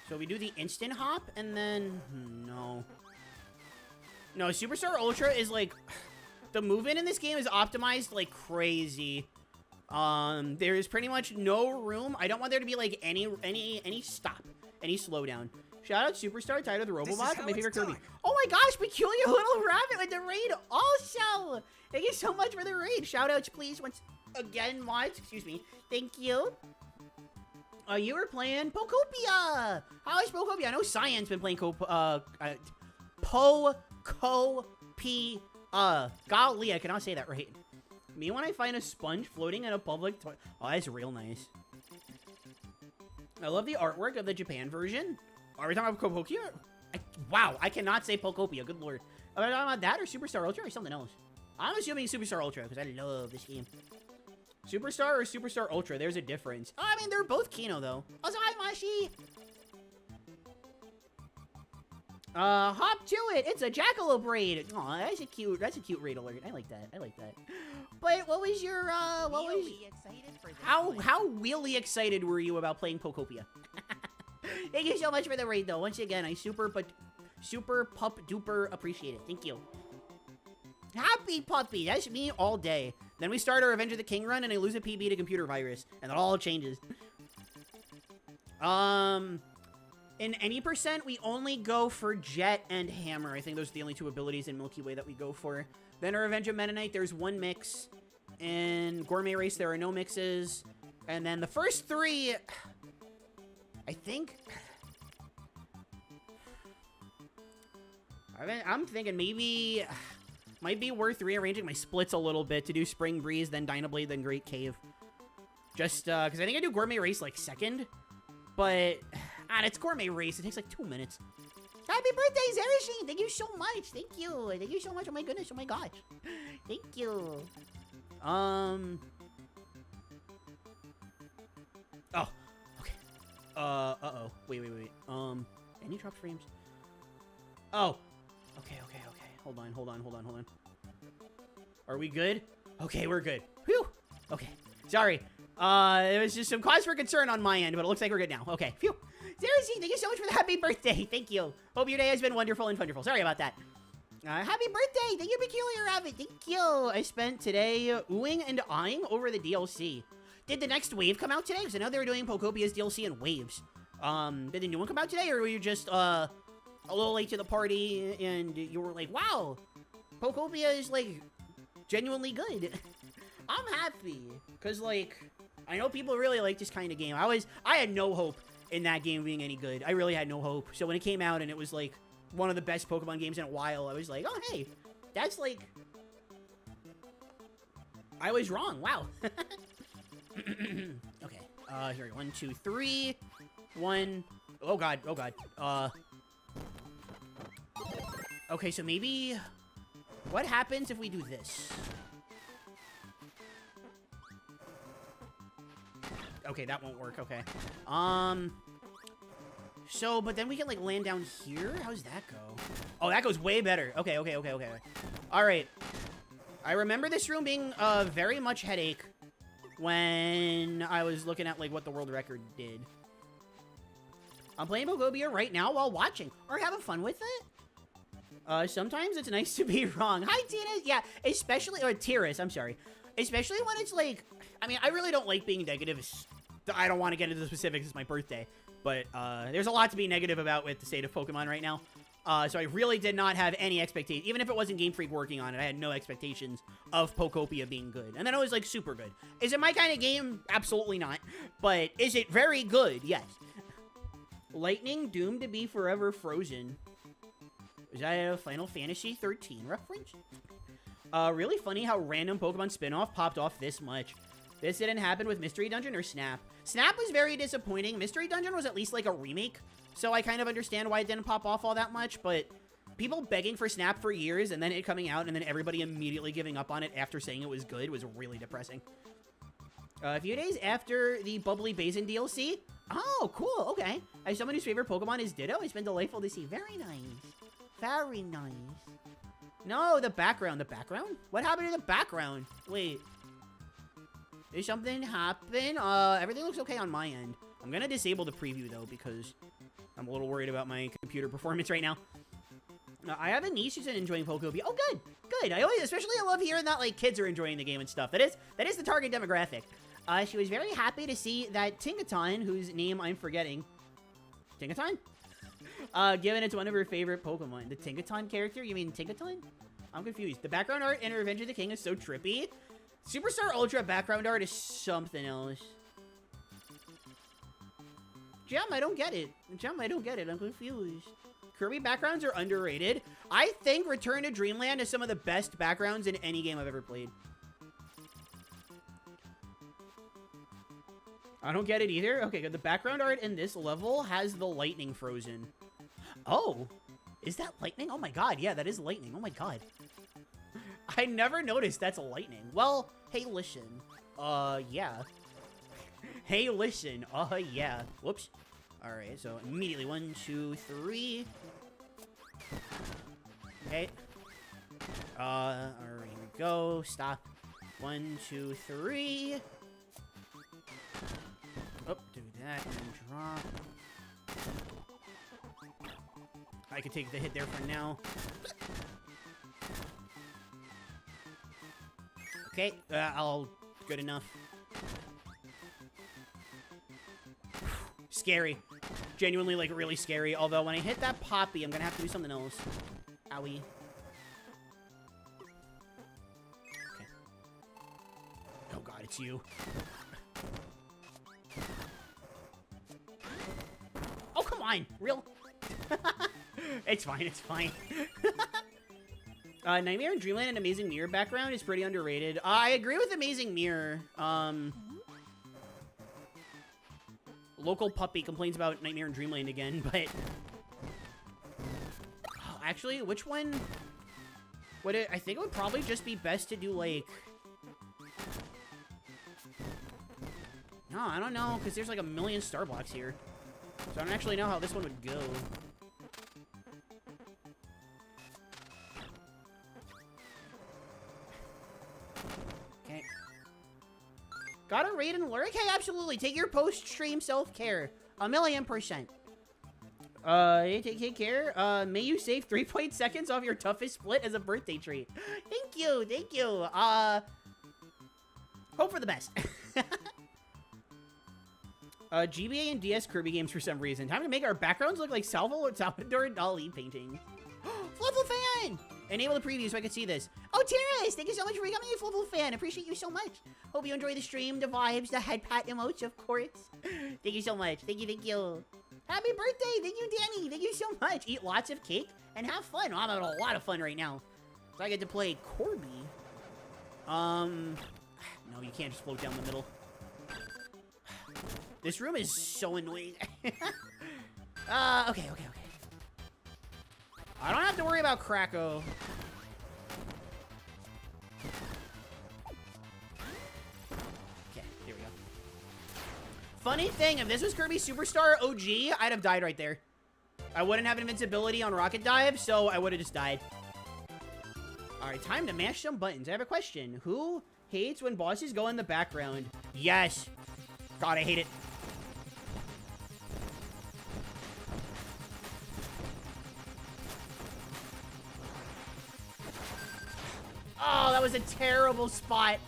So we do the instant hop, and then... No. No, Superstar Ultra is, like... The movement in this game is optimized like crazy. There is pretty much no room. I don't want there to be, like, any stop. Any slowdown. Shout out Superstar, Tied of the Robobot, my favorite Kirby. Oh my gosh, Peculiar Little Rabbit with the raid also! Thank you so much for the raid. Shout outs, please, once again, mods. Excuse me. Thank you. You were playing Pokopia. How is Pokopia? I know Cyan's been playing Pokopia. Golly, I cannot say that right. Me when I find a sponge floating in a public toilet. Oh, that's real nice. I love the artwork of the Japan version. Are we talking about Pokopia? Wow, I cannot say Pokopia. Good lord. Are we talking about that or Superstar Ultra or something else? I'm assuming Superstar Ultra because I love this game. Superstar or Superstar Ultra? There's a difference. Oh, I mean, they're both Kino though. Also, hi, Mashi. Hop to it. It's a Jackalope raid. Aw, that's a cute raid alert. I like that. But what was your, how really excited were you about playing Pokopia? Thank you so much for the raid though. Once again, I super pup duper appreciate it. Thank you. Happy puppy. That's me all day. Then we start our Revenge of the King run and I lose a PB to computer virus. And it all changes. In any percent, we only go for Jet and Hammer. I think those are the only two abilities in Milky Way that we go for. Then our Revenge of Mennonite, there's one mix. In Gourmet Race, there are no mixes. And then the first three... I think... I'm thinking maybe... Might be worth rearranging my splits a little bit to do Spring Breeze, then Dynablade, then Great Cave. Just, because I think I do Gourmet Race, like, second. But... it's Gourmet Race. It takes like 2 minutes. Happy birthday, Zerashine! Thank you so much. Thank you. Thank you so much. Oh my goodness. Oh my gosh. Thank you. Oh. Okay. Uh-oh. Wait. Any dropped frames? Oh. Okay. Hold on. Are we good? Okay, we're good. Whew. Okay. Sorry. It was just some cause for concern on my end, but it looks like we're good now. Okay. Phew. Seriously, thank you so much for the happy birthday. Thank you. Hope your day has been wonderful and wonderful. Sorry about that. Happy birthday. Thank you, Peculiar Rabbit. Thank you. I spent today oohing and eyeing over the DLC. Did the next wave come out today? Because I know they were doing Pocopia's DLC in waves. Did the new one come out today, or were you just, a little late to the party and you were like, wow, Pocopia is, like, genuinely good. I'm happy. Because, like, I know people really like this kind of game. I had no hope in that game being any good. I really had no hope. So when it came out and it was, like, one of the best Pokemon games in a while, I was like, oh, hey, that's, like, I was wrong. Wow. Okay. Here we go. 1, 2, 3. 1. Oh, God. Oh, God. Okay, so maybe... What happens if we do this? Okay, that won't work. Okay. So, but then we can, like, land down here? How does that go? Oh, that goes way better. Okay. All right. I remember this room being very much headache when I was looking at, like, what the world record did. I'm playing Pokopia right now while watching. Or having fun with it. Sometimes it's nice to be wrong. Hi, Tina. Yeah, especially... Or Tiras, I'm sorry. Especially when it's, like... I mean, I really don't like being negative. I don't want to get into the specifics. It's my birthday. But there's a lot to be negative about with the state of Pokemon right now. So I really did not have any expectations. Even if it wasn't Game Freak working on it, I had no expectations of Pokopia being good. And then it was, like, super good. Is it my kind of game? Absolutely not. But is it very good? Yes. Lightning doomed to be forever frozen. Is that a Final Fantasy 13 reference? Really funny how random Pokemon spin-off popped off this much. This didn't happen with Mystery Dungeon or Snap. Snap was very disappointing. Mystery Dungeon was at least like a remake, so I kind of understand why it didn't pop off all that much, but people begging for Snap for years and then it coming out and then everybody immediately giving up on it after saying it was good was really depressing. A few days after the Bubbly Basin DLC. Oh, cool. Okay. As someone whose favorite Pokemon is Ditto, it's been delightful to see. Very nice. Very nice. No, the background. The background? What happened to the background? Wait. Did something happen? Everything looks okay on my end. I'm gonna disable the preview, though, because I'm a little worried about my computer performance right now. I have a niece who's enjoying Pokopia. Oh, good. Good. I love hearing that, like, kids are enjoying the game and stuff. That is the target demographic. She was very happy to see that Tinkaton, whose name I'm forgetting. Tinkaton? Given it's one of her favorite Pokemon. The Tinkaton character? You mean Tinkaton? I'm confused. The background art in Revenge of the King is so trippy. Superstar Ultra background art is something else. Gem, I don't get it. Gem, I don't get it. I'm confused. Kirby backgrounds are underrated. I think Return to Dreamland is some of the best backgrounds in any game I've ever played. I don't get it either. Okay, good. The background art in this level has the lightning frozen. Oh, is that lightning? Oh my god, yeah, that is lightning. Oh my god. I never noticed that's lightning. Well, hey, listen. Yeah. Hey, listen. Yeah. Whoops. Alright, so immediately 1, 2, 3. Okay. Alright, here we go. Stop. 1, 2, 3. Oh, do that and drop. I could take the hit there for now. Okay, good enough. Scary. Genuinely, like, really scary. Although, when I hit that Poppy, I'm gonna have to do something else. Owie. Okay. Oh god, it's you. Oh, come on! Real? It's fine, it's fine. Nightmare in Dreamland and Amazing Mirror background is pretty underrated. I agree with Amazing Mirror. Local puppy complains about Nightmare in Dreamland again, but... Actually, which one... I think it would probably just be best to do, like... No, I don't know, because there's like a million star blocks here. So I don't actually know how this one would go. Gotta raid and lurk? Hey, absolutely. Take your post-stream self-care. 1,000,000%. Take care. May you save 3 seconds off your toughest split as a birthday treat. Thank you. Thank you. Hope for the best. GBA and DS Kirby games for some reason. Time to make our backgrounds look like Salvador Dali paintings. Fluffle fan! Enable the preview so I can see this. Oh, Terrace! Thank you so much for becoming a Fluffle fan. Appreciate you so much. Hope you enjoy the stream, the vibes, the head pat emotes, of course. Thank you so much. Thank you, thank you. Happy birthday! Thank you, Danny. Thank you so much. Eat lots of cake and have fun. I'm having a lot of fun right now. So I get to play Corby. No, you can't just float down the middle. This room is so annoying. Okay. I don't have to worry about Kracko. Okay, here we go. Funny thing, if this was Kirby Superstar OG, I'd have died right there. I wouldn't have invincibility on Rocket Dive, so I would have just died. Alright, time to mash some buttons. I have a question. Who hates when bosses go in the background? Yes. God, I hate it. Oh, that was a terrible spot.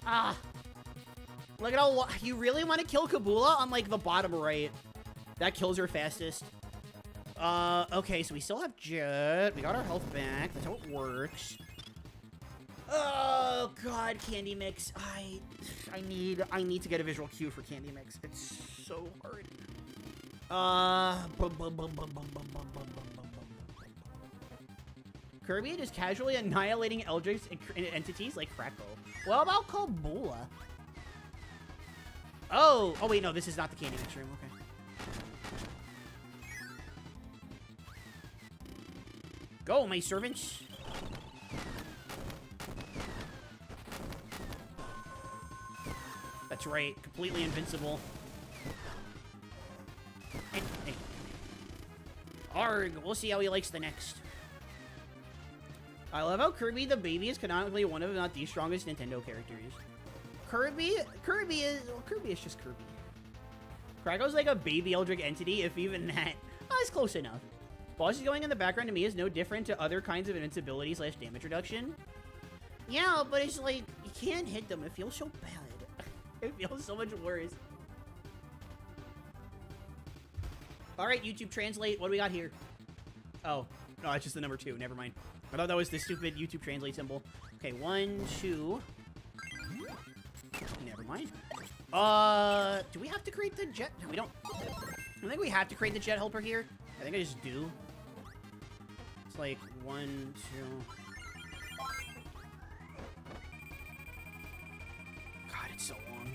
Ah. Look at how... You really want to kill Kabula on, like, the bottom right. That kills her fastest. Okay, so we still have Jet. We got our health back. That's how it works. Oh, God, Candy Mix. I need to get a visual cue for Candy Mix. It's so hard. Kirby just casually annihilating Eldritch entities like Kracko. What about Kabula? Oh, wait, no, this is not the Candy Mix room. Okay. Go, my servants. That's right, completely invincible. Hey. Arg, we'll see how he likes the next. I love how Kirby the baby is canonically one of, if not the strongest Nintendo characters. Kirby is just Kirby. Kracko's like a baby Eldritch entity, if even that. Oh, it's close enough. Bosses going in the background to me is no different to other kinds of invincibility / damage reduction. Yeah, but it's like, you can't hit them. It feels so bad. It feels so much worse. Alright, YouTube Translate, what do we got here? Oh, no, it's just the number 2. Never mind. I thought that was the stupid YouTube Translate symbol. Okay, 1, 2. Never mind. Do we have to create the jet? No, we don't. I think we have to create the jet helper here. I think I just do. It's like 1, 2. God, it's so long.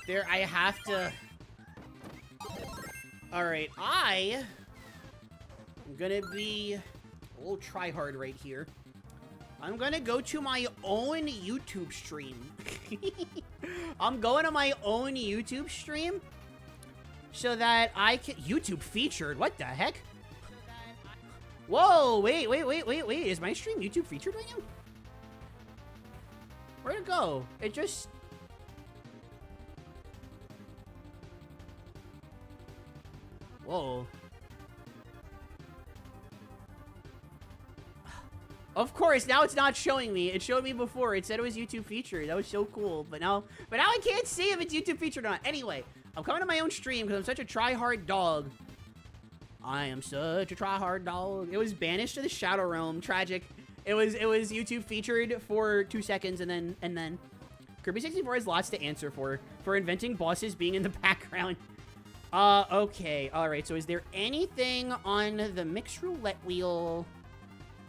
There, I have to... Alright, I'm gonna be a little tryhard right here. I'm gonna go to my own YouTube stream. I'm going to my own YouTube stream so that I can... YouTube featured? What the heck? Whoa, wait. Is my stream YouTube featured right now? Where'd it go? It just... Whoa. Of course, now it's not showing me. It showed me before. It said it was YouTube featured. That was so cool. But now I can't see if it's YouTube featured or not. Anyway, I'm coming to my own stream because I'm such a try-hard dog. I am such a try-hard dog. It was banished to the Shadow Realm. Tragic. It was YouTube featured for 2 seconds and then Kirby 64 has lots to answer for inventing bosses being in the background. Okay. All right. So is there anything on the mix roulette wheel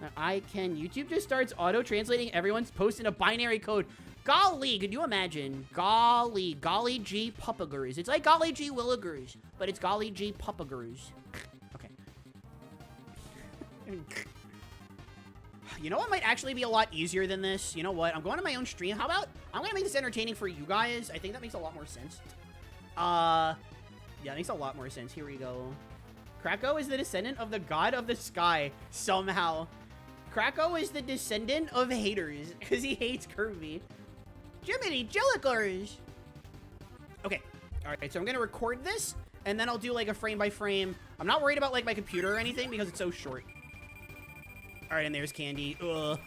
that I can... YouTube just starts auto-translating everyone's post in a binary code. Golly, could you imagine? Golly G Puppagers. It's like Golly G Willigers, but it's Golly G Puppagers. Okay. You know what might actually be a lot easier than this? You know what? I'm going to my own stream. How about... I'm going to make this entertaining for you guys. I think that makes a lot more sense. Yeah, it makes a lot more sense. Here we go. Kracko is the descendant of the god of the sky, somehow. Kracko is the descendant of haters, because he hates Kirby. Jiminy Jillikers! Okay. Alright, so I'm gonna record this, and then I'll do, like, a frame-by-frame. I'm not worried about, like, my computer or anything, because it's so short. Alright, and there's Candy. Ugh.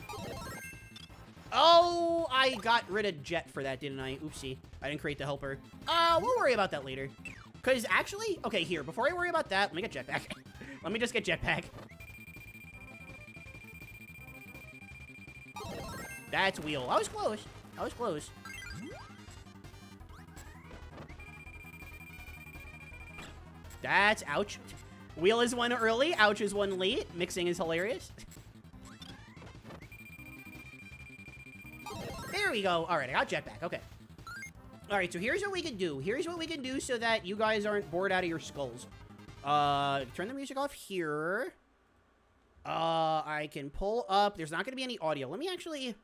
Oh, I got rid of Jet for that, didn't I? Oopsie. I didn't create the helper. We'll worry about that later. Because, actually... Okay, here. Before I worry about that, let me get Jetpack. Let me just get Jetpack. That's Wheel. I was close. I was close. That's Ouch. Wheel is one early. Ouch is one late. Mixing is hilarious. There we go. All right, I got Jetpack. Okay. All right, so here's what we can do. Here's what we can do so that you guys aren't bored out of your skulls. Turn the music off here. I can pull up. There's not going to be any audio. Let me actually...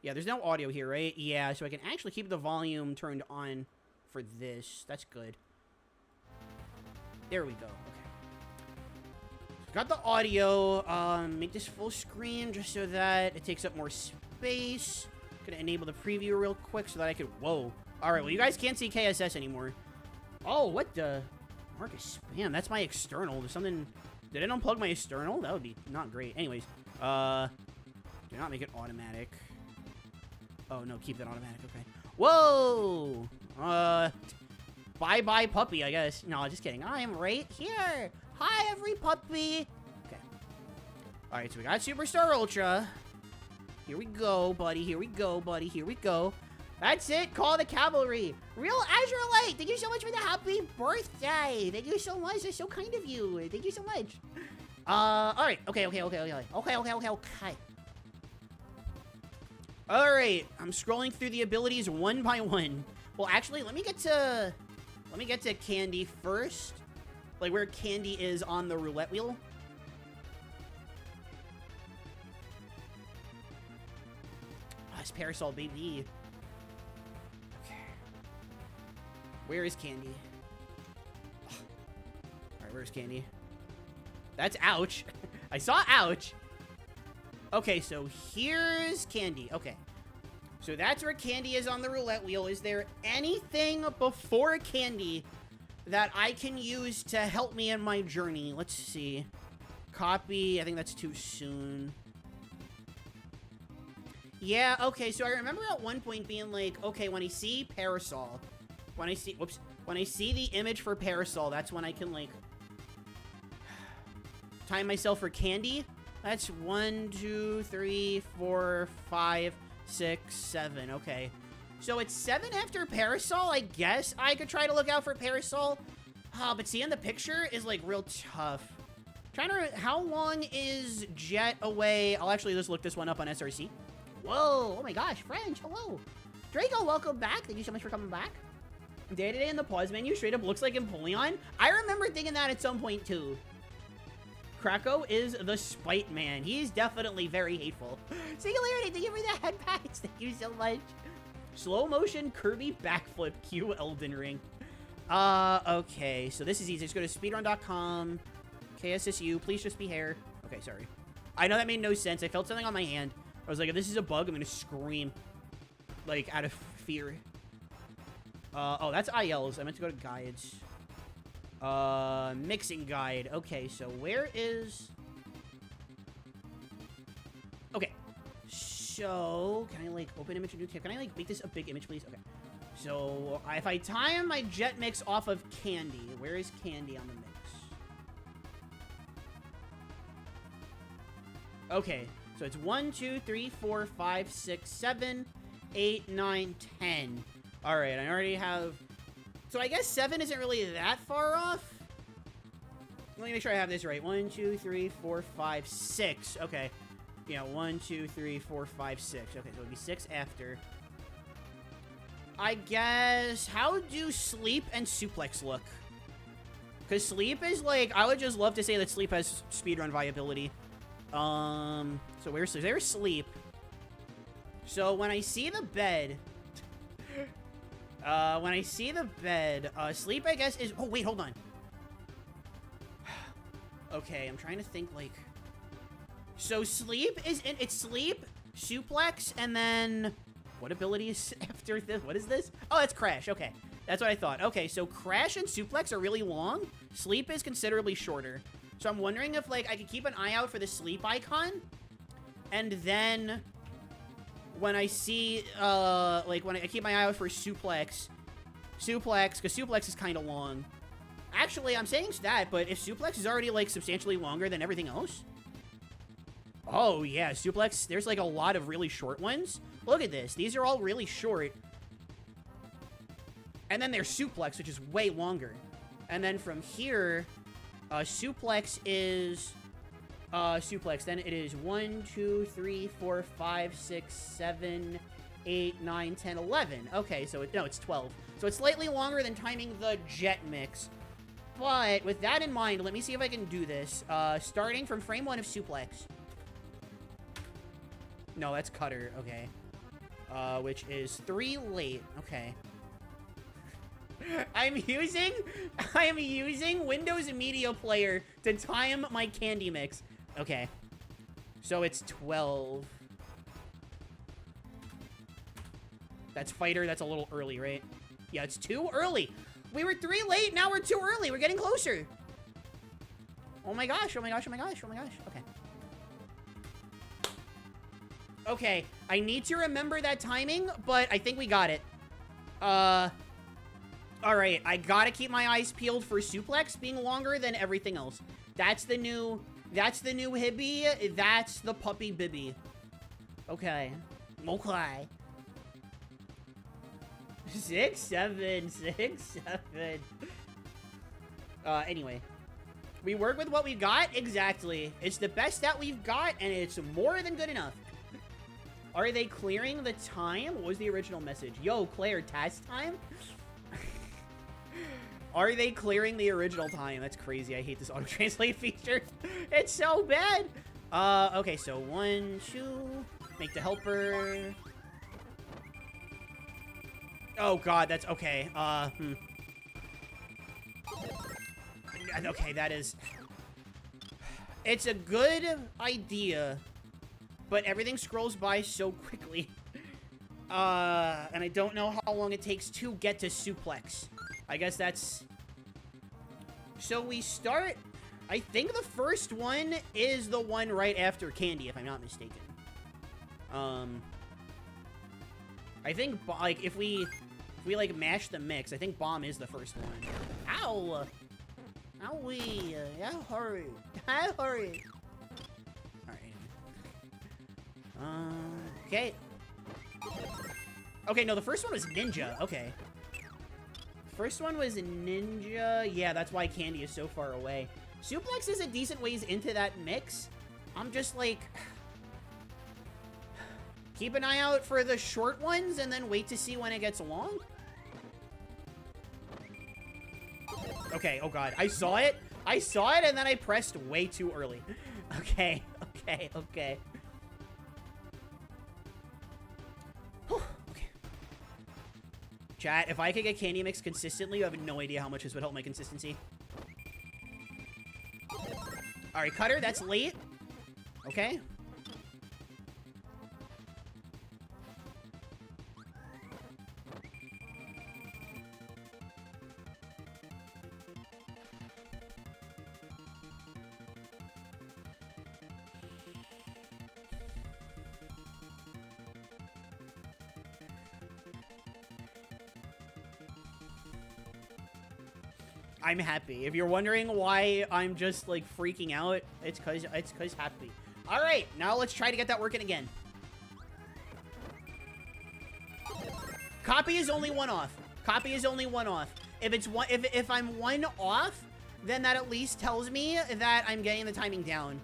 Yeah, there's no audio here, right? Yeah, so I can actually keep the volume turned on for this. That's good. There we go. Okay. Got the audio. Make this full screen just so that it takes up more space. Gonna enable the preview real quick so that I could... Whoa. Alright, well, you guys can't see KSS anymore. Oh, what the... Marcus spam. That's my external. There's something... Did it unplug my external? That would be not great. Anyways. Do not make it automatic. Oh, no. Keep that automatic. Okay. Whoa! Bye-bye puppy, I guess. No, just kidding. I am right here. Hi, every puppy. Okay. Alright, so we got Superstar Ultra. Here we go, buddy. Here we go, buddy. Here we go. That's it. Call the cavalry. Real Azure Light. Thank you so much for the happy birthday. Thank you so much. That's so kind of you. Thank you so much. All right. Okay. All right. I'm scrolling through the abilities one by one. Well, actually, let me get to Candy first. Like where Candy is on the roulette wheel. It's Parasol, baby. Okay. Where is Candy? Alright, where's Candy? That's Ouch. I saw Ouch. Okay, so here's Candy. Okay. So that's where Candy is on the roulette wheel. Is there anything before Candy that I can use to help me in my journey? Let's see. Copy. I think that's too soon. Yeah, okay, so I remember at one point being like, okay, when I see Parasol, when I see the image for Parasol, that's when I can, like, time myself for Candy. That's 1, 2, 3, 4, 5, 6, 7, okay. So it's 7 after Parasol, I guess I could try to look out for Parasol. But seeing the picture is, like, real tough. Trying to, how long is Jet away? I'll actually just look this one up on SRC. Whoa, oh my gosh, French, hello. Draco, welcome back. Thank you so much for coming back. Day-to-day in the pause menu straight up looks like Empoleon. I remember thinking that at some point, too. Krakow is the Spite Man. He's definitely very hateful. Singularity, thank you for the head pats. Thank you so much. Slow motion Kirby backflip Q Elden Ring. Okay, so this is easy. Just go to speedrun.com. KSSU, please just be hair. Okay, sorry. I know that made no sense. I felt something on my hand. I was like, if this is a bug, I'm gonna scream. Like, out of fear. Oh, that's ILs. I meant to go to guides. Mixing guide. Okay, so where is... Okay. So, can I, like, open image and new tab? Can I, like, make this a big image, please? Okay. So, if I time my jet mix off of Candy, where is Candy on the mix? Okay. So it's 1, 2, 3, 4, 5, 6, 7, 8, 9, 10. All right, I already have... So I guess 7 isn't really that far off. Let me make sure I have this right. 1, 2, 3, 4, 5, 6. Okay. Yeah, 1, 2, 3, 4, 5, 6. Okay, so it'll be 6 after. I guess... How do Sleep and Suplex look? Because Sleep is like... I would just love to say that Sleep has speedrun viability. So there's Sleep. So when I see the bed, Sleep, I guess, is... Oh, wait, hold on. Okay, I'm trying to think, like... So Sleep is... It's Sleep, Suplex, and then... What ability is after this? What is this? Oh, that's Crash. Okay. That's what I thought. Okay, so Crash and Suplex are really long. Sleep is considerably shorter. So I'm wondering if, like, I could keep an eye out for the sleep icon. And then when I see, like, when I keep my eye out for Suplex, because Suplex is kind of long. Actually, I'm saying that, but if Suplex is already, like, substantially longer than everything else. Oh, yeah, Suplex, there's, like, a lot of really short ones. Look at this. These are all really short. And then there's Suplex, which is way longer. And then from here, Suplex is... Suplex, then it is 1, 2, 3, 4, 5, 6, 7, 8, 9, 10, 11. Okay, so it's 12. So it's slightly longer than timing the jet mix. But with that in mind, let me see if I can do this. Starting from frame 1 of Suplex. No, that's Cutter. Okay. Which is 3 late. Okay. I am using Windows Media Player to time my candy mix. Okay. So it's 12. That's Fighter. That's a little early, right? Yeah, it's too early. We were 3 late. Now we're 2 early. We're getting closer. Oh my gosh. Oh my gosh. Oh my gosh. Oh my gosh. Okay. Okay. I need to remember that timing, but I think we got it. Alright, I gotta keep my eyes peeled for Suplex being longer than everything else. That's the new Hibby. That's the puppy Bibby. Okay. Okay. 6, 7, 6, 7. Anyway. We work with what we've got? Exactly. It's the best that we've got, and it's more than good enough. Are they clearing the time? What was the original message? Yo, Claire, task time? Are they clearing the original time? That's crazy. I hate this auto-translate feature. It's so bad. Okay, so 1, 2. Make the helper. Oh, God, that's okay. Okay, that is... It's a good idea, but everything scrolls by so quickly. And I don't know how long it takes to get to Suplex. I guess that's... So we start... I think the first one is the one right after Candy, if I'm not mistaken. I think, like, if we like, mash the mix, I think Bomb is the first one. Ow! Owie! Yeah, hurry! Hurry! Alright. Okay. Okay, no, the first one was Ninja. Okay. First one was Ninja. Yeah, that's why Candy is so far away. Suplex is a decent ways into that mix. I'm just like... Keep an eye out for the short ones and then wait to see when it gets long. Okay, oh god. I saw it and then I pressed way too early. Okay, okay, okay. Whew, okay. Chat, if I could get Candy Mix consistently, you have no idea how much this would help my consistency. Alright, Cutter, that's late. Okay. I'm happy. If you're wondering why I'm just, like, freaking out, it's cause happy. Alright, now let's try to get that working again. Copy is only 1 off. Copy is only 1 off. If I'm 1 off, then that at least tells me that I'm getting the timing down.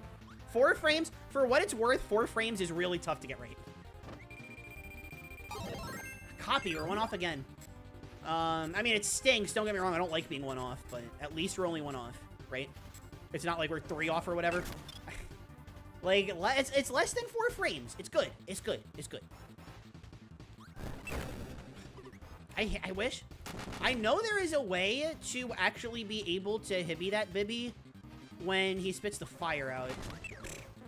4 frames, for what it's worth, 4 frames is really tough to get right. Copy, we're 1 off again. I mean, it stinks, don't get me wrong, I don't like being 1 off, but at least we're only 1 off, right? It's not like we're 3 off or whatever. Like, it's less than 4 frames. It's good. It's good. It's good. I wish. I know there is a way to actually be able to hibby that Bibby when he spits the fire out.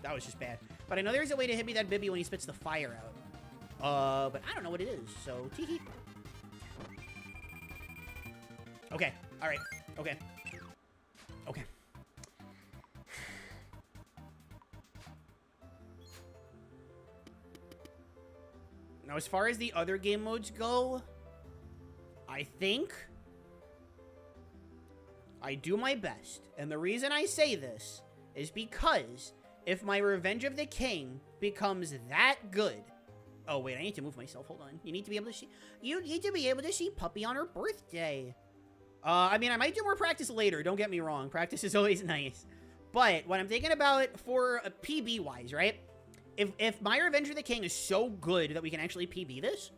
That was just bad. But I know there's a way to hibby that Bibby when he spits the fire out. But I don't know what it is, so teehee. Okay, alright, okay. Okay. Now, as far as the other game modes go, I think I do my best. And the reason I say this is because if my Revenge of the King becomes that good... Oh, wait, I need to move myself. Hold on. You need to be able to see... You need to be able to see Puppy on her birthday. I mean, I might do more practice later. Don't get me wrong. Practice is always nice. But what I'm thinking about for a PB-wise, right? If my Revenge of the King is so good that we can actually PB this,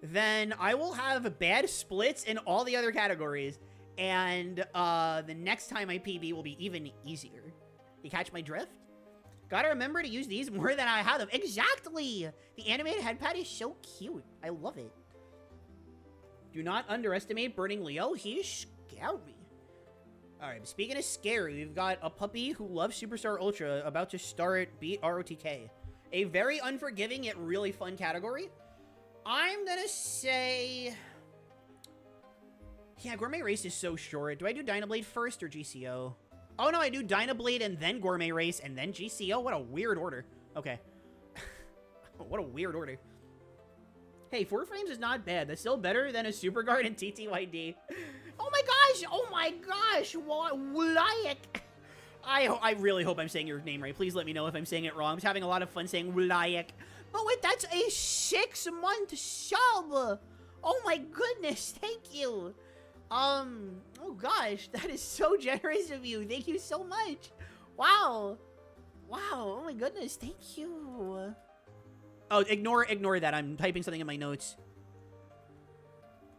then I will have bad splits in all the other categories. And the next time I PB will be even easier. You catch my drift? Gotta remember to use these more than I have them. Exactly! The animated head pad is so cute. I love it. Do not underestimate Burning Leo. He is scary. Alright, speaking of scary, we've got a puppy who loves Superstar Ultra about to start beat RotK. A very unforgiving yet really fun category. I'm gonna say... Yeah, Gourmet Race is so short. Do I do Dynablade first or GCO? Oh, no, I do Dynablade and then Gourmet Race and then GCO? What a weird order. Okay. What a weird order. Hey, 4 frames is not bad. That's still better than a Super Guard and TTYD. Oh my gosh! Oh my gosh! Wulayak! I really hope I'm saying your name right. Please let me know if I'm saying it wrong. I'm just having a lot of fun saying Wulayak. But wait, that's a 6-month sub! Oh my goodness, thank you! Oh gosh, that is so generous of you. Thank you so much. Wow. Wow, oh my goodness, thank you. Oh, ignore that. I'm typing something in my notes.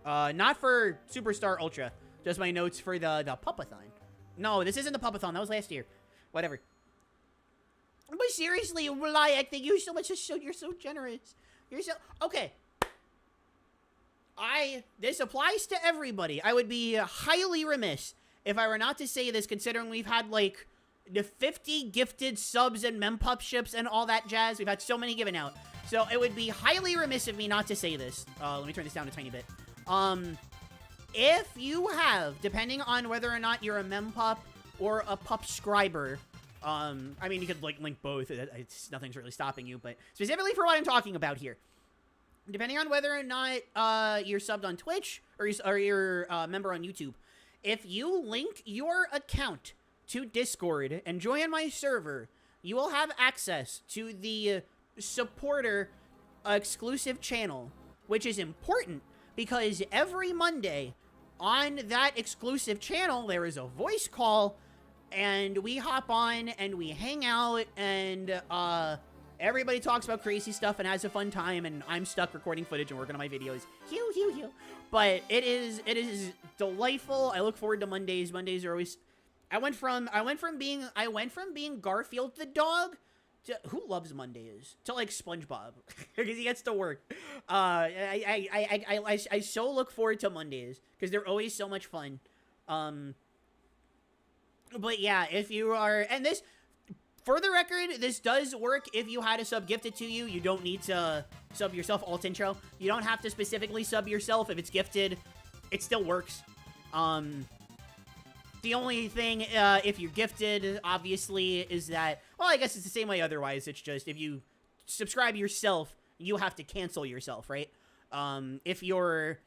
Not for Superstar Ultra. Just my notes for the Pup-a-thon. No, this isn't the Pup-a-thon. That was last year. Whatever. But seriously, Relayak, thank you so much. You're so generous. You're so... Okay. This applies to everybody. I would be highly remiss if I were not to say this, considering we've had, like, the 50 gifted subs and mempup ships and all that jazz. We've had so many given out. So it would be highly remiss of me not to say this. Let me turn this down a tiny bit. If you have, depending on whether or not you're a mempup or a pupscriber, I mean, you could, like, link both. Nothing's really stopping you, but specifically for what I'm talking about here. Depending on whether or not you're subbed on Twitch or you're a member on YouTube, if you link your account to Discord and join my server, you will have access to the supporter exclusive channel, which is important because every Monday on that exclusive channel, there is a voice call, and we hop on and we hang out, and everybody talks about crazy stuff and has a fun time, and I'm stuck recording footage and working on my videos. But it is delightful. I look forward to Mondays. Mondays are always... I went from being Garfield the dog to... Who loves Mondays? To, like, SpongeBob. Because he gets to work. I so look forward to Mondays. Because they're always so much fun. But yeah, if you are... And this... For the record, this does work if you had a sub gifted to you. You don't need to sub yourself. Alt intro. You don't have to specifically sub yourself. If it's gifted, it still works. The only thing, if you're gifted, obviously, is that... Well, I guess it's the same way otherwise. It's just, if you subscribe yourself, you have to cancel yourself, right? If you're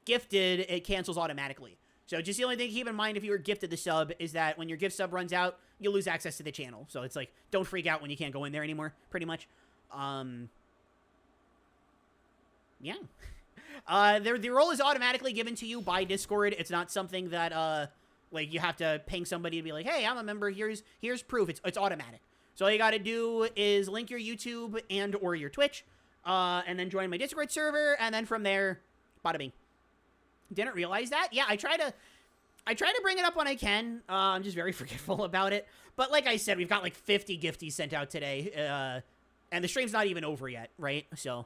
gifted, it cancels automatically. So just the only thing to keep in mind if you were gifted the sub is that when your gift sub runs out, you lose access to the channel. So it's like, don't freak out when you can't go in there anymore, pretty much. Yeah. The role is automatically given to you by Discord. It's not something that, like, you have to ping somebody to be like, hey, I'm a member, here's proof. It's automatic. So all you gotta do is link your YouTube and or your Twitch, and then join my Discord server, and then from there, bada bing. Didn't realize that? Yeah, I try to bring it up when I can. I'm just very forgetful about it. But like I said, we've got like 50 gifties sent out today. And the stream's not even over yet, right? So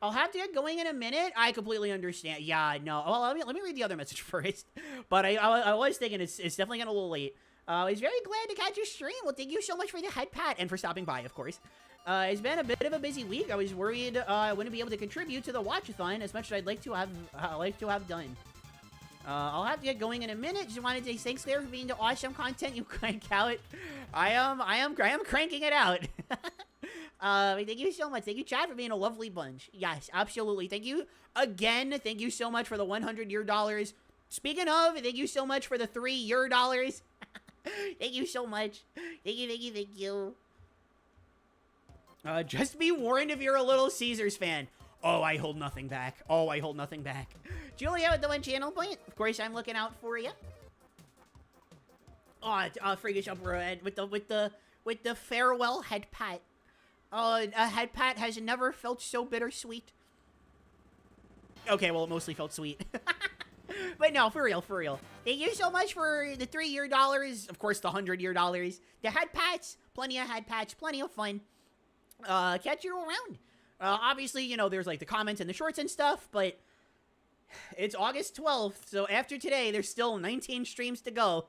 I'll have to get going in a minute. I completely understand. Yeah, no. Well, let me read the other message first. But I was thinking it's definitely getting a little late. I was very glad to catch your stream. Well, thank you so much for the head pat and for stopping by, of course. It's been a bit of a busy week. I was worried I wouldn't be able to contribute to the Watch-a-thon as much as I'd like to have done. I'll have to get going in a minute. Just wanted to say thanks, Claire, for being the awesome content you crank out. I am cranking it out. Thank you so much. Thank you, Chad, for being a lovely bunch. Yes, absolutely. Thank you again. Thank you so much for the $100 Speaking of, thank you so much for the $3 Thank you so much. Thank you. Just be warned if you're a Little Caesars fan. Oh, I hold nothing back. Julia with the 1 channel point. Of course, I'm looking out for you. Oh, freakish uproar with the farewell head pat. A head pat has never felt so bittersweet. Okay, well, it mostly felt sweet. But no, for real. Thank you so much for the $3 Of course, the $100 The head pats. Plenty of head pats. Plenty of fun. Catch you around. Obviously, you know, there's like the comments and the shorts and stuff, but it's August 12th, so after today, there's still 19 streams to go.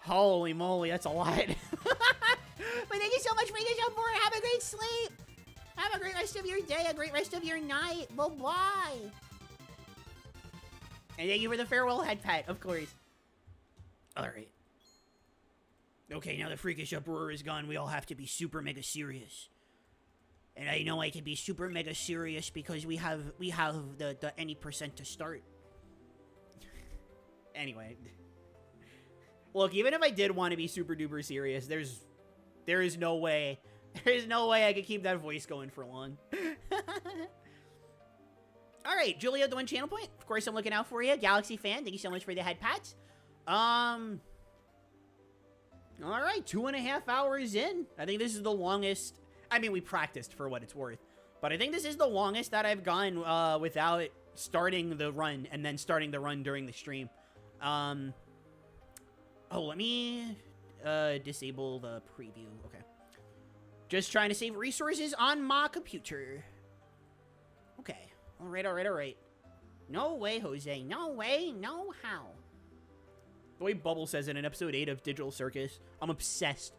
Holy moly, that's a lot. But thank you so much for getting on board. Have a great sleep. Have a great rest of your day, a great rest of your night. Bye-bye. And thank you for the farewell head pat, of course. All right. Okay, now the freakish uproar is gone. We all have to be super mega serious. And I know I can be super mega serious because we have the any percent to start. Anyway. Look, even if I did want to be super duper serious, there is no way I could keep that voice going for long. Alright, Julia, the 1 channel point. Of course, I'm looking out for you. Galaxy fan, thank you so much for the head pats. Alright, 2.5 hours in. I think this is the longest. I mean, we practiced for what it's worth. But I think this is the longest that I've gone without starting the run and then starting the run during the stream. Oh, let me disable the preview. Okay. Just trying to save resources on my computer. Okay. Alright. No way, Jose. No way, no how. The way Bubble says it in episode 8 of Digital Circus, I'm obsessed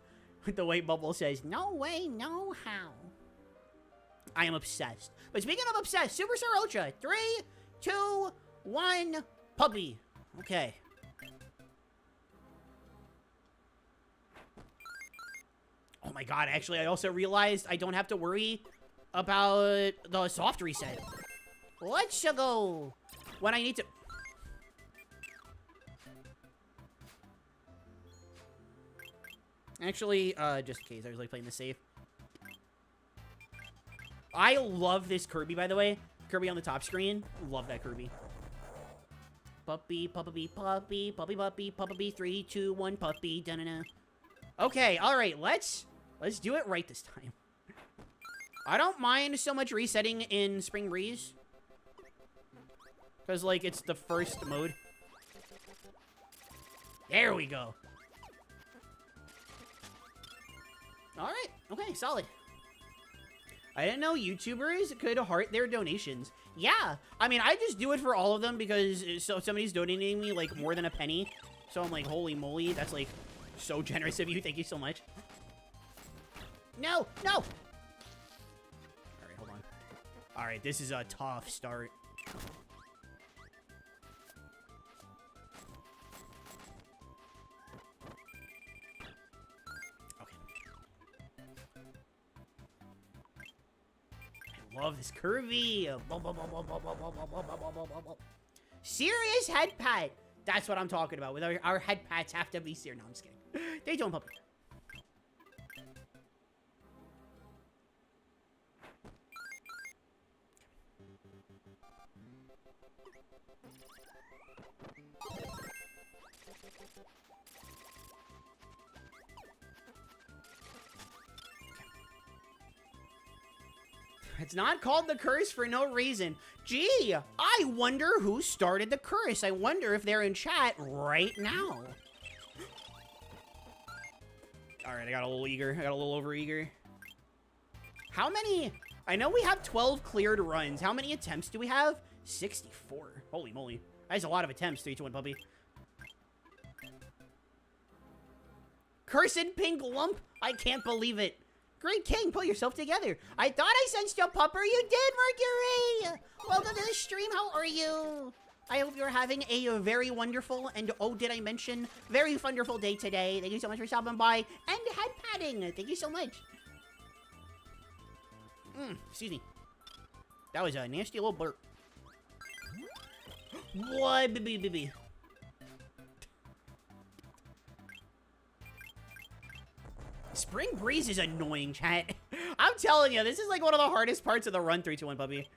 with the way Bubble says, no way, no how. I am obsessed. But speaking of obsessed, Superstar Ultra, 3, 2, 1, puppy. Okay. Oh my god, actually, I also realized I don't have to worry about the soft reset. Let's go. When I need to... Actually, just in case, I was like playing the safe. I love this Kirby, by the way. Kirby on the top screen. Love that Kirby. Puppy, 3, 2, 1, puppy. Da-na-na. Okay, alright, let's do it right this time. I don't mind so much resetting in Spring Breeze. Because, like, it's the first mode. There we go. Alright, okay, solid. I didn't know YouTubers could heart their donations. Yeah, I mean, I just do it for all of them because so somebody's donating me, like, more than a penny. So I'm like, holy moly, that's, like, so generous of you. Thank you so much. No! Alright, hold on. Alright, this is a tough start. Love this Kirby. Serious head pat. That's what I'm talking about. With our head pats have to be serious. No, I'm just kidding. They don't puppy. It's not called the curse for no reason. Gee, I wonder who started the curse. I wonder if they're in chat right now. Alright, I got a little eager. I got a little over eager. How many? I know we have 12 cleared runs. How many attempts do we have? 64. Holy moly. That's a lot of attempts, 3, 2, 1, puppy. Cursed pink lump. I can't believe it. Great King, pull yourself together. I thought I sensed a pupper. You did, Mercury. Welcome to the stream. How are you? I hope you're having a very wonderful and, oh, did I mention, very wonderful day today. Thank you so much for stopping by. And head patting. Thank you so much. Excuse me. That was a nasty little burp. What, baby? Spring Breeze is annoying, chat. I'm telling you, this is like one of the hardest parts of the run, 3, 2, 1, puppy.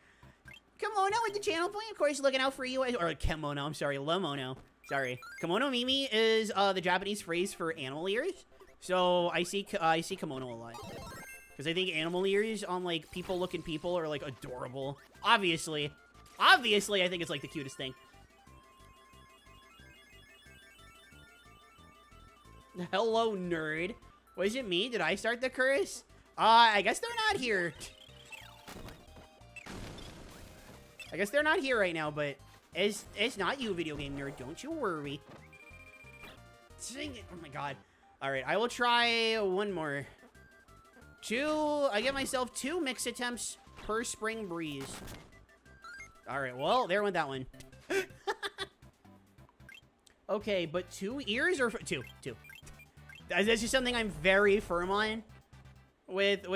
Kimono with the channel point, of course, looking out for you. Or kimono, I'm sorry, Lemono. Sorry. Kimono Mimi is the Japanese phrase for animal ears. So I see kimono a lot. Because I think animal ears on, like, people-looking people are, like, adorable. Obviously. Obviously, I think it's, like, the cutest thing. Hello, nerd. Was it me? Did I start the curse? I guess they're not here. I guess they're not here right now, but it's not you, video game nerd. Don't you worry. Dang it. Oh my god. Alright, I will try one more. I get myself 2 mix attempts per Spring Breeze. Alright, well, there went that one. Okay, but 2 ears or 2? That's just something I'm very firm on with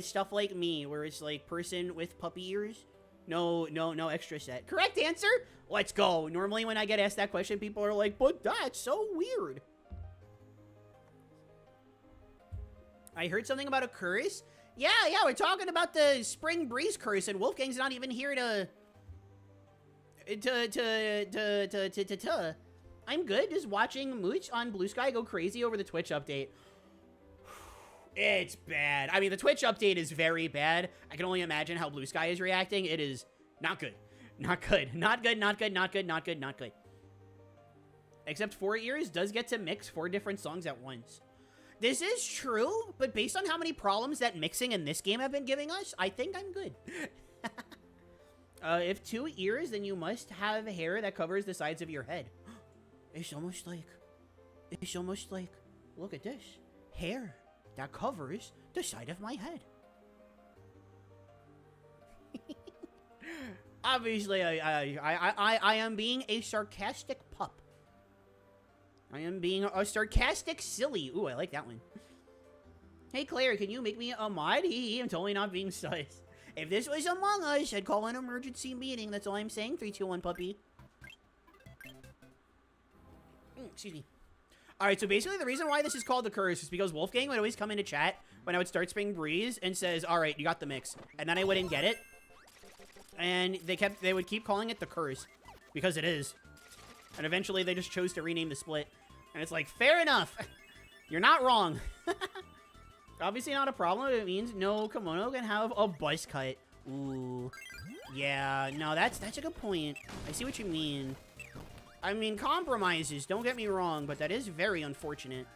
stuff like me, where it's like person with puppy ears. No extra set. Correct answer? Let's go. Normally when I get asked that question, people are like, but that's so weird. I heard something about a curse. Yeah, we're talking about the Spring Breeze curse, and Wolfgang's not even here to I'm good, just watching Mooch on Blue Sky go crazy over the Twitch update. It's bad. I mean, the Twitch update is very bad. I can only imagine how Blue Sky is reacting. It is not good. Not good. Not good, not good, not good, not good, not good. Except 4 ears does get to mix 4 different songs at once. This is true, but based on how many problems that mixing in this game have been giving us, I think I'm good. If 2 ears, then you must have hair that covers the sides of your head. It's almost like, look at this. Hair that covers the side of my head. Obviously, I am being a sarcastic pup. I am being a sarcastic silly. Ooh, I like that one. Hey, Claire, can you make me a mod? I'm totally not being sus. If this was Among Us, I'd call an emergency meeting. That's all I'm saying. 3, 2, 1, puppy. Excuse me. Alright, so basically the reason why this is called the curse is because Wolfgang would always come into chat when I would start Spring Breeze and says, alright, you got the mix. And then I wouldn't get it. And they would keep calling it the curse. Because it is. And eventually they just chose to rename the split. And it's like, fair enough. You're not wrong. Obviously not a problem. It means no kimono can have a buzz cut. Ooh. Yeah, no, that's a good point. I see what you mean. I mean, compromises, don't get me wrong, but that is very unfortunate.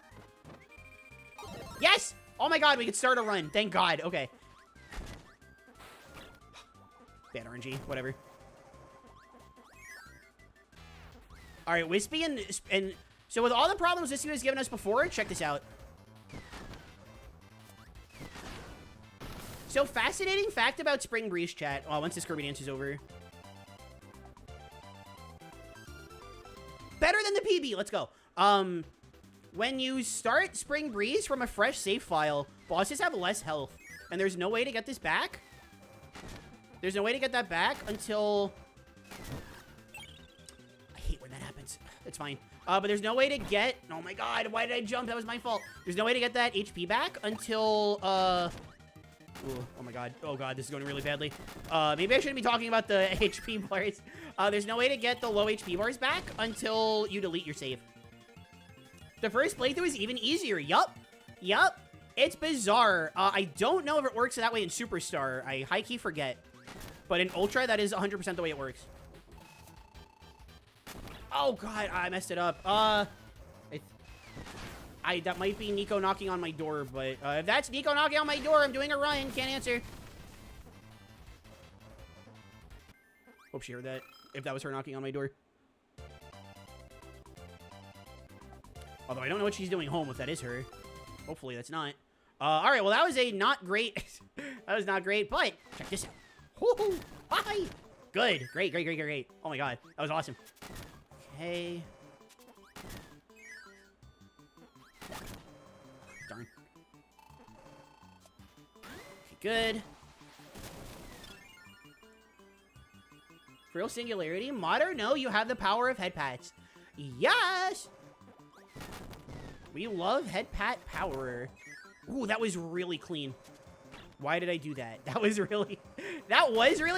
Yes! Oh my god, we could start a run. Thank god. Okay. Bad RNG. Whatever. Alright, Wispy and... So with all the problems Wispy was giving us before, check this out. So, fascinating fact about Spring Breeze, chat. Oh, once this Kirby dance is over. Better than the PB. Let's go. When you start Spring Breeze from a fresh save file, bosses have less health. And there's no way to get this back. There's no way to get that back until... I hate when that happens. It's fine. But there's no way to get... Oh my god, why did I jump? That was my fault. There's no way to get that HP back until... Ooh, oh my god. Oh god, this is going really badly. Maybe I shouldn't be talking about the HP bars. There's no way to get the low HP bars back until you delete your save. The first playthrough is even easier. Yup. It's bizarre. I don't know if it works that way in Superstar. I high-key forget. But in Ultra, that is 100% the way it works. Oh god, I messed it up. That might be Nico knocking on my door, but if that's Nico knocking on my door, I'm doing a run. Can't answer. Hope she heard that. If that was her knocking on my door. Although I don't know what she's doing home, if that is her. Hopefully that's not. All right, well, that was a not great. That was not great, but check this out. Woohoo! Hi! Good. Great, great, great, great, great. Oh my god, that was awesome. Okay. Darn. Okay, good. Real singularity? Modern? No, you have the power of head pats. Yes! We love head pat power. Ooh, that was really clean. Why did I do that? That was really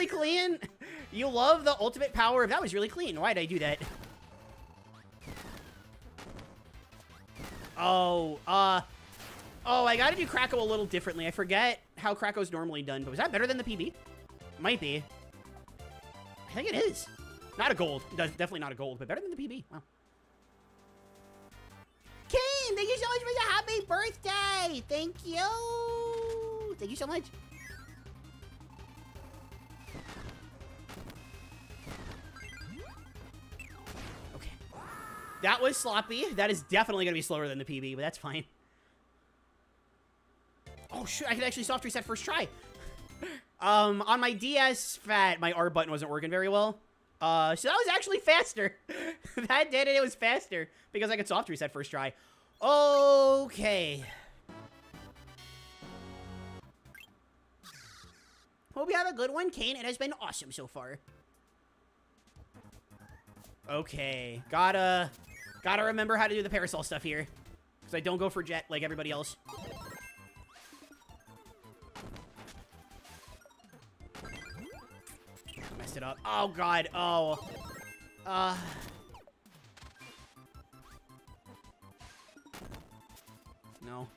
clean. You love the ultimate power. That was really clean. Why did I do that? Oh, I gotta do Kracko a little differently. I forget how Kracko's normally done, but was that better than the PB? Might be. I think it is. Not a gold. Definitely not a gold, but better than the PB. Wow. Kane, thank you so much for the happy birthday. Thank you. Thank you so much. Okay. That was sloppy. That is definitely going to be slower than the PB, but that's fine. Oh, shoot. I can actually soft reset first try. On my DS Fat, my R button wasn't working very well. So that was actually faster. That did it. It was faster because I could soft reset first try. Okay. Hope you have a good one, Kane. It has been awesome so far. Okay. Gotta remember how to do the parasol stuff here. Because I don't go for jet like everybody else. Messed it up. Oh, God. Oh. No.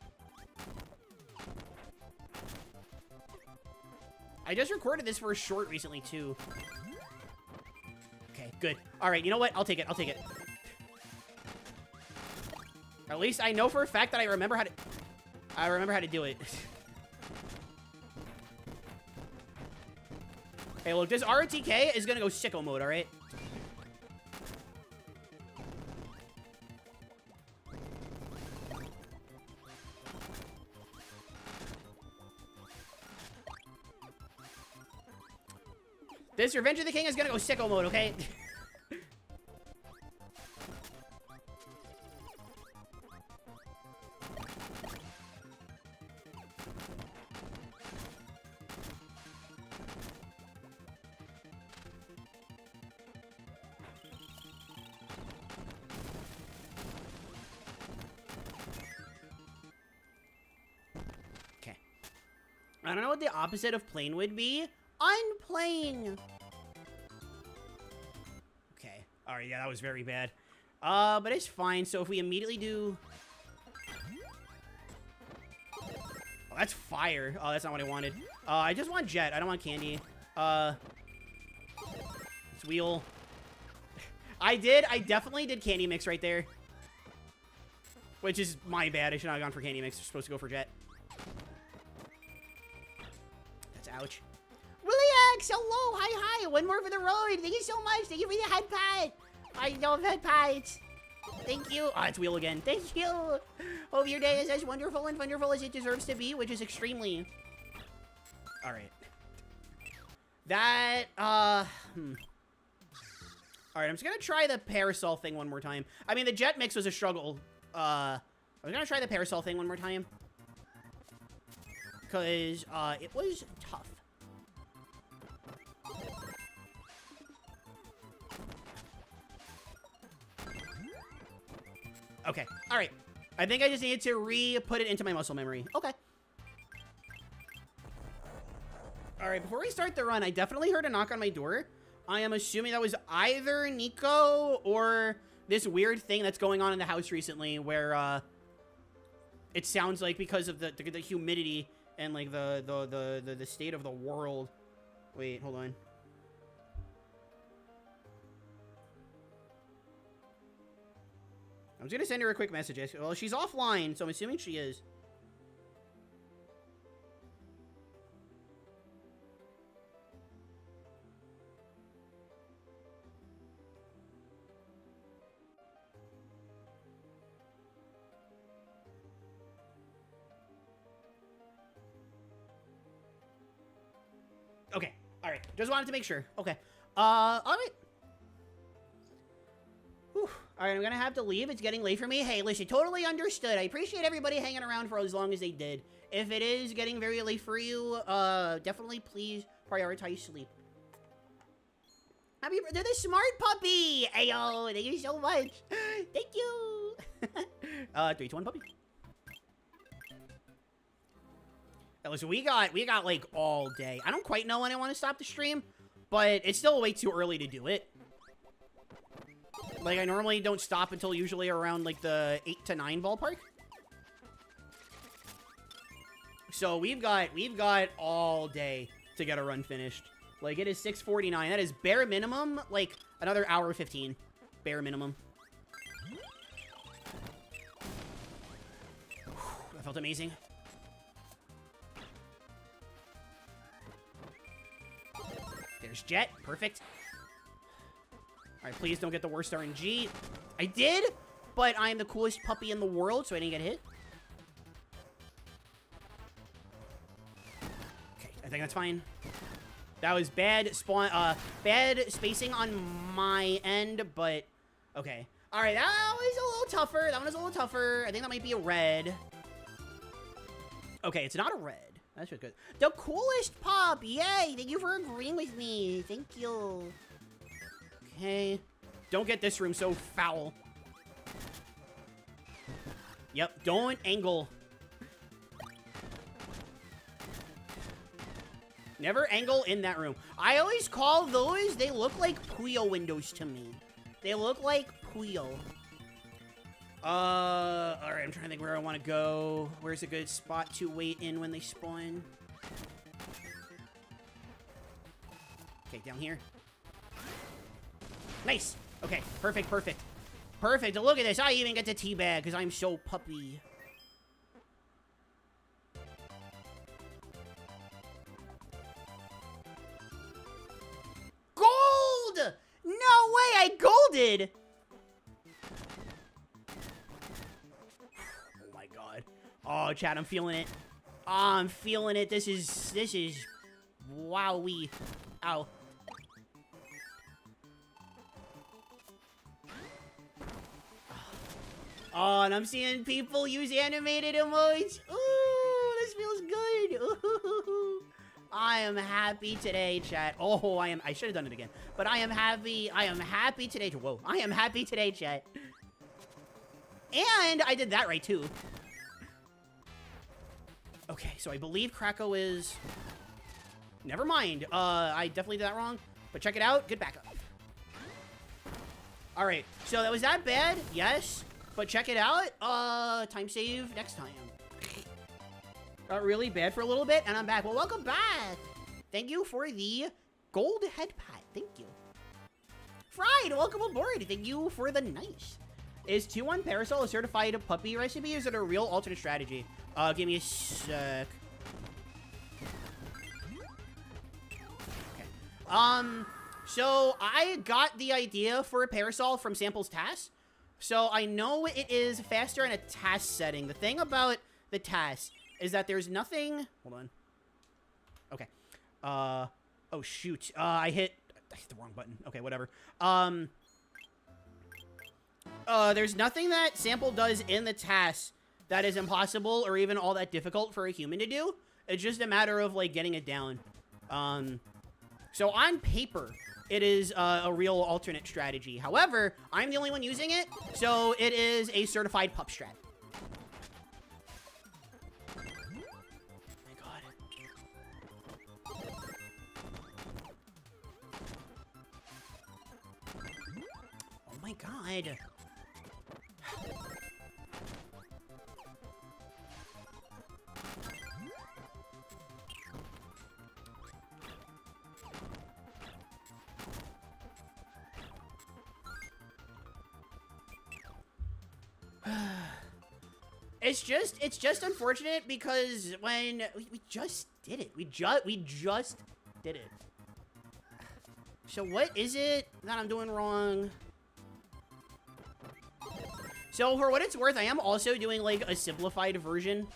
I just recorded this for a short recently, too. Okay, good. All right, you know what? I'll take it. I'll take it. At least I know for a fact that I remember how to do it. Hey, look, this RotK is gonna go sicko mode, all right? This Revenge of the King is gonna go sicko mode, okay? Okay. I don't know what the opposite of plain would be. Unplaying. Okay. All right. Yeah, that was very bad. But it's fine. So if we immediately do... Oh, that's fire. Oh, that's not what I wanted. I just want jet. I don't want candy. It's wheel. I definitely did candy mix right there. Which is my bad. I should not have gone for candy mix. I'm supposed to go for jet. That's ouch. Williax, hello, hi, one more for the road. Thank you so much. Thank you for the head pat. I love head pats. Thank you. Oh, it's wheel again. Thank you. Hope your day is as wonderful and wonderful as it deserves to be, which is extremely. All right. That, All right, I'm just gonna try the parasol thing one more time. I mean, the jet mix was a struggle. I'm gonna try the parasol thing one more time. Because, it was tough. Okay, all right. I think I just needed to re-put it into my muscle memory. Okay. All right, before we start the run, I definitely heard a knock on my door. I am assuming that was either Nico or this weird thing that's going on in the house recently where, it sounds like because of the humidity and, like, the state of the world. Wait, hold on. I'm just gonna send her a quick message. Well, she's offline, so I'm assuming she is. right. Just wanted to make sure. Okay. All right. Whew. All right, I'm gonna have to leave. It's getting late for me. Hey, listen, totally understood. I appreciate everybody hanging around for as long as they did. If it is getting very late for you, definitely please prioritize sleep. Happy birthday, the smart puppy! Ayo, thank you so much. Thank you. 3, 2, 1, puppy. Listen, we got like all day. I don't quite know when I want to stop the stream, but it's still way too early to do it. Like, I normally don't stop until usually around like the 8 to 9 ballpark. So we've got all day to get a run finished. Like, it is 6:49. That is bare minimum, like, another hour 15. Bare minimum. Whew, that felt amazing. There's Jet. Perfect. All right, please don't get the worst RNG. I did, but I'm the coolest puppy in the world, so I didn't get hit. Okay, I think that's fine. That was bad bad spacing on my end, but okay. All right, that was a little tougher. That one was a little tougher. I think that might be a red. Okay, it's not a red. That's just good. The coolest pup. Yay. Thank you for agreeing with me. Thank you. Okay. Don't get this room so foul. Yep. Don't angle. Never angle in that room. I always call those, they look like Puyo windows to me. They look like Puyo. Alright, I'm trying to think where I want to go. Where's a good spot to wait in when they spawn? Okay, down here. Nice! Okay, perfect, perfect. Perfect, look at this. I even get to teabag because I'm so puppy. Gold! No way, I golded! Oh my god. Oh, chat, I'm feeling it. Oh, I'm feeling it. This is, wowee. Ow. Oh, and I'm seeing people use animated emotes. Ooh, this feels good. Ooh. I am happy today, chat. Oh, I should have done it again. But I am happy today. Whoa, I am happy today, chat. And I did that right, too. Okay, so I believe Krakow is... Never mind. I definitely did that wrong. But check it out. Good backup. All right, so that was that bad? Yes. But check it out. Time save next time. Got really bad for a little bit, and I'm back. Well, welcome back. Thank you for the gold head pat. Thank you. Fried, welcome aboard. Thank you for the nice. Is 2-1 Parasol a certified puppy recipe, or is it a real alternate strategy? Give me a sec. Okay. So I got the idea for a Parasol from Sample's TAS. So I know it is faster in a TAS setting. The thing about the TAS is that there's nothing... Hold on. Okay. Oh, shoot. I hit the wrong button. Okay, whatever. There's nothing that Sample does in the TAS that is impossible or even all that difficult for a human to do. It's just a matter of, like, getting it down. So on paper, it is a real alternate strategy. However, I'm the only one using it, so it is a certified pup strat. Oh my god. It's just unfortunate because when we just did it. We just did it. So what is it that I'm doing wrong? So for what it's worth, I am also doing like a simplified version.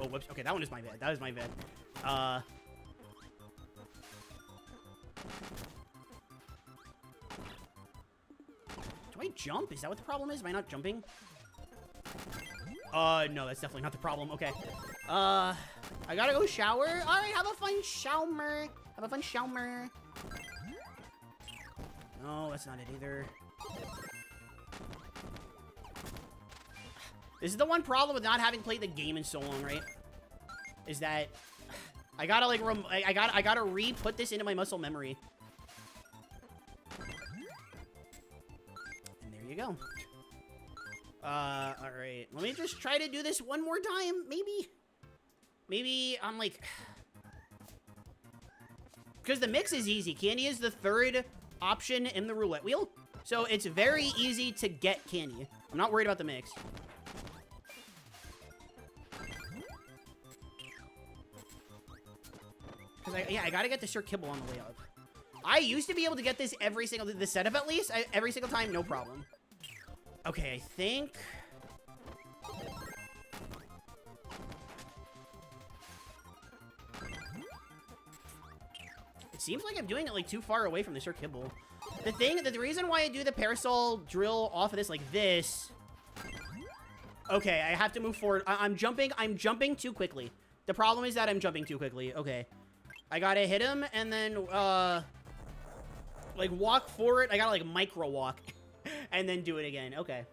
Oh, whoops. Okay, that one is my bad. That was my bad. I jump? Is that what the problem is? Am I not jumping? No, that's definitely not the problem. Okay. I gotta go shower. All right, have a fun shower. Have a fun shower. No, that's not it either. This is the one problem with not having played the game in so long, right? Is that I gotta like I gotta re-put this into my muscle memory. And there you go. All right. Let me just try to do this one more time. Maybe I'm like, because the mix is easy. Candy is the third option in the roulette wheel, so it's very easy to get candy. I'm not worried about the mix. Because I gotta get the Sir Kibble on the way up. I used to be able to get this every single, the setup at least, every single time, no problem. Okay, I think... It seems like I'm doing it like too far away from the Sir Kibble. The reason why I do the parasol drill off of this like this... Okay, I have to move forward. I'm jumping too quickly. The problem is that I'm jumping too quickly. Okay. I gotta hit him and then, like walk forward. I gotta like micro walk and then do it again. Okay.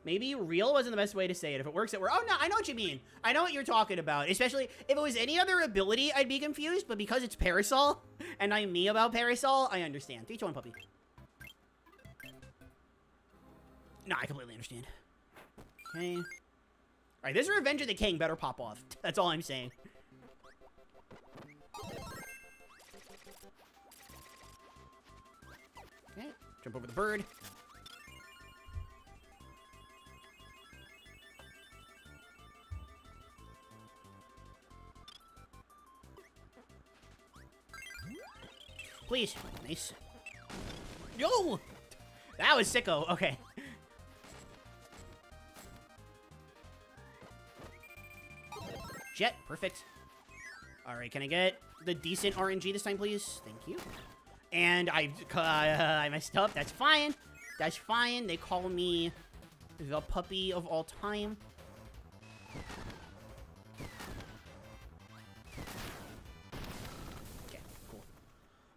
Maybe real wasn't the best way to say it. If it works, it works. Oh, no, I know what you mean. I know what you're talking about. Especially if it was any other ability, I'd be confused. But because it's Parasol, and I'm me about Parasol, I understand. 3, 2, 1, puppy. No, I completely understand. Okay. All right, this Revenge of the King better pop off. That's all I'm saying. Okay, jump over the bird. Please. Nice. Yo! That was sicko. Okay. Jet. Perfect. Alright, can I get the decent RNG this time, please? Thank you. And I messed up. That's fine. That's fine. They call me the puppy of all time.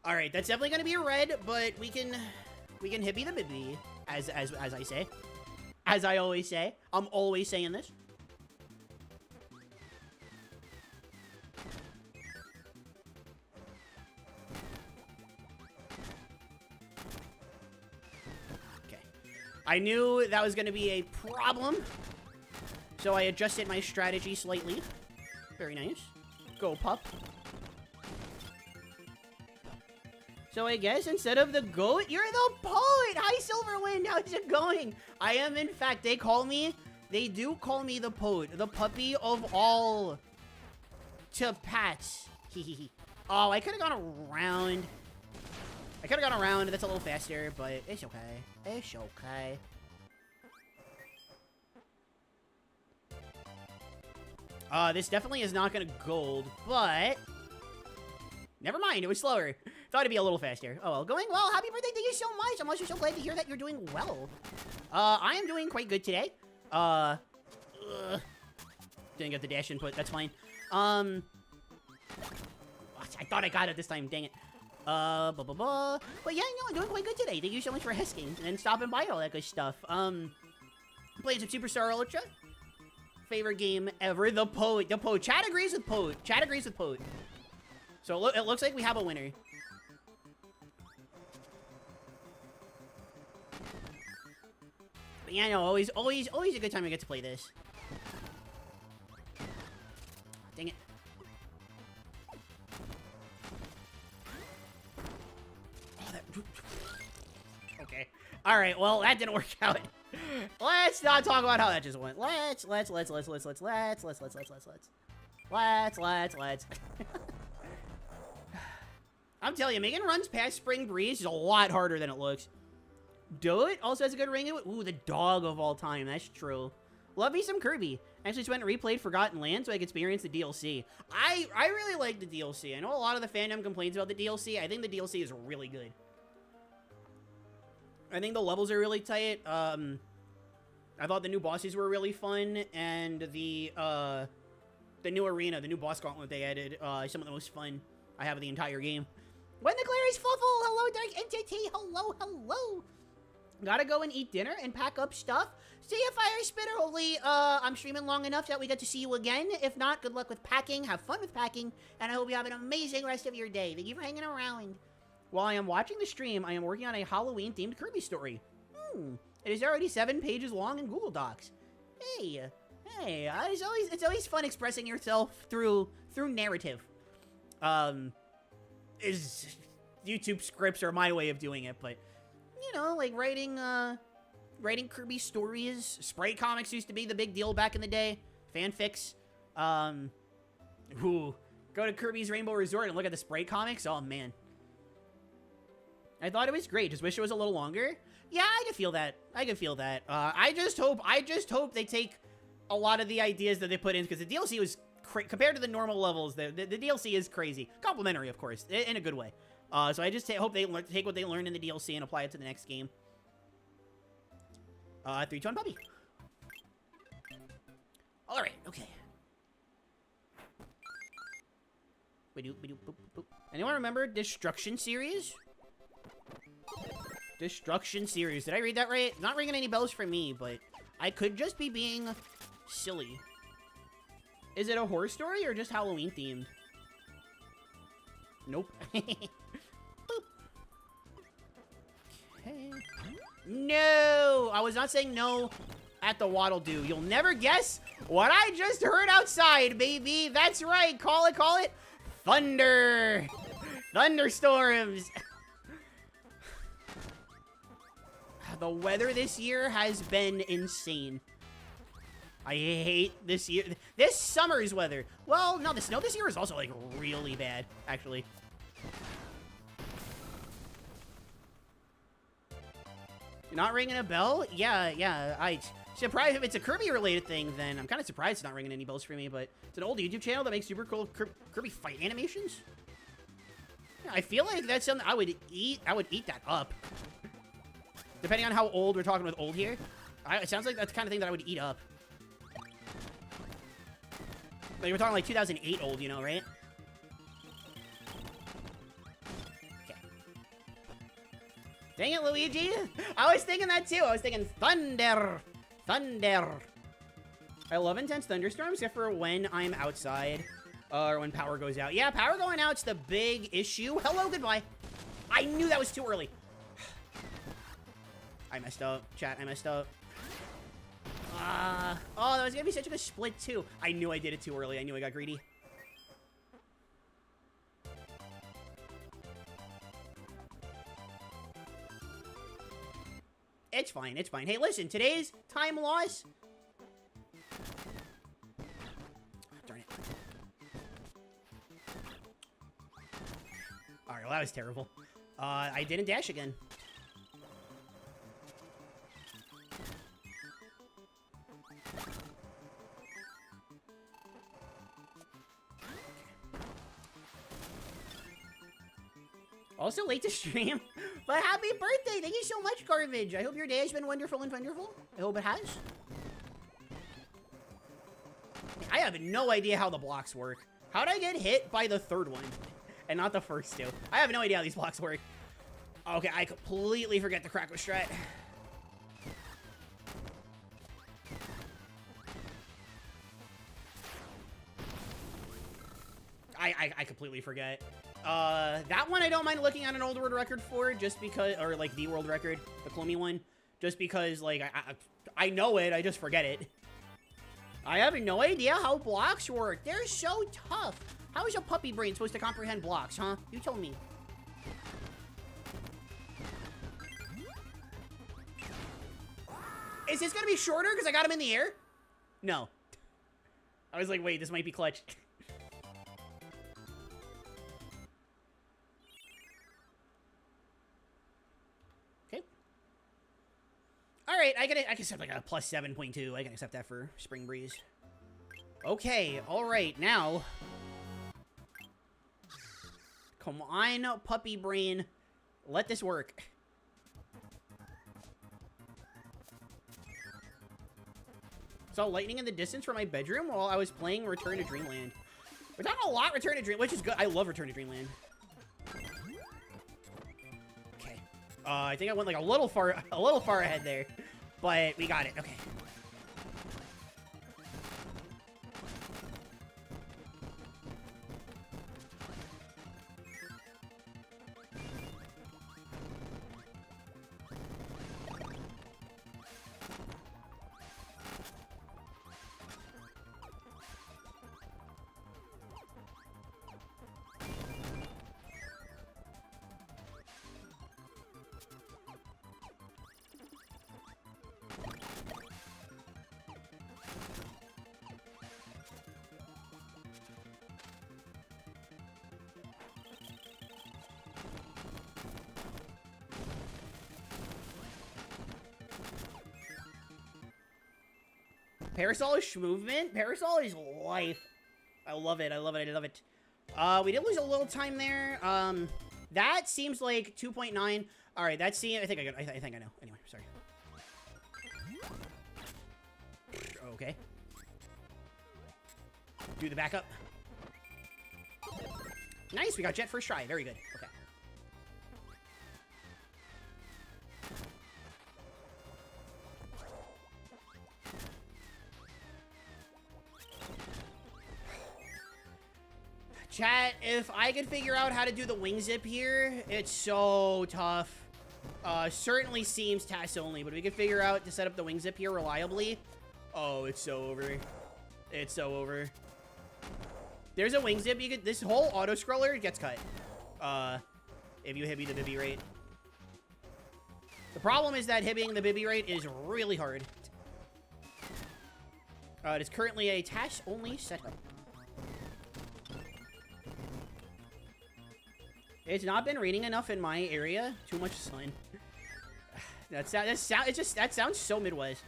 All right, that's definitely gonna be a red, but we can hippie the bibby, as I say, as I always say. I'm always saying this. Okay, I knew that was gonna be a problem, so I adjusted my strategy slightly. Very nice. Go, pup. So I guess instead of the goat, you're the poet! Hi, Silverwind! How's it going? I am, in fact, they do call me the poet. The puppy of all to pats. Oh, I could have gone around. That's a little faster, but it's okay. It's okay. This definitely is not gonna gold, but... Never mind, it was slower. Thought it'd be a little faster. Oh, well, going well. Happy birthday to you so much. I'm also so glad to hear that you're doing well. I am doing quite good today. Didn't get the dash input. That's fine. I thought I got it this time. Dang it. But yeah, no, I'm doing quite good today. Thank you so much for asking and stopping by, all that good stuff. Playing some Superstar Ultra. Favorite game ever. The Poet. The Poet. Chat agrees with Poet. Chat agrees with Poet. So it looks like we have a winner. But yeah, no, always a good time to get to play this. Dang it. Oh, that... Okay. Alright, well, that didn't work out. Let's not talk about how that just went. Let's. I'm telling you, making runs past Spring Breeze is a lot harder than it looks. Do it also has a good ring to it. Ooh, the dog of all time. That's true. Love me some Kirby. Actually just went and replayed Forgotten Land so I could experience the DLC. I really like the DLC. I know a lot of the fandom complains about the DLC. I think the DLC is really good. I think the levels are really tight. I thought the new bosses were really fun, and the new arena, the new boss gauntlet they added, some of the most fun I have of the entire game. When the glare is fluffle, hello Dark Entity, hello, hello. Gotta go and eat dinner and pack up stuff. See you, Fire Spitter. Hopefully, I'm streaming long enough that we get to see you again. If not, good luck with packing. Have fun with packing. And I hope you have an amazing rest of your day. Thank you for hanging around. While I am watching the stream, I am working on a Halloween-themed Kirby story. It is already 7 pages long in Google Docs. Hey, it's always fun expressing yourself through narrative. YouTube scripts are my way of doing it, but you know, like writing Kirby stories. Sprite comics used to be the big deal back in the day. Fanfics. Go to Kirby's Rainbow Resort and look at the Sprite comics. Oh man, I thought it was great. Just wish it was a little longer. Yeah, I can feel that. I just hope they take a lot of the ideas that they put in, because the DLC was compared to the normal levels. The DLC is crazy. Complimentary, of course, in a good way. So I just hope they take what they learned in the DLC and apply it to the next game. 3, 2, 1, puppy. All right, okay. Anyone remember Destruction Series? Destruction Series. Did I read that right? Not ringing any bells for me, but I could just be being silly. Is it a horror story or just Halloween themed? Nope. Okay. No! I was not saying no at the Waddle Doo. You'll never guess what I just heard outside, baby. That's right. Call it. Thunder. Thunderstorms. The weather this year has been insane. I hate this year. This summer's weather. Well, no, the snow this year is also, like, really bad, actually. You're not ringing a bell? Yeah. I surprised if it's a Kirby-related thing, then I'm kind of surprised it's not ringing any bells for me, but it's an old YouTube channel that makes super cool Kirby fight animations. Yeah, I feel like that's something I would eat. I would eat that up. Depending on how old we're talking with old here. It sounds like that's the kind of thing that I would eat up. Like, we're talking like 2008 old, you know, right? Okay. Dang it, Luigi! I was thinking that too. I was thinking thunder. I love intense thunderstorms, except for when I'm outside. Or when power goes out. Yeah, power going out's the big issue. Hello, goodbye. I knew that was too early. I messed up. Chat, I messed up. Oh, that was gonna be such a good split, too. I knew I did it too early. I knew I got greedy. It's fine. Hey, listen, today's time loss... Darn it. Alright, well, that was terrible. I didn't dash again. Also late to stream, but happy birthday! Thank you so much, Garbage. I hope your day has been wonderful and wonderful. I hope it has. I have no idea how the blocks work. How'd I get hit by the third one and not the first two? I have no idea how these blocks work. Okay, I completely forget the Crackle strat. I completely forget. That one I don't mind looking at an old world record for, just because, or like the world record, the Clomie one, just because, like, I know it, I just forget it. I have no idea how blocks work. They're so tough. How is a puppy brain supposed to comprehend blocks, huh? You tell me. Is this gonna be shorter because I got him in the air? No. I was like, wait, this might be clutch. Alright, I can accept like a plus 7.2. I can accept that for Spring Breeze. Okay, alright, now. Come on, puppy brain. Let this work. saw lightning in the distance from my bedroom while I was playing Return to Dreamland. We're talking a lot Return to Dream, which is good. I love Return to Dreamland. Okay. I think I went like a little far ahead there, but we got it. Okay. Parasol is movement. Parasol is life. I love it. I love it. I love it. We did lose a little time there. That seems like 2.9. All right, that's I think I think I know. Anyway, sorry. Okay. Do the backup. Nice. We got Jet first try. Very good. Okay. Chat, if I could figure out how to do the wing zip here, it's so tough. Certainly seems task only, but we could figure out to set up the wing zip here reliably. Oh, it's so over. It's so over. There's a wing zip. You could, this whole auto scroller gets cut. If you hibby the bibby rate. The problem is that hibbying the bibby rate is really hard. It is currently a task only setup. It's not been raining enough in my area. Too much sun. That sounds so Midwest.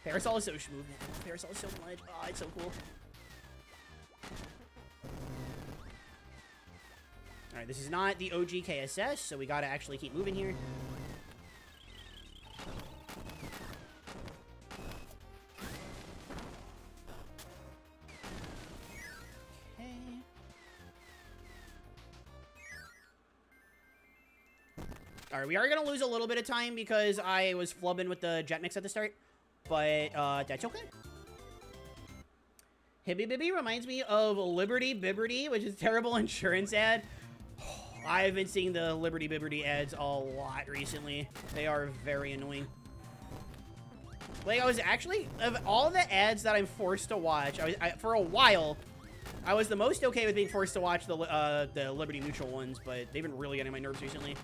Parasol is so smooth. Parasol is so much. Oh, it's so cool. All right, this is not the OG KSS, so we gotta actually keep moving here. All right, we are going to lose a little bit of time because I was flubbing with the jet mix at the start, but that's okay. Hibby Bibby reminds me of Liberty Bibberty, which is a terrible insurance ad. I've been seeing the Liberty Bibberty ads a lot recently. They are very annoying. Like, I was actually, of all the ads that I'm forced to watch, for a while, I was the most okay with being forced to watch the Liberty Mutual ones, but they've been really getting my nerves recently.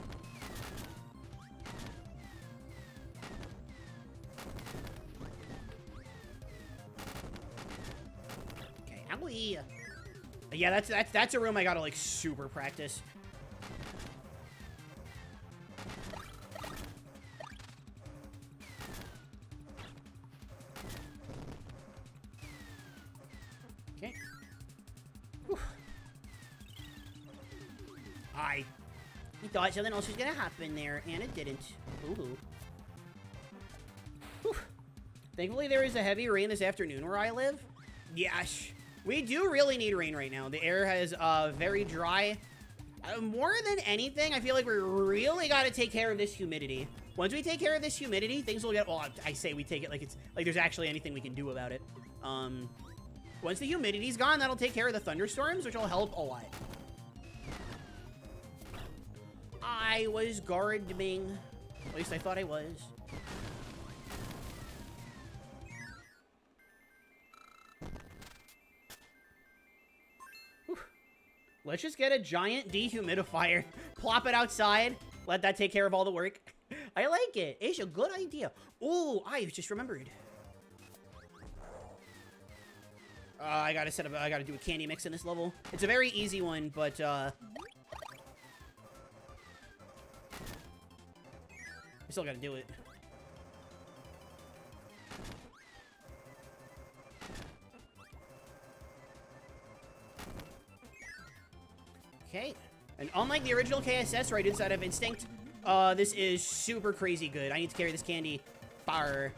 Yeah, that's a room I gotta like super practice. Okay. Whew. I thought something else was gonna happen there, and it didn't. Ooh. Whew. Thankfully, there is a heavy rain this afternoon where I live. Yes. We do really need rain right now. The air has very dry. More than anything, I feel like we really got to take care of this humidity. Once we take care of this humidity, things will get... Well, I say we take it like it's... Like there's actually anything we can do about it. Once the humidity's gone, that'll take care of the thunderstorms, which will help a lot. I was gardening. At least I thought I was. Let's just get a giant dehumidifier, plop it outside, let that take care of all the work. I like it. It's a good idea. Oh, I just remembered. I gotta set up. I gotta do a candy mix in this level. It's a very easy one, but I still gotta do it. Okay, and unlike the original KSS right inside of Instinct, this is super crazy good. I need to carry this candy far.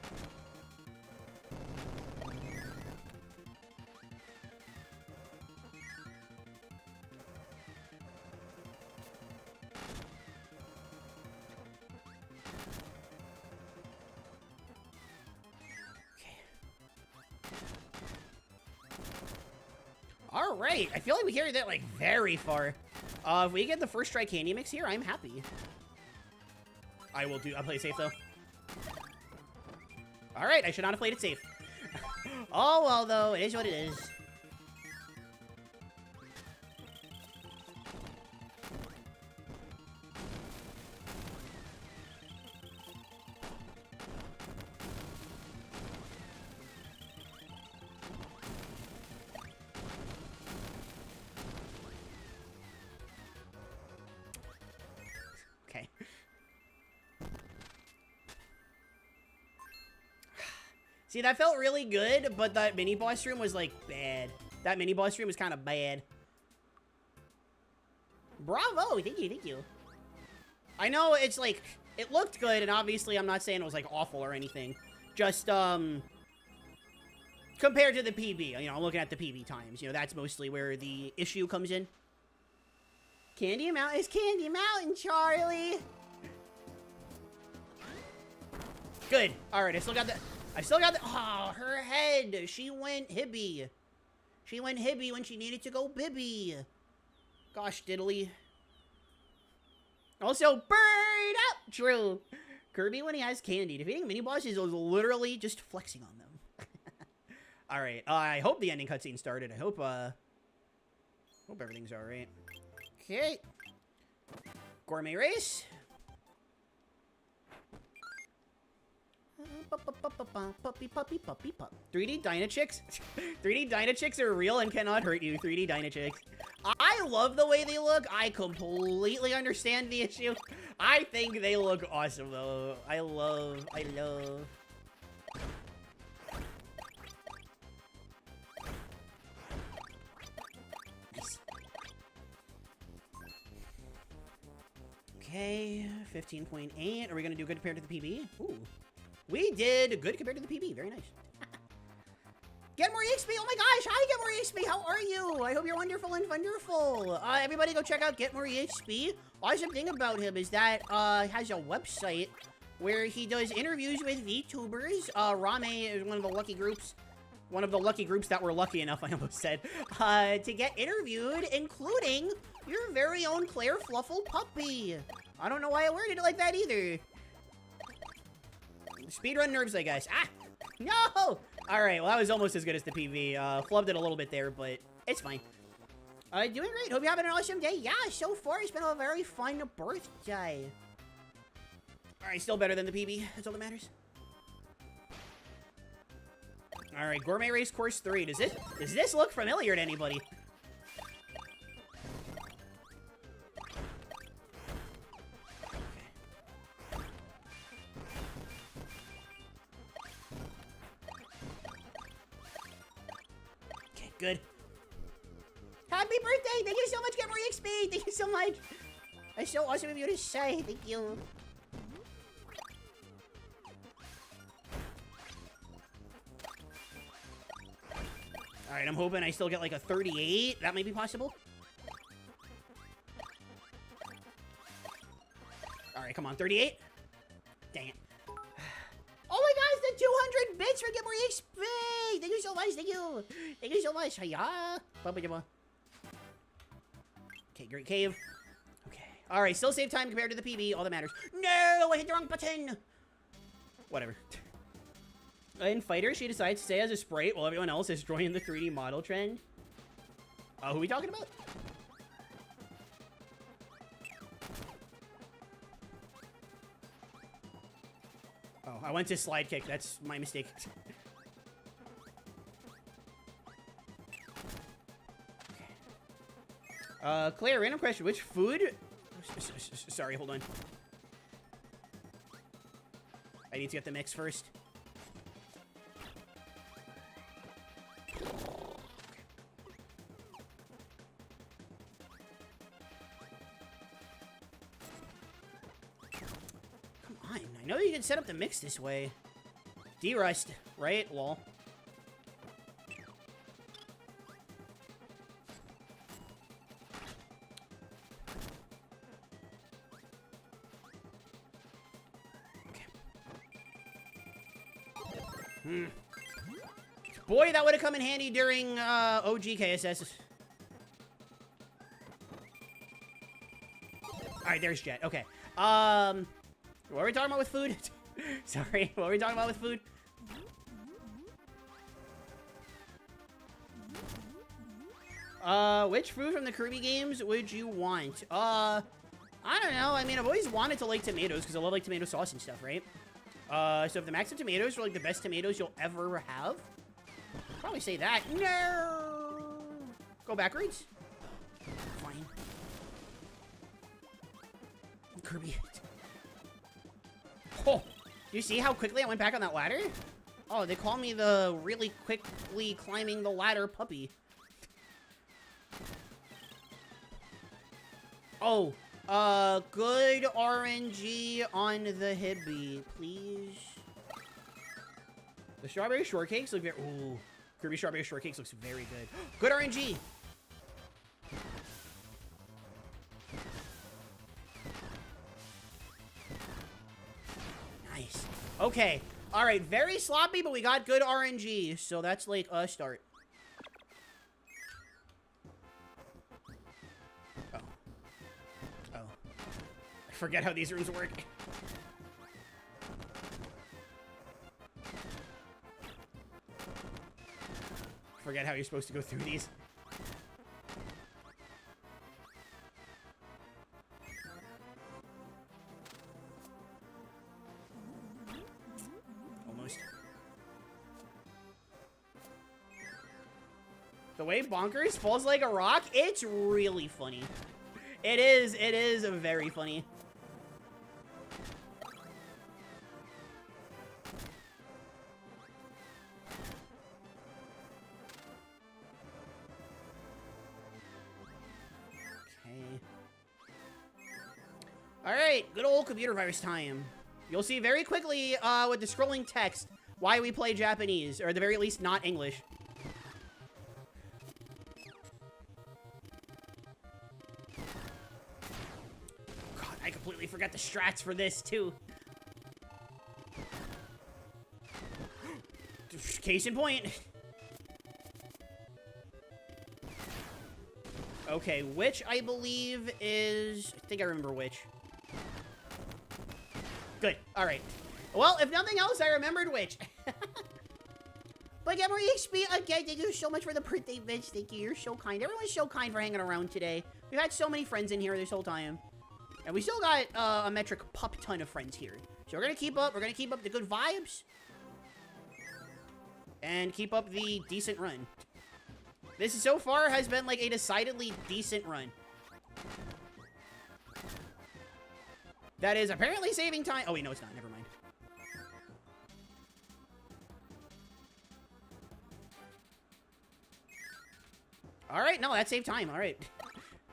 All right. I feel like we carried that, like, very far. If we get the first try candy mix here, I'm happy. I'll play it safe, though. All right. I should not have played it safe. Oh, well, though. It is what it is. Okay. See, that felt really good, but that mini-boss room was, like, bad. That mini-boss room was kind of bad. Bravo! Thank you, thank you. I know it's, like, it looked good, and obviously I'm not saying it was, like, awful or anything. Just, compared to the PB. You know, I'm looking at the PB times. You know, that's mostly where the issue comes in. Candy Mountain is Candy Mountain, Charlie! Good. Alright, I still got the... Oh, her head. She went hibby. She went hibby when she needed to go bibby. Gosh, diddly. Also, bird up. True. Kirby, when he has candy, defeating mini-bosses is literally just flexing on them. Alright, I hope the ending cutscene started. I hope everything's alright. Okay. Gourmet race. 3D Dynachicks? 3D Dynachicks are real and cannot hurt you. 3D Dynachicks. I love the way they look. I completely understand the issue. I think they look awesome, though. I love. Nice. Okay, 15.8. Are we gonna do good compared to the PB? Ooh. We did good compared to the PB. Very nice. Get more EXP. Oh my gosh. Hi, Get More EXP. How are you? I hope you're wonderful and wonderful. Everybody go check out Get More EXP. Awesome thing about him is that has a website where he does interviews with VTubers. Rame is one of the lucky groups. One of the lucky groups that were lucky enough, I almost said, to get interviewed, including your very own Claire Fluffle Puppy. I don't know why I worded it like that either. Speedrun nerves, I guess. Ah! No! Alright, well, that was almost as good as the PV. Flubbed it a little bit there, but it's fine. Doing great. Hope you're having an awesome day. Yeah, so far, it's been a very fun birthday. Alright, still better than the PB. That's all that matters. Alright, Gourmet Race Course 3. Does this look familiar to anybody? Good. Happy birthday! Thank you so much, Get More EXP! Thank you so much! That's so awesome of you to say. Thank you. Alright, I'm hoping I still get like a 38. That might be possible. Alright, come on. 38? Dang it. Oh my gosh, the 200 bits for Get More EXP! Thank you so much, thank you! Thank you so much, hiya! Okay, Great Cave. Okay. Alright, still save time compared to the PB, all that matters. No, I hit the wrong button! Whatever. In Fighter, she decides to stay as a sprite while everyone else is joining the 3D model trend. Who are we talking about? Oh, I went to slide kick. That's my mistake. Okay. Claire, random question. Which food? Sorry, hold on. I need to get the mix first. I know you can set up the mix this way. Derust, right? Lol. Okay. Boy, that would have come in handy during OG KSS. right, there's Jet. Okay. What were we talking about with food? Sorry, what were we talking about with food? Which food from the Kirby games would you want? I don't know. I mean, I've always wanted to like tomatoes because I love like tomato sauce and stuff, right? So if the max of tomatoes are like the best tomatoes you'll ever have, I'd probably say that. No! Go backwards? Fine. Kirby. Oh, do you see how quickly I went back on that ladder? Oh, they call me the really quickly climbing the ladder puppy. Oh, good RNG on the Hibby, please. The strawberry shortcakes look very... Ooh, Kirby strawberry shortcakes looks very good. Good RNG! Nice. Okay. All right, very sloppy, but we got good RNG, so that's like a start. Oh. Oh. I forget how these rooms work. Forget how you're supposed to go through these. Almost. The way Bonkers falls like a rock, it's really funny. It is very funny. Alright, good old computer virus time. You'll see very quickly with the scrolling text why we play Japanese, or at the very least not English. God, I completely forgot the strats for this too. Case in point. Okay, which I believe is... I think I remember which. Good. All right. Well, if nothing else, I remembered which. But get more EXP again. Thank you so much for the birthday, Vince. Thank you. You're so kind. Everyone's so kind for hanging around today. We've had so many friends in here this whole time. And we still got a metric pup ton of friends here. So we're going to keep up. We're going to keep up the good vibes. And keep up the decent run. This so far has been like a decidedly decent run. That is apparently saving time. Oh, wait, no, it's not. Never mind. All right, no, that saved time. All right.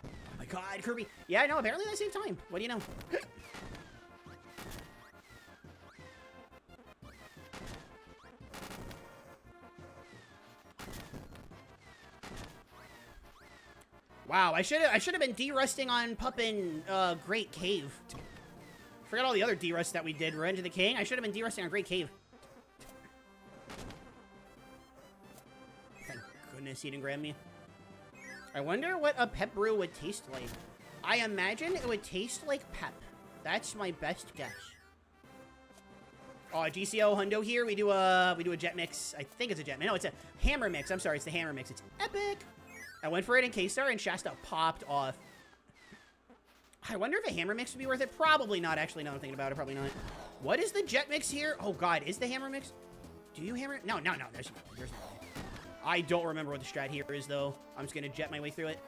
Oh, my God, Kirby. Yeah, no, apparently that saved time. What do you know? Wow, I should have been derusting on Puppin Great Cave. Forgot all the other derusts that we did. Revenge of the King. I should have been derusting on Great Cave. Thank goodness he didn't grab me. I wonder what a pep brew would taste like. I imagine it would taste like pep. That's my best guess. Oh, GCO Hundo here. We do a jet mix. I think it's a jet mix. No, it's a hammer mix. I'm sorry, it's the hammer mix. It's epic. I went for it in K-Star and Shasta popped off. I wonder if a hammer mix would be worth it. Probably not, actually, now I'm thinking about it. Probably not. What is the jet mix here? Oh, God. Is the hammer mix? Do you hammer? No. There's no. I don't remember what the strat here is, though. I'm just going to jet my way through it.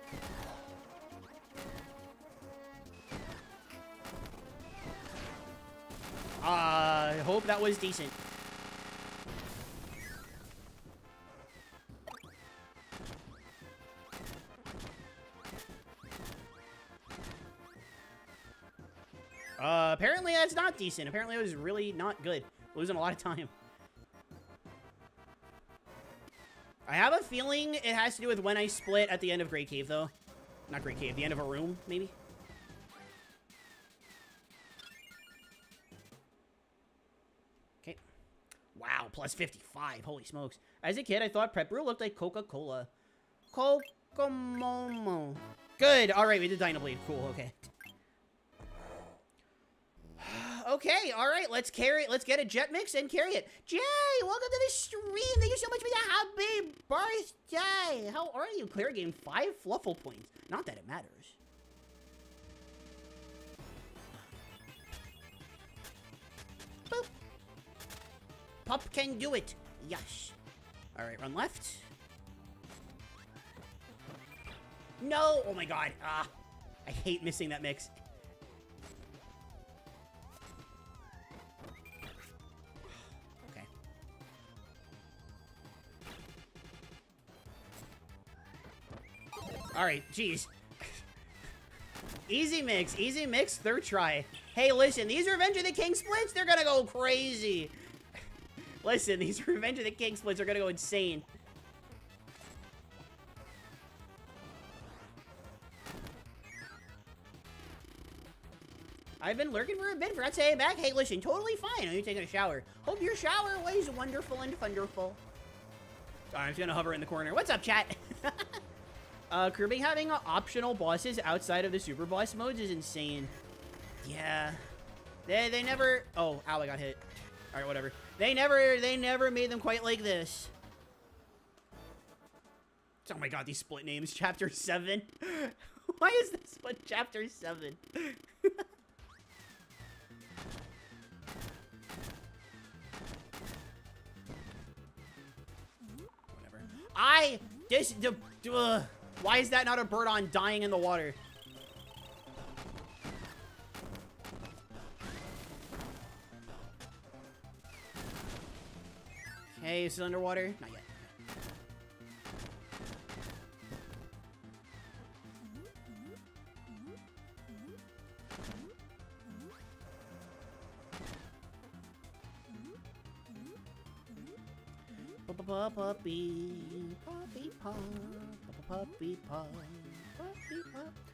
I hope that was decent. Apparently that's not decent. Apparently it was really not good. Losing a lot of time. I have a feeling it has to do with when I split at the end of Great Cave, though. Not Great Cave, the end of a room, maybe? Okay. Wow, plus 55. Holy smokes. As a kid, I thought Prep Brew looked like Coca-Cola. Coca-Momo. Good. All right, we did Dynablade. Cool, okay. Okay, all right, let's carry it. Let's get a jet mix and carry it. Jay, welcome to the stream. Thank you so much for the happy birthday. How are you? Clear game 5 fluffle points. Not that it matters. Boop. Pup can do it. Yes. All right, run left. No. Oh my God. Ah, I hate missing that mix. All right, jeez. Easy mix, third try. Hey, listen, these Revenge of the King splits, they're gonna go crazy. Listen, these Revenge of the King splits are gonna go insane. I've been lurking for a bit, forgot to say back. Hey, listen, totally fine. Are you taking a shower? Hope your shower was wonderful and thunderful. Sorry, I'm just gonna hover in the corner. What's up, chat? Kirby having optional bosses outside of the super boss modes is insane. Yeah. They never... Oh, ow, I got hit. Alright, whatever. They never made them quite like this. Oh my God, these split names. Chapter 7. Why is this one Chapter 7? Whatever. Why is that not a bird on dying in the water? Okay, is it underwater? Not yet.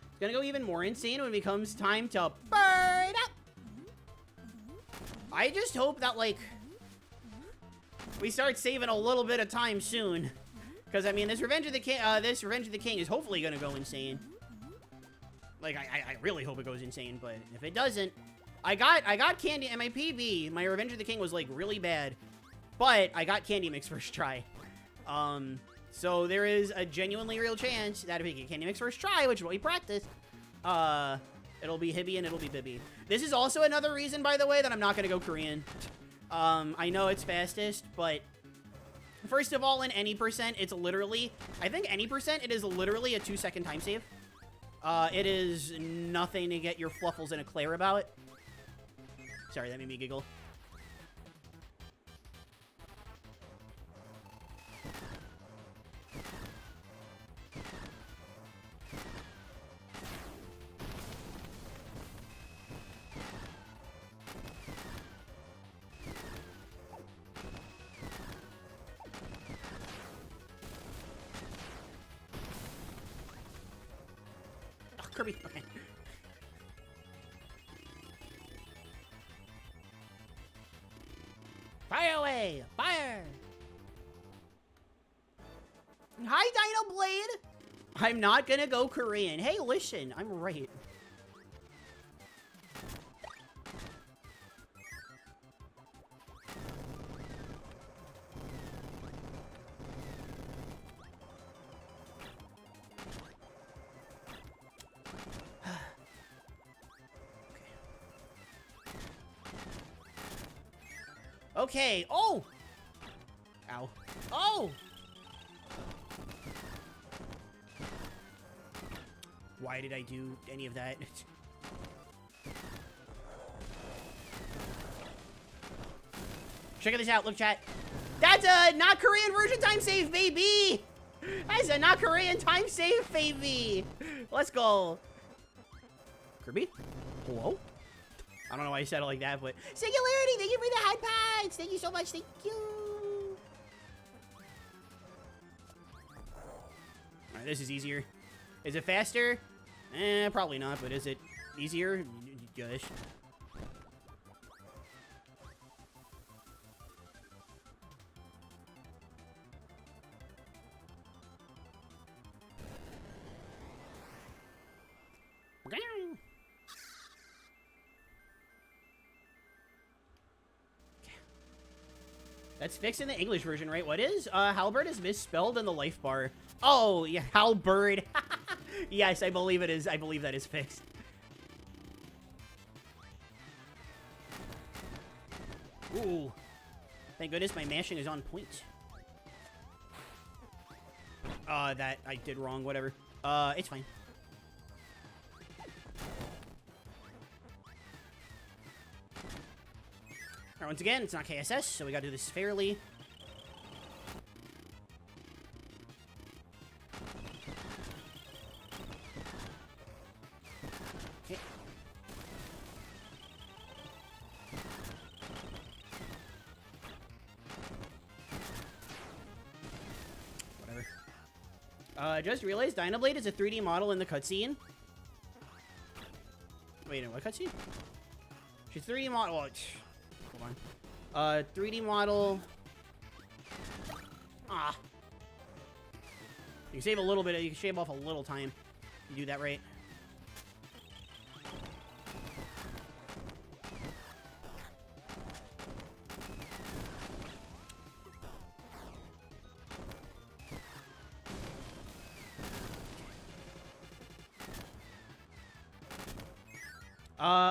It's gonna go even more insane when it becomes time to burn up. I just hope that, like, we start saving a little bit of time soon. Because, I mean, this Revenge of the King is hopefully gonna go insane. Like, I really hope it goes insane, but if it doesn't... I got Candy, and my PB, my Revenge of the King was, like, really bad. But I got Candy Mix first try. So there is a genuinely real chance that if we get Candy Mix first try, which is what we practice, it'll be Hibby and it'll be Bibby. This is also another reason, by the way, that I'm not gonna go Korean. I know it's fastest, but first of all, in any percent, it's literally, I think any percent, it is literally a 2-second time save. It is nothing to get your fluffles in a Claire about. Sorry, that made me giggle. Kirby, okay. Fire away! Fire! Hi, Dino Blade! I'm not gonna go Korean. Hey, listen, I'm right. Okay. Oh! Ow. Oh! Why did I do any of that? Check this out. Look, chat. That's a not Korean version time save, baby! That's a not Korean time save, baby! Let's go. Kirby? Hello? I don't know why you said it like that, but... Singularity, thank you for the high pads! Thank you so much, thank you! Alright, this is easier. Is it faster? Probably not, but is it easier? Gosh. That's fixed in the English version, right? What is? Halberd is misspelled in the life bar. Oh, yeah, halberd. Yes, I believe it is. I believe that is fixed. Ooh. Thank goodness my mashing is on point. That I did wrong, whatever. It's fine. Alright, once again, it's not KSS, so we gotta do this fairly. Okay. Whatever. Just realized Dynablade is a 3D model in the cutscene. Wait, in what cutscene? She's 3D model. Oh, hold on. 3D model. Ah. You can save a little bit. You can shave off a little time. You do that right.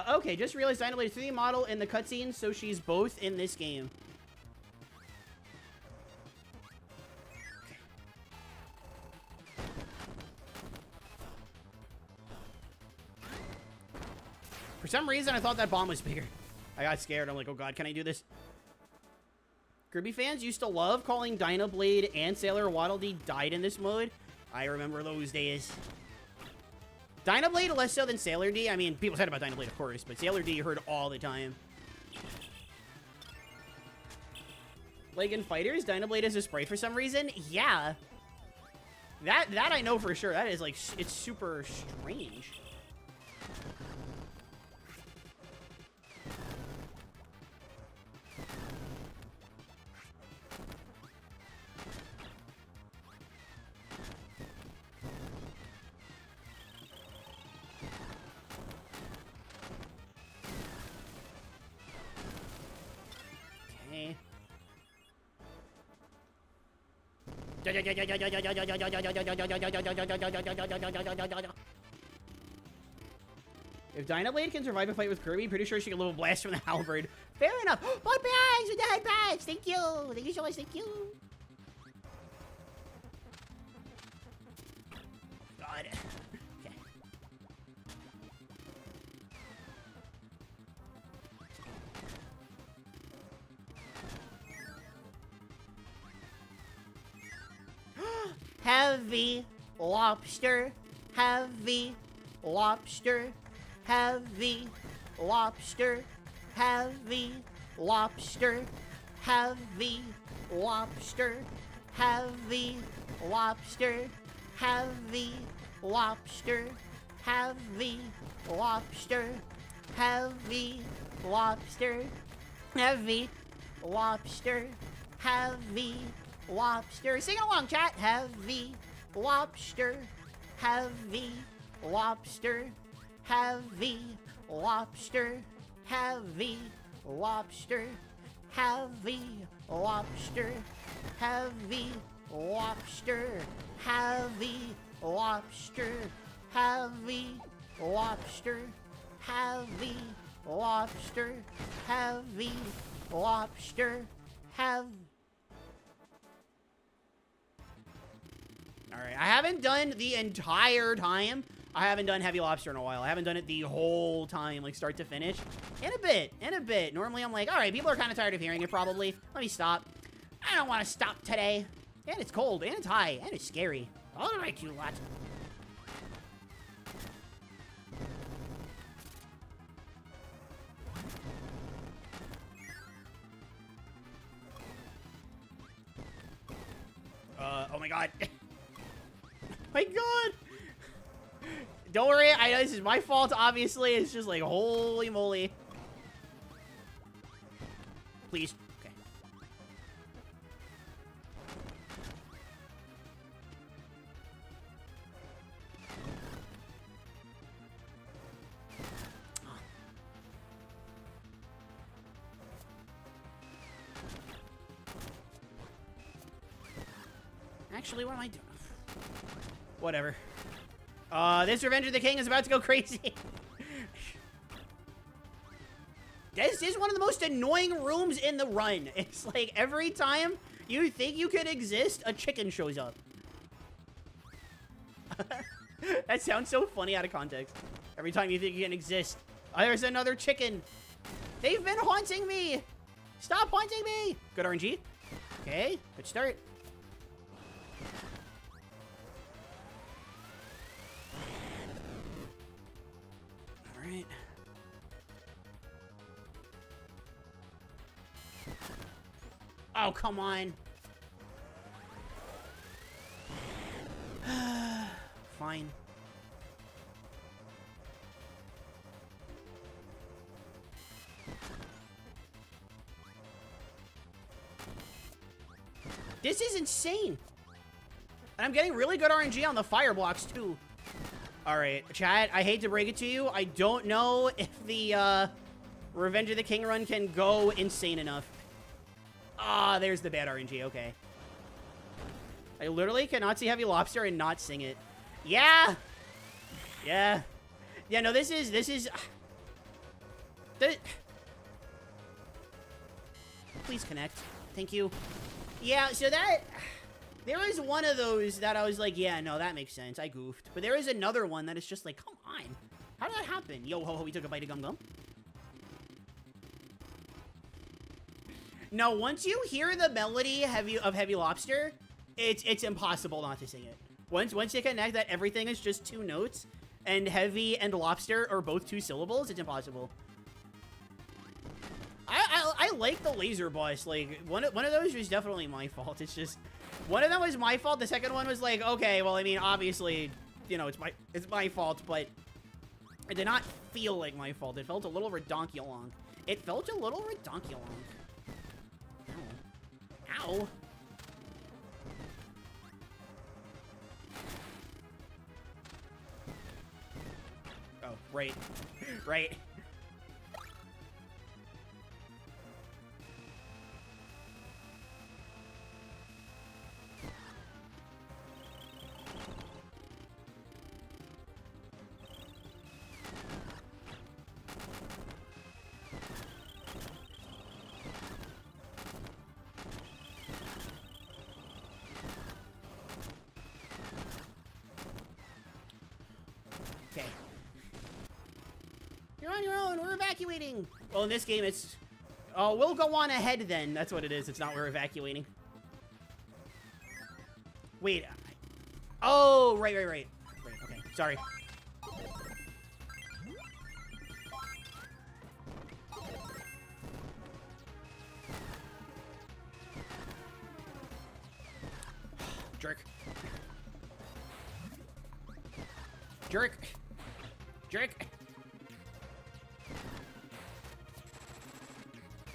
Okay, just realized Dynablade is 3D model in the cutscene, so she's both in this game. For some reason, I thought that bomb was bigger. I got scared. I'm like, oh god, can I do this? Kirby fans used to love calling Dynablade and Sailor Waddle Dee died in this mode. I remember those days. Dynablade less so than Sailor D. I mean, people said about Dynablade, of course, but Sailor D you heard all the time. Like in Fighters, Dynablade is a sprite for some reason. Yeah. That I know for sure. That is like, it's super strange. If Dynablade can survive a fight with Kirby, pretty sure she can level blast from the halberd. Fair enough. Bud bags with the head bags. Thank you. Thank you so much. Thank you. God. Okay. Heavy lobster, heavy lobster, heavy lobster, heavy lobster, heavy lobster, heavy lobster, heavy lobster, heavy lobster, heavy lobster, heavy lobster, heavy lobster. Sing along, chat. Heavy lobster, heavy lobster, heavy lobster, heavy lobster, heavy lobster, heavy lobster, heavy lobster, heavy lobster, heavy lobster, heavy lobster, have. All right, I haven't done the entire time. I haven't done Heavy Lobster in a while. I haven't done it the whole time, like start to finish. In a bit. Normally, I'm like, all right, people are kind of tired of hearing it probably. Let me stop. I don't want to stop today. And it's cold, and it's high, and it's scary. All right, you lot. Oh my god. My god. Don't worry, I know this is my fault, obviously. It's just like, holy moly. Please. Okay. Actually, what am I doing? Whatever. This Revenge of the King is about to go crazy. This is one of the most annoying rooms in the run. It's like every time you think you could exist, a chicken shows up. That sounds so funny out of context. Every time you think you can exist, there's another chicken. They've been haunting me. Stop haunting me. Good RNG. Okay, good start. All right. Oh, come on. Fine. This is insane. And I'm getting really good RNG on the fire blocks, too. All right, chat, I hate to break it to you. I don't know if the Revenge of the King run can go insane enough. Ah, there's the bad RNG. Okay. I literally cannot see Heavy Lobster and not sing it. Yeah. Yeah. Yeah, no, this is... Please connect. Thank you. Yeah, so that... There is one of those that I was like, yeah, no, that makes sense. I goofed. But there is another one that is just like, come on. How did that happen? Yo, ho, ho, we took a bite of gum gum. No, once you hear the melody of Heavy Lobster, it's impossible not to sing it. Once you connect that everything is just 2 notes, and Heavy and Lobster are both 2 syllables, it's impossible. I like the laser boss. Like, one of those was definitely my fault. It's just, one of them was my fault. The second one was like, okay, well, I mean, obviously, you know, it's my fault, but it did not feel like my fault. It felt a little redonkulong. It felt a little redonkulong. Ow. Ow. Oh, right. Right. Okay. You're on your own. We're evacuating. Well, in this game, it's... Oh, we'll go on ahead then. That's what it is. It's not we're evacuating. Wait. Oh, right. Right, okay. Sorry. Jerk. Jerk. Jerk.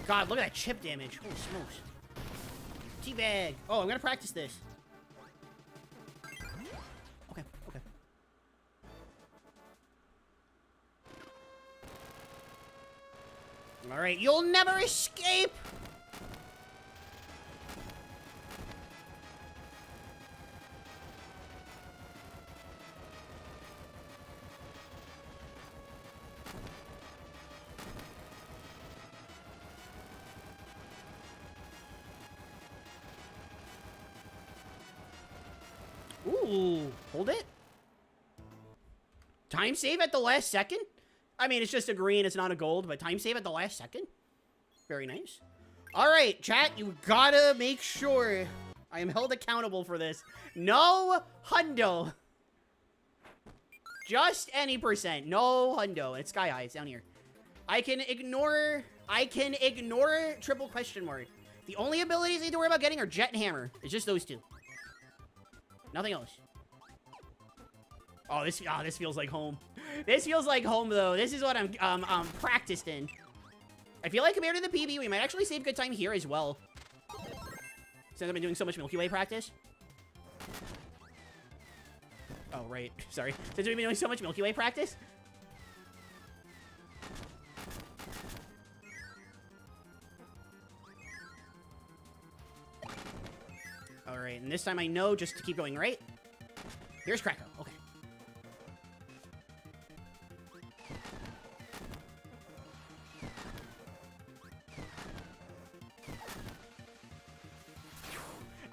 God, look at that chip damage. Holy smokes. Teabag. Oh, I'm gonna practice this. Okay, okay. Alright, you'll never escape! Ooh, hold it. Time save at the last second? I mean, it's just a green, it's not a gold, but time save at the last second? Very nice. All right, chat, you gotta make sure I am held accountable for this. No hundo. Just any percent. No hundo. It's sky high. It's down here. I can ignore triple question mark. The only abilities I need to worry about getting are Jet and Hammer. It's just those 2. Nothing else. Oh, this feels like home. This feels like home, though. This is what I'm practiced in. I feel like compared to the PB, we might actually save good time here as well. Since I've been doing so much Milky Way practice. Oh, right. Sorry. Since we've been doing so much Milky Way practice. All right. right, and this time I know just to keep going right. Here's Krakow. Okay.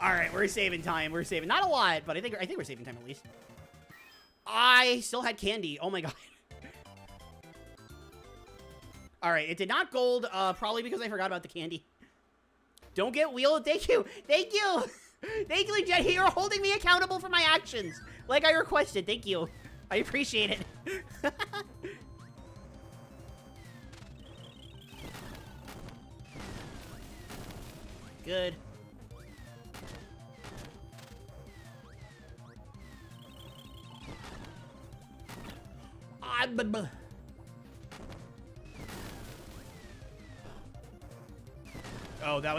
All right, we're saving time. We're saving not a lot, but I think we're saving time at least. I still had candy. Oh my god. All right, it did not gold. Probably because I forgot about the candy. Don't get wheeled. Thank you. Thank you. Thank you, Jet. You're holding me accountable for my actions, like I requested. Thank you. I appreciate it. Good. Oh, that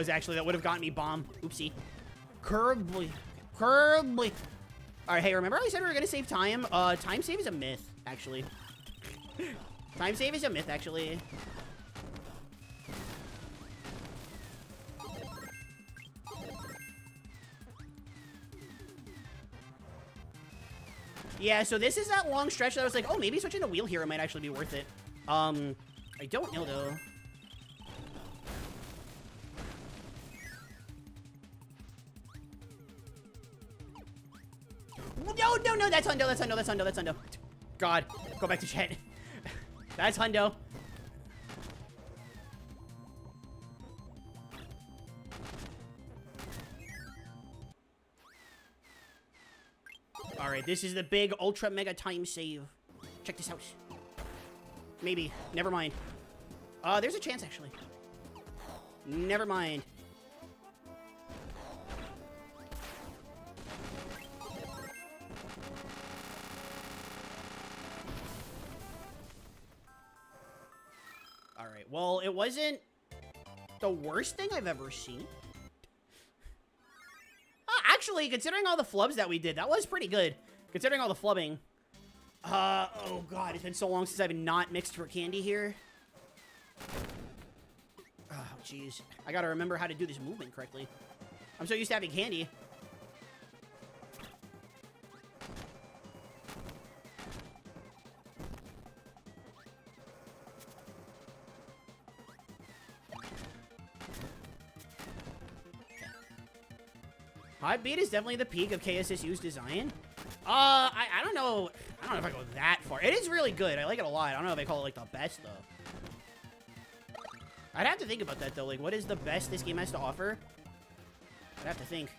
would have gotten me bomb. Oopsie. Curbly. Curbly. All right, hey, remember how I said we were going to save time? Time save is a myth, actually. Time save is a myth, actually. Yeah, so this is that long stretch that I was like, oh, maybe switching to wheel hero might actually be worth it. I don't know, though. No, that's Hundo. God, go back to chat. That's Hundo. All right, this is the big ultra mega time save. Check this out. Maybe. Never mind. There's a chance, actually. Never mind. All right, well, it wasn't the worst thing I've ever seen. Actually, considering all the flubs that we did, that was pretty good. Considering all the flubbing. Oh god, it's been so long since I've not mixed for candy here. Oh, jeez. I gotta remember how to do this movement correctly. I'm so used to having candy. Hot beat is definitely the peak of KSSU's design. I don't know. I don't know if I go that far. It is really good. I like it a lot. I don't know if I call it like the best though. I'd have to think about that though. Like, what is the best this game has to offer? I'd have to think.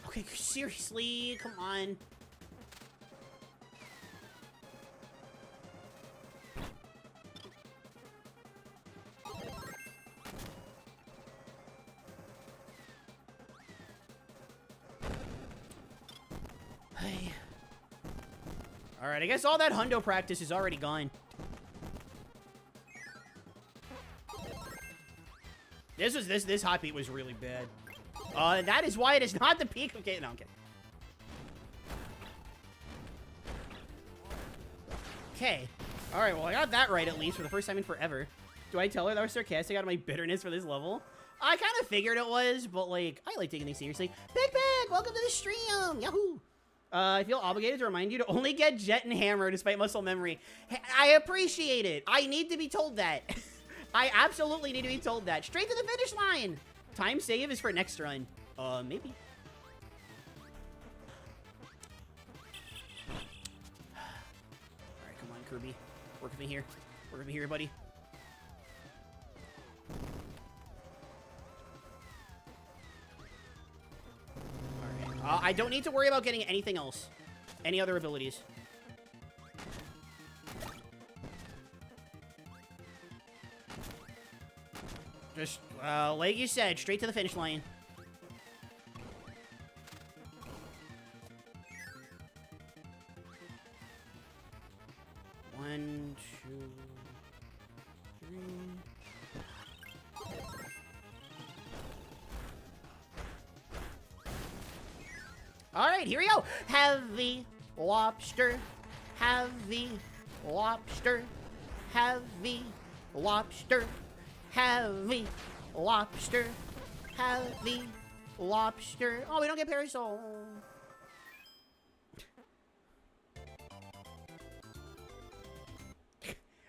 Okay, seriously, come on. Alright, I guess all that Hundo practice is already gone. This hot beat was really bad. That is why it is not the peak. Okay, no, I'm kidding. Okay. Alright, well, I got that right at least for the first time in forever. Do I tell her that was sarcastic out of my bitterness for this level? I kind of figured it was, but, like, I like taking things seriously. Big Big, welcome to the stream! Yahoo! I feel obligated to remind you to only get Jet and Hammer despite muscle memory. I appreciate it. I need to be told that. I absolutely need to be told that. Straight to the finish line. Time save is for next run. Maybe. Alright, come on, Kirby. Work with me here. Work with me here, buddy. I don't need to worry about getting anything else. Any other abilities. Just, like you said, straight to the finish line. One, two, three. All right, here we go. Heavy lobster, heavy lobster, heavy lobster, heavy lobster, heavy lobster. Oh, we don't get parasol.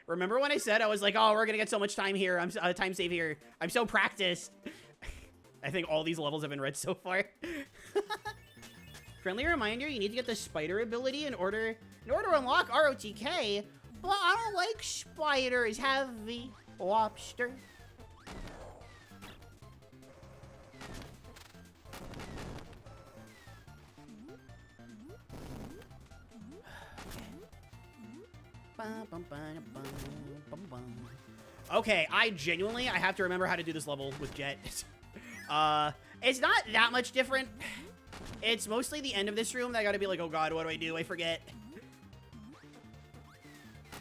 Remember when I said I was like, oh, we're gonna get so much time here. I'm time save here. I'm so practiced. I think all these levels have been read so far. Friendly reminder, you need to get the spider ability in order to unlock RotK. Well, I don't like spiders. Heavy lobster. Okay, I have to remember how to do this level with Jet. It's not that much different. It's mostly the end of this room that I gotta be like, oh god, what do I do? I forget.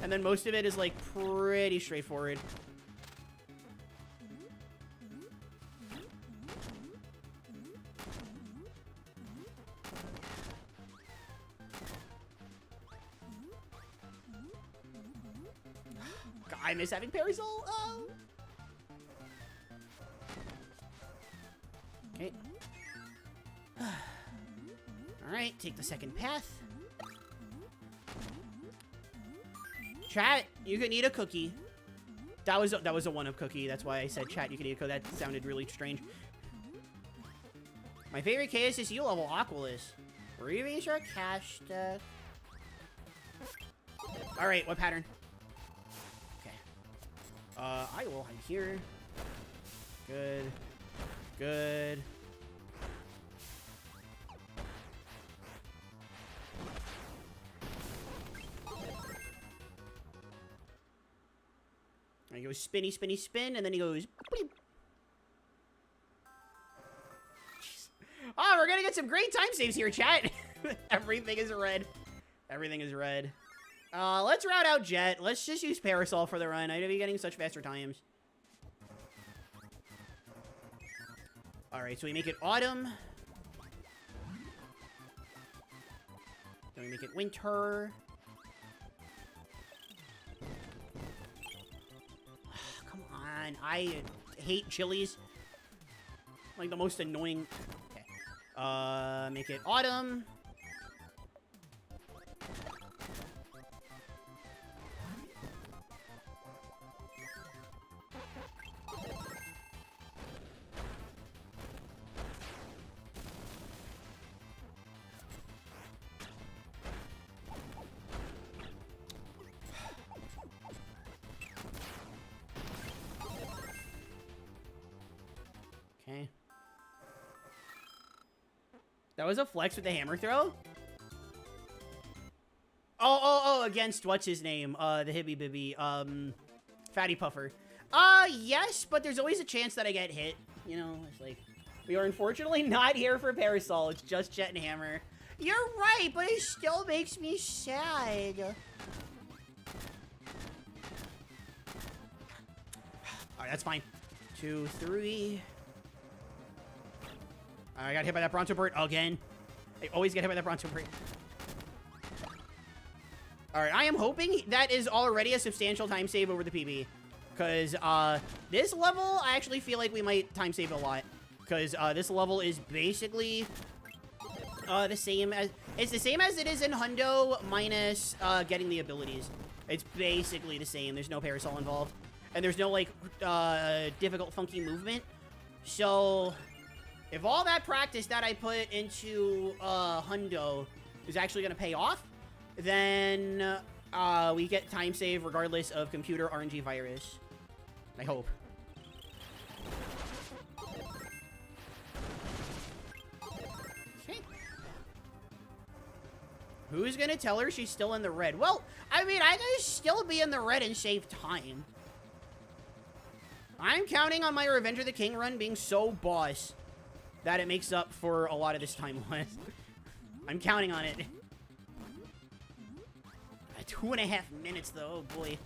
And then most of it is like pretty straightforward. God, I miss having parasol. Oh. Okay. Alright, take the second path. Chat, you can eat a cookie. That was a 1-up cookie. That's why I said chat, you can eat a cookie. That sounded really strange. My favorite KSSU level, Aqualus. Rearrange our cash deck. Alright, what pattern? Okay. I will hide here. Good. Good. And he goes spinny, spinny, spin, and then he goes... Bleep. Oh, we're gonna get some great time saves here, chat. Everything is red. Everything is red. Let's route out Jet. Let's just use Parasol for the run. I know you're getting such faster times. Alright, so we make it autumn. Then we make it winter. Come on. I hate chilies. Like the most annoying. Okay. Make it autumn. Okay. That was a flex with the hammer throw? Oh, against what's his name? The Hibby Bibby, Fatty Puffer. Yes, but there's always a chance that I get hit. You know, it's like, we are unfortunately not here for Parasol. It's just Jet and Hammer. You're right, but it still makes me sad. Alright, that's fine. 2, 3. I got hit by that Bronto Bird again. I always get hit by that Bronto Bird. Alright, I am hoping that is already a substantial time save over the PB. Because, this level, I actually feel like we might time save a lot. Because, this level is basically, the same as... It's the same as it is in Hundo, minus, getting the abilities. It's basically the same. There's no Parasol involved. And there's no, like, difficult, funky movement. So... if all that practice that I put into Hundo is actually going to pay off, then we get time save regardless of computer RNG virus. I hope. Okay. Who's going to tell her she's still in the red? Well, I mean, I can still be in the red and save time. I'm counting on my Revenge of the King run being so boss that it makes up for a lot of this time loss. I'm counting on it. 2.5 minutes, though. Oh, boy.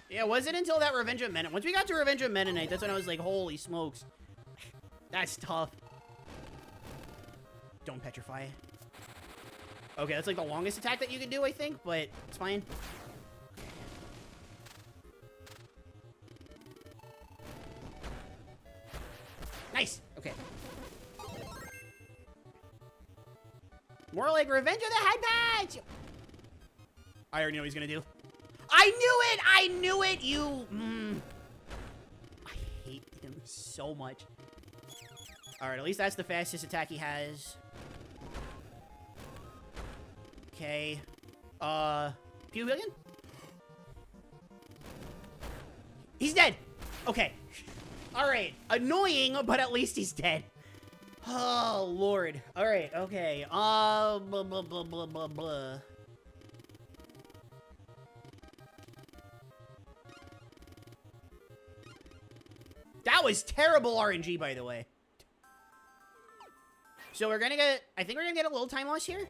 Yeah, it wasn't until that Revenge of Meta. Once we got to Revenge of Meta Knight, that's when I was like, holy smokes. That's tough. Don't petrify. Okay, that's like the longest attack that you can do, I think, but it's fine. Okay. More like Revenge of the Head Patch! I already know what he's gonna do. I knew it! I knew it! You... I hate him so much. Alright, at least that's the fastest attack he has. Okay. Pew again? He's dead! Okay. Alright. Annoying, but at least he's dead. Oh, Lord. Alright, okay. Blah, blah, blah, blah, blah, blah. That was terrible RNG, by the way. So we're gonna get... I think we're gonna get a little time loss here.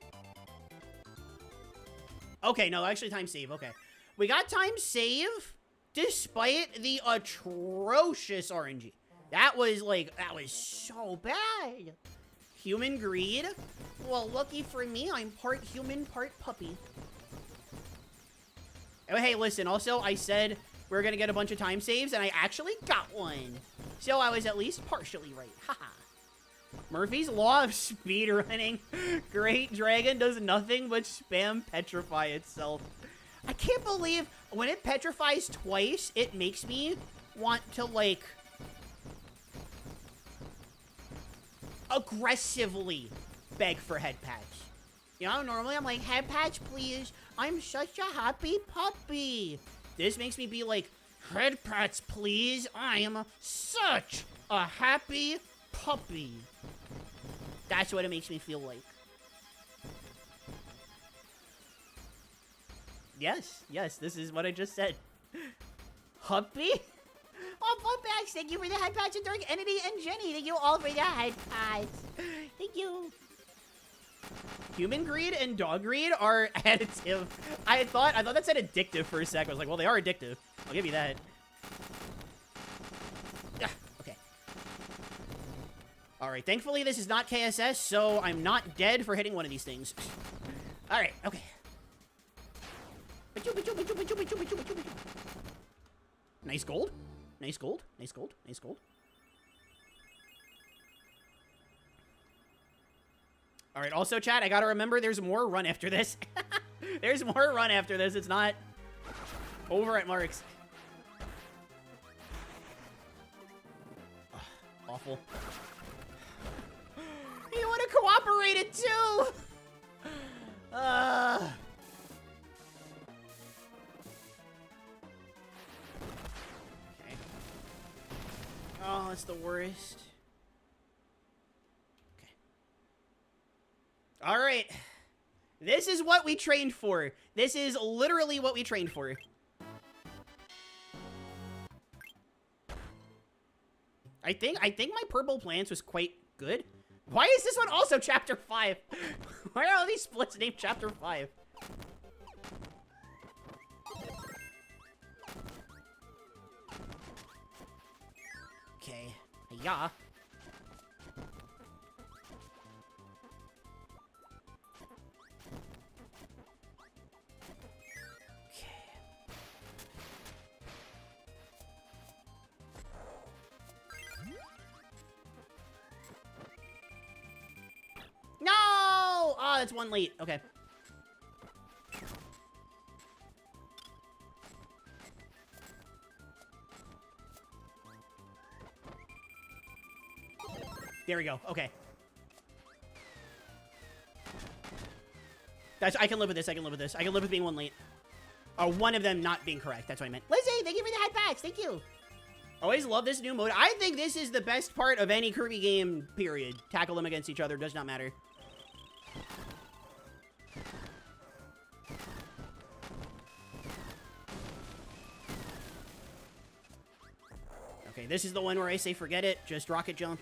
Okay, no, actually time save. Okay. We got time save despite the atrocious RNG. That was, like, that was so bad. Human greed? Well, lucky for me, I'm part human, part puppy. Oh, hey, listen, also, I said we're gonna get a bunch of time saves, and I actually got one. So I was at least partially right. Haha. Murphy's Law of Speedrunning. Great Dragon does nothing but spam petrify itself. I can't believe when it petrifies twice, it makes me want to, like, aggressively beg for head patch. You know, normally I'm like, head patch, please. I'm such a happy puppy. This makes me be like, head patch, please. I am such a happy puppy. That's what it makes me feel like. Yes, yes, this is what I just said. Huppy? Oh, Pumpax, thank you for the head patch, and Dark Entity and Jenny. Thank you all for the head patch. Thank you. Human greed and dog greed are additive. I thought that said addictive for a sec. I was like, well, they are addictive. I'll give you that. Okay. All right, thankfully this is not KSS, so I'm not dead for hitting one of these things. All right, okay. Nice gold. Nice gold. Nice gold. Nice gold. All right, also, chat, I gotta remember there's more run after this. There's more run after this. It's not over at Marks. Ugh, awful. You would have cooperated, too! Okay. Oh, it's the worst. Okay. All right. This is what we trained for. This is literally what we trained for. I think my purple plants was quite good. Why is this one also chapter 5? Why are all these splits named chapter 5? Okay. Yeah. No! Oh, that's one late. Okay. There we go. Okay. I can live with this. I can live with this. I can live with being one late. Oh, one of them not being correct. That's what I meant. Lizzie, thank you for the head packs. Thank you. Always love this new mode. I think this is the best part of any Kirby game, period. Tackle them against each other. Does not matter. Okay, this is the one where I say forget it. Just rocket jump.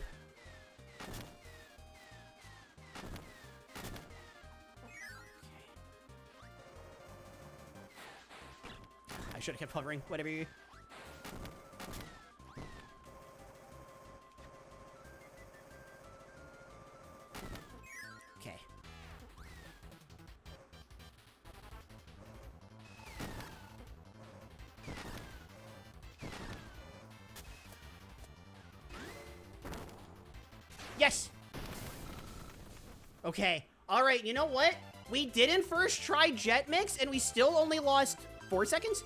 I should have kept hovering. Whatever you... Okay. Yes! Okay. Alright, you know what? We didn't first try Jet Mix, and we still only lost 4 seconds?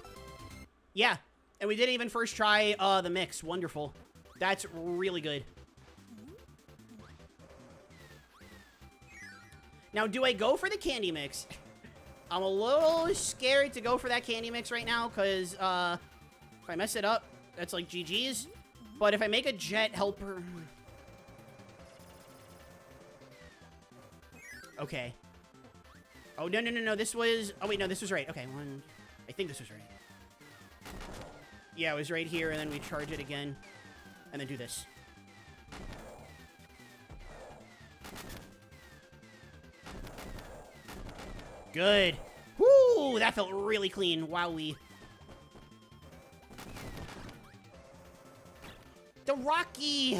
Yeah. And we didn't even first try the mix. Wonderful. That's really good. Now, do I go for the candy mix? I'm a little scared to go for that candy mix right now, because, if I mess it up, that's like GG's. But if I make a jet helper... Okay. Oh, no, this was... Oh, wait, no, this was right. Okay, I think this was right. Yeah, it was right here, and then we charge it again. And then do this. Good. Woo! That felt really clean. Wowee. The Rocky!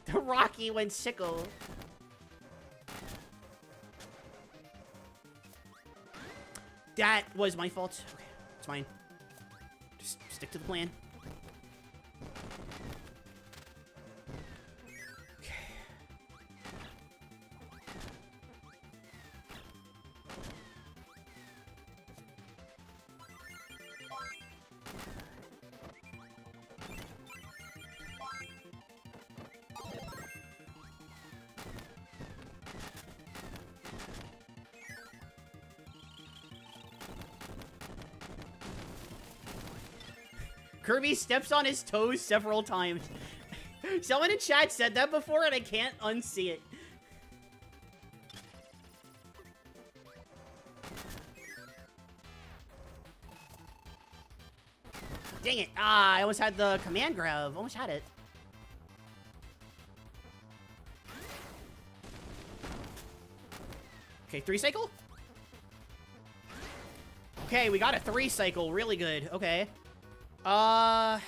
The Rocky went sicko. That was my fault. Okay, it's fine. Just stick to the plan. Okay. Kirby steps on his toes several times. Someone in chat said that before, and I can't unsee it. Dang it. Ah, I almost had the command grab. Almost had it. Okay, 3 cycle? Okay, we got a 3 cycle. Really good. Okay. But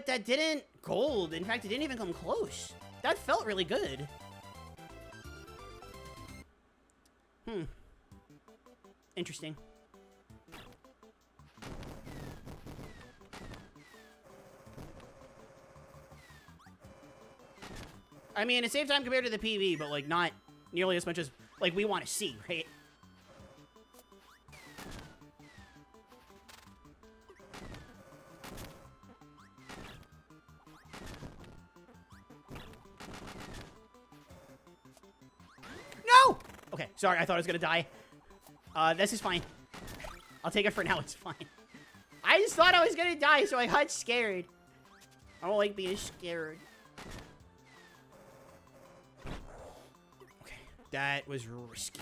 that didn't gold. In fact, it didn't even come close. That felt really good. Interesting. I mean, it saved time compared to the PB, but, like, not nearly as much as, like, we want to see, right? No! Okay, sorry, I thought I was gonna die. This is fine. I'll take it for now, it's fine. I just thought I was gonna die, so I got scared. I don't like being scared. Okay, that was risky.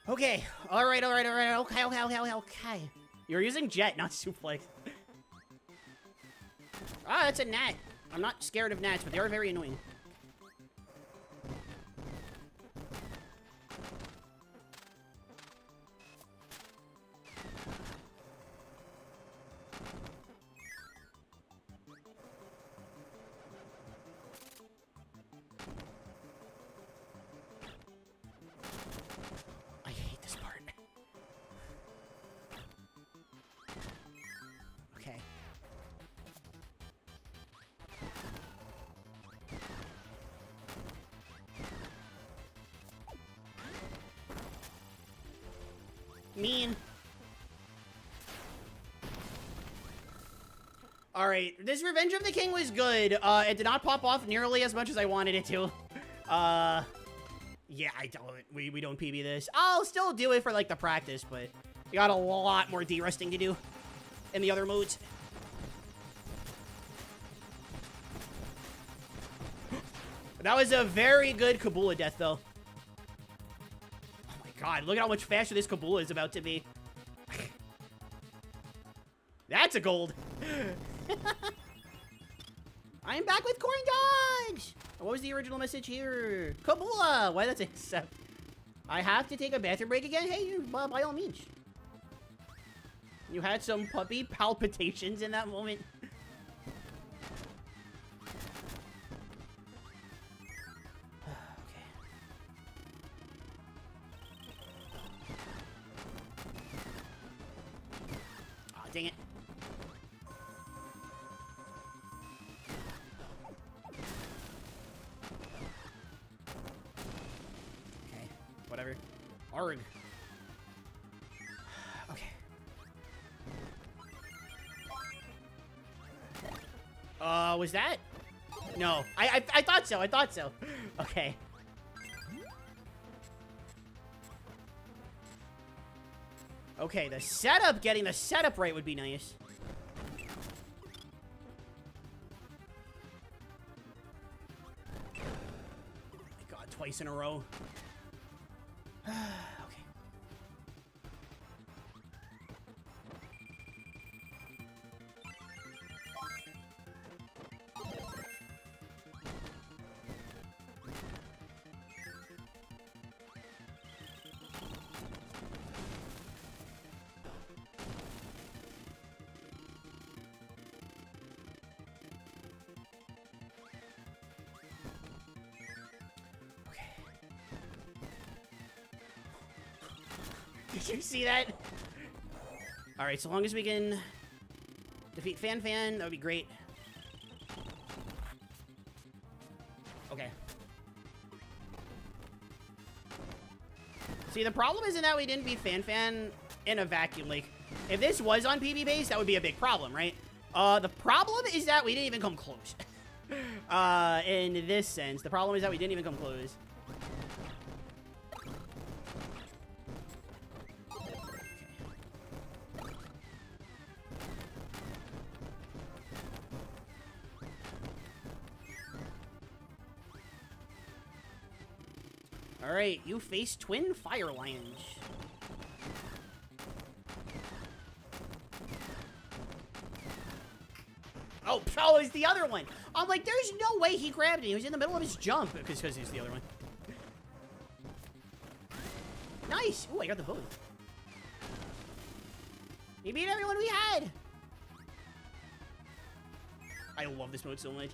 Okay, alright, okay. You're using jet, not suplex. Ah, that's a gnat. I'm not scared of gnats, but they are very annoying. Mean. Alright, this Revenge of the King was good. It did not pop off nearly as much as I wanted it to. Yeah, we don't PB this. I'll still do it for, like, the practice, but we got a lot more derusting to do in the other modes. That was a very good Kabula death, though. God, look at how much faster this Kabula is about to be. That's a gold. I'm back with corn dogs. What was the original message here? Kabula, why that's accept? I have to take a bathroom break again? Hey, by all means. You had some puppy palpitations in that moment. Okay. Aw, dang it. Okay, whatever. Arg. Okay. Was that? No. I thought so. I thought so. Okay. Okay, the setup, getting the setup right would be nice. Oh my god, twice in a row. Okay. Did you see that? Alright, so long as we can defeat Fan, that would be great. Okay. See, the problem isn't that we didn't beat Fan in a vacuum. Like, if this was on PB base, that would be a big problem, right? The problem is that we didn't even come close. In this sense, the problem is that we didn't even come close. Alright, you face twin fire lions. Oh, it's the other one. I'm like, there's no way he grabbed it. He was in the middle of his jump. Because he's the other one. Nice. Ooh, I got the both. He beat everyone we had. I love this mode so much.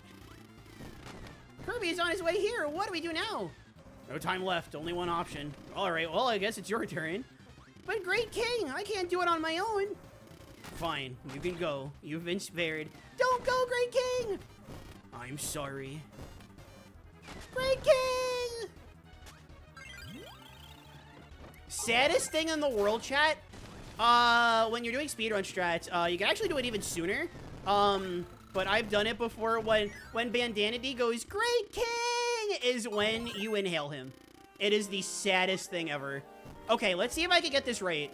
Kirby is on his way here. What do we do now? No time left. Only one option. All right. Well, I guess it's your turn. But Great King, I can't do it on my own. Fine. You can go. You've been spared. Don't go, Great King. I'm sorry. Great King. Saddest thing in the world, chat. When you're doing speedrun strats, you can actually do it even sooner. But I've done it before when Bandanity goes, Great King, is when you inhale him. It is the saddest thing ever. Okay, let's see if I can get this right.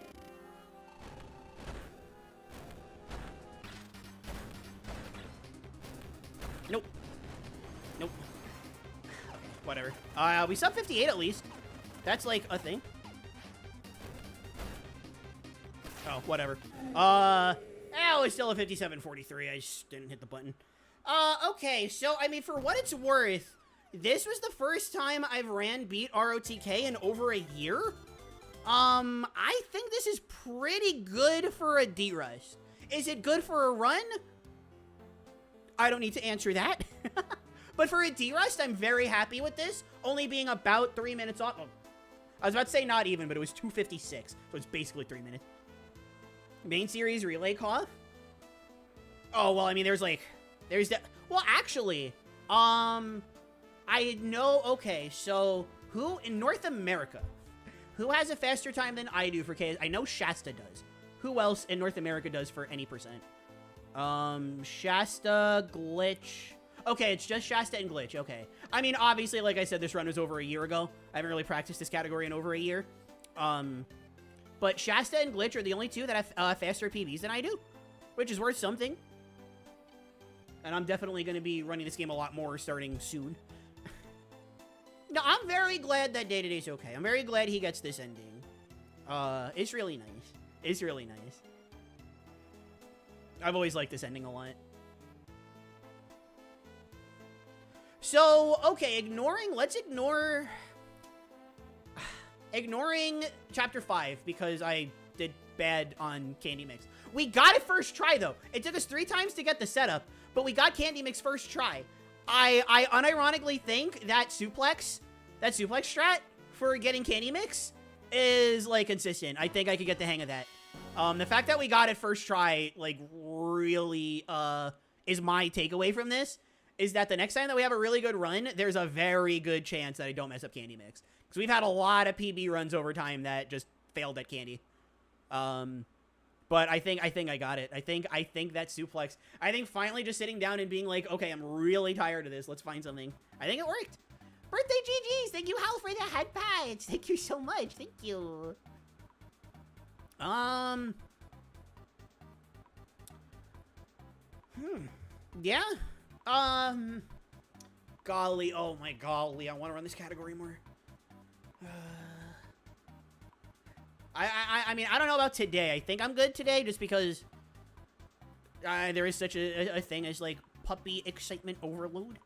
Nope. Nope. Whatever. We sub 58 at least. That's like a thing. Oh, whatever. It's still a 57-43. I just didn't hit the button. Okay, so, I mean, for what it's worth, this was the first time I've beat RotK in over a year. I think this is pretty good for a Derust. Is it good for a run? I don't need to answer that. But for a Derust, I'm very happy with this, only being about 3 minutes off. Oh, I was about to say not even, but it was 2:56, so it's basically 3 minutes. Main series relay cough? Oh, well, I mean, well, actually, I know, okay, so, who, in North America, who has a faster time than I do for KS? I know Shasta does. Who else in North America does for any percent? Shasta, Glitch. Okay, it's just Shasta and Glitch, okay. I mean, obviously, like I said, this run was over a year ago. I haven't really practiced this category in over a year. But Shasta and Glitch are the only two that have faster PBs than I do, which is worth something. And I'm definitely going to be running this game a lot more starting soon. No, I'm very glad that Day-to-Day's okay. I'm very glad he gets this ending. It's really nice. It's really nice. I've always liked this ending a lot. So, okay, let's ignore... Ignoring Chapter 5, because I did bad on Candy Mix. We got it first try, though. It took us 3 times to get the setup, but we got Candy Mix first try. I unironically think that suplex strat for getting Candy Mix is, like, consistent. I think I could get the hang of that. The fact that we got it first try, like, really, is my takeaway from this, is that the next time that we have a really good run, there's a very good chance that I don't mess up Candy Mix. Because we've had a lot of PB runs over time that just failed at Candy. But I think I got it. I think that suplex, I think finally just sitting down and being like, okay, I'm really tired of this. Let's find something. I think it worked. Birthday GGs. Thank you, Hal, for the head patch. Thank you so much. Thank you. Yeah. Golly. Oh my golly. I want to run this category more. I mean, I don't know about today. I think I'm good today just because there is such a thing as, like, puppy excitement overload.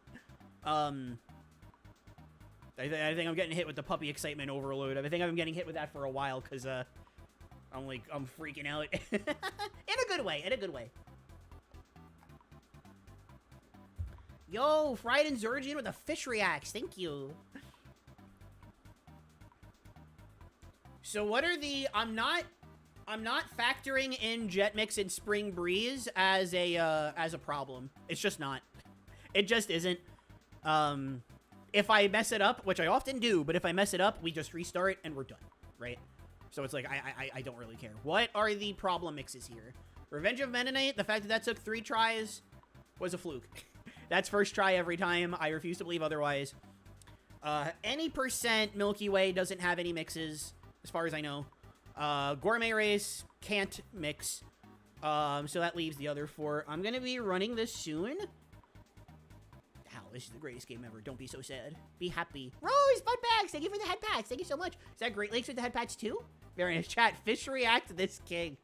I think I'm getting hit with the puppy excitement overload. I think I'm getting hit with that for a while because, I'm freaking out. In a good way, in a good way. Yo, Fried and Zurgian with a fish reacts. Thank you. So what are the... I'm not factoring in Jet Mix and Spring Breeze as a problem. It's just not. It just isn't. If I mess it up, which I often do, but if I mess it up, we just restart and we're done, right? So it's like, I don't really care. What are the problem mixes here? Revenge of Mennonite, the fact that took 3 tries was a fluke. That's first try every time. I refuse to believe otherwise. Any percent Milky Way doesn't have any mixes, as far as I know. Gourmet Race can't mix. So that leaves the other 4. I'm going to be running this soon. Wow, this is the greatest game ever. Don't be so sad. Be happy. Rose, Bud Bags, thank you for the head pats. Thank you so much. Is that Great Lakes with the head pats too? Very nice. Chat, fish react to this king.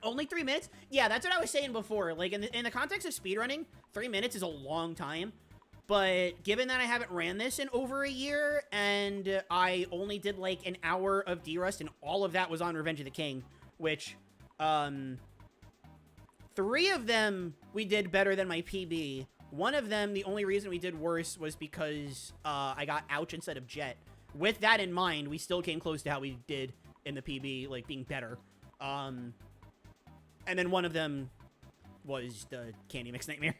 Only 3 minutes? Yeah, that's what I was saying before. Like, in the context of speedrunning, 3 minutes is a long time. But given that I haven't ran this in over a year, and I only did, like, an hour of Derust, and all of that was on Revenge of the King, which, 3 of them we did better than my PB. 1 of them, the only reason we did worse was because I got Ouch instead of Jet. With that in mind, we still came close to how we did in the PB, like, being better. And then 1 of them was the Candy Mix Nightmare.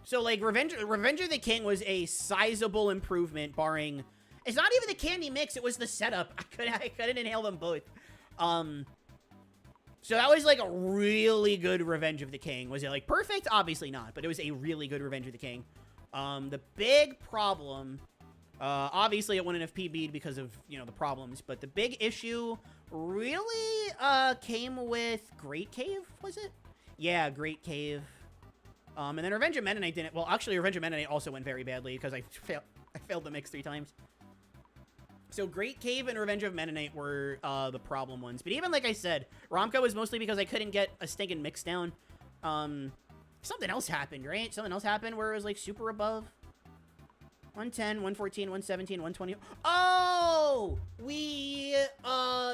So, like, Revenge of the King was a sizable improvement, barring... It's not even the Candy Mix, it was the setup. I couldn't inhale them both. So that was, like, a really good Revenge of the King. Was it, like, perfect? Obviously not, but it was a really good Revenge of the King. The big problem... obviously, it wouldn't have PB'd because of, you know, the problems, but the big issue really came with Great Cave, was it? Yeah, Great Cave. And then Revenge of Mennonite didn't... Well, actually, Revenge of Mennonite also went very badly because I failed the mix 3 times. So Great Cave and Revenge of Mennonite were the problem ones. But even like I said, Romka was mostly because I couldn't get a stinking mix down. Something else happened, right? Something else happened where it was, like, super above. 110, 114, 117, 120. Oh! We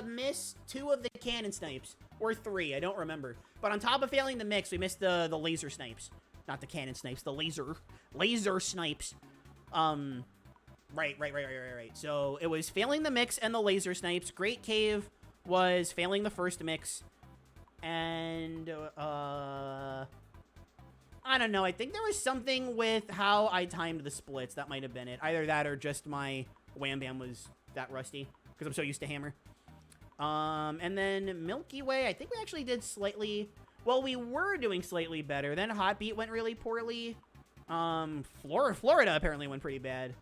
missed 2 of the cannon snipes. Or 3, I don't remember. But on top of failing the mix, we missed the laser snipes. Not the cannon snipes, the laser snipes. Right. So it was failing the mix and the laser snipes. Great Cave was failing the first mix. And, I don't know. I think there was something with how I timed the splits. That might have been it. Either that or just my Wham Bam was that rusty. Because I'm so used to Hammer. And then Milky Way, I think we actually did slightly... Well, we were doing slightly better. Then Hot Beat went really poorly. Florida apparently went pretty bad.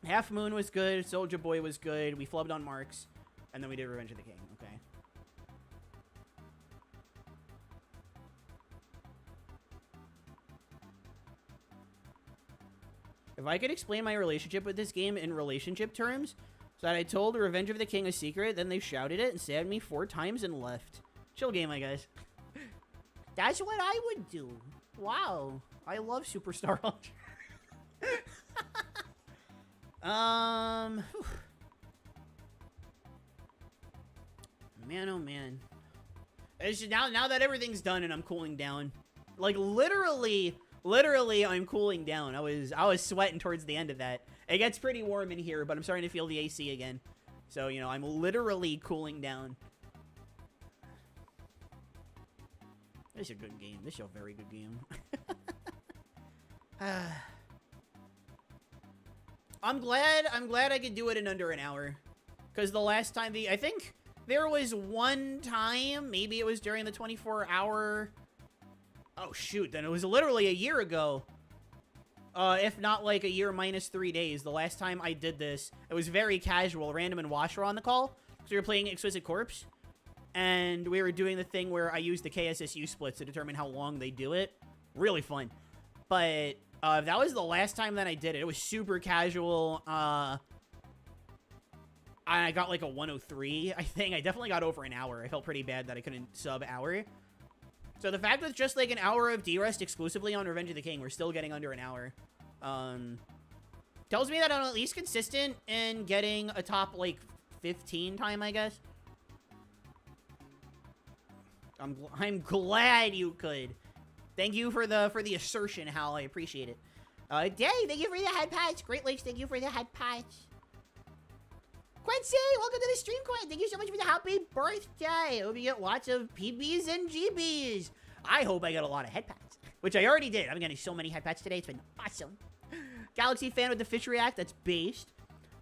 Half Moon was good. Soulja Boy was good. We flubbed on Marks. And then we did Revenge of the King. Okay. If I could explain my relationship with this game in relationship terms, so that I told Revenge of the King a secret, then they shouted it and stabbed me 4 times and left. Chill game, I guess. That's what I would do. Wow. I love Superstar Ultra. Man, oh man. It's just now that everything's done and I'm cooling down. Like, literally, I'm cooling down. I was sweating towards the end of that. It gets pretty warm in here, but I'm starting to feel the AC again. So, you know, I'm literally cooling down. This is a good game. This is a very good game. I'm glad I could do it in under an hour. Because the last time I think there was one time, maybe it was during the 24-hour... Oh, shoot, then it was literally a year ago. If not, like, a year minus 3 days. The last time I did this, it was very casual. Random and Wash were on the call. So we were playing Exquisite Corpse. And we were doing the thing where I used the KSSU splits to determine how long they do it. Really fun. But that was the last time that I did it. It was super casual. I got like a 103, I think. I definitely got over an hour. I felt pretty bad that I couldn't sub hour. So the fact that it's just like an hour of Derust exclusively on Revenge of the King, we're still getting under an hour. Tells me that I'm at least consistent in getting a top like 15 time, I guess. I'm glad you could. Thank you for the assertion, Hal. I appreciate it. Day, thank you for the head patch. Great Lakes, thank you for the head patch. Quincy, welcome to the stream, Quinn. Thank you so much for the happy birthday. Hope you get lots of PBs and GBs. I hope I get a lot of head pats, which I already did. I'm getting so many head pats today. It's been awesome. Galaxy fan with the fish react. That's based.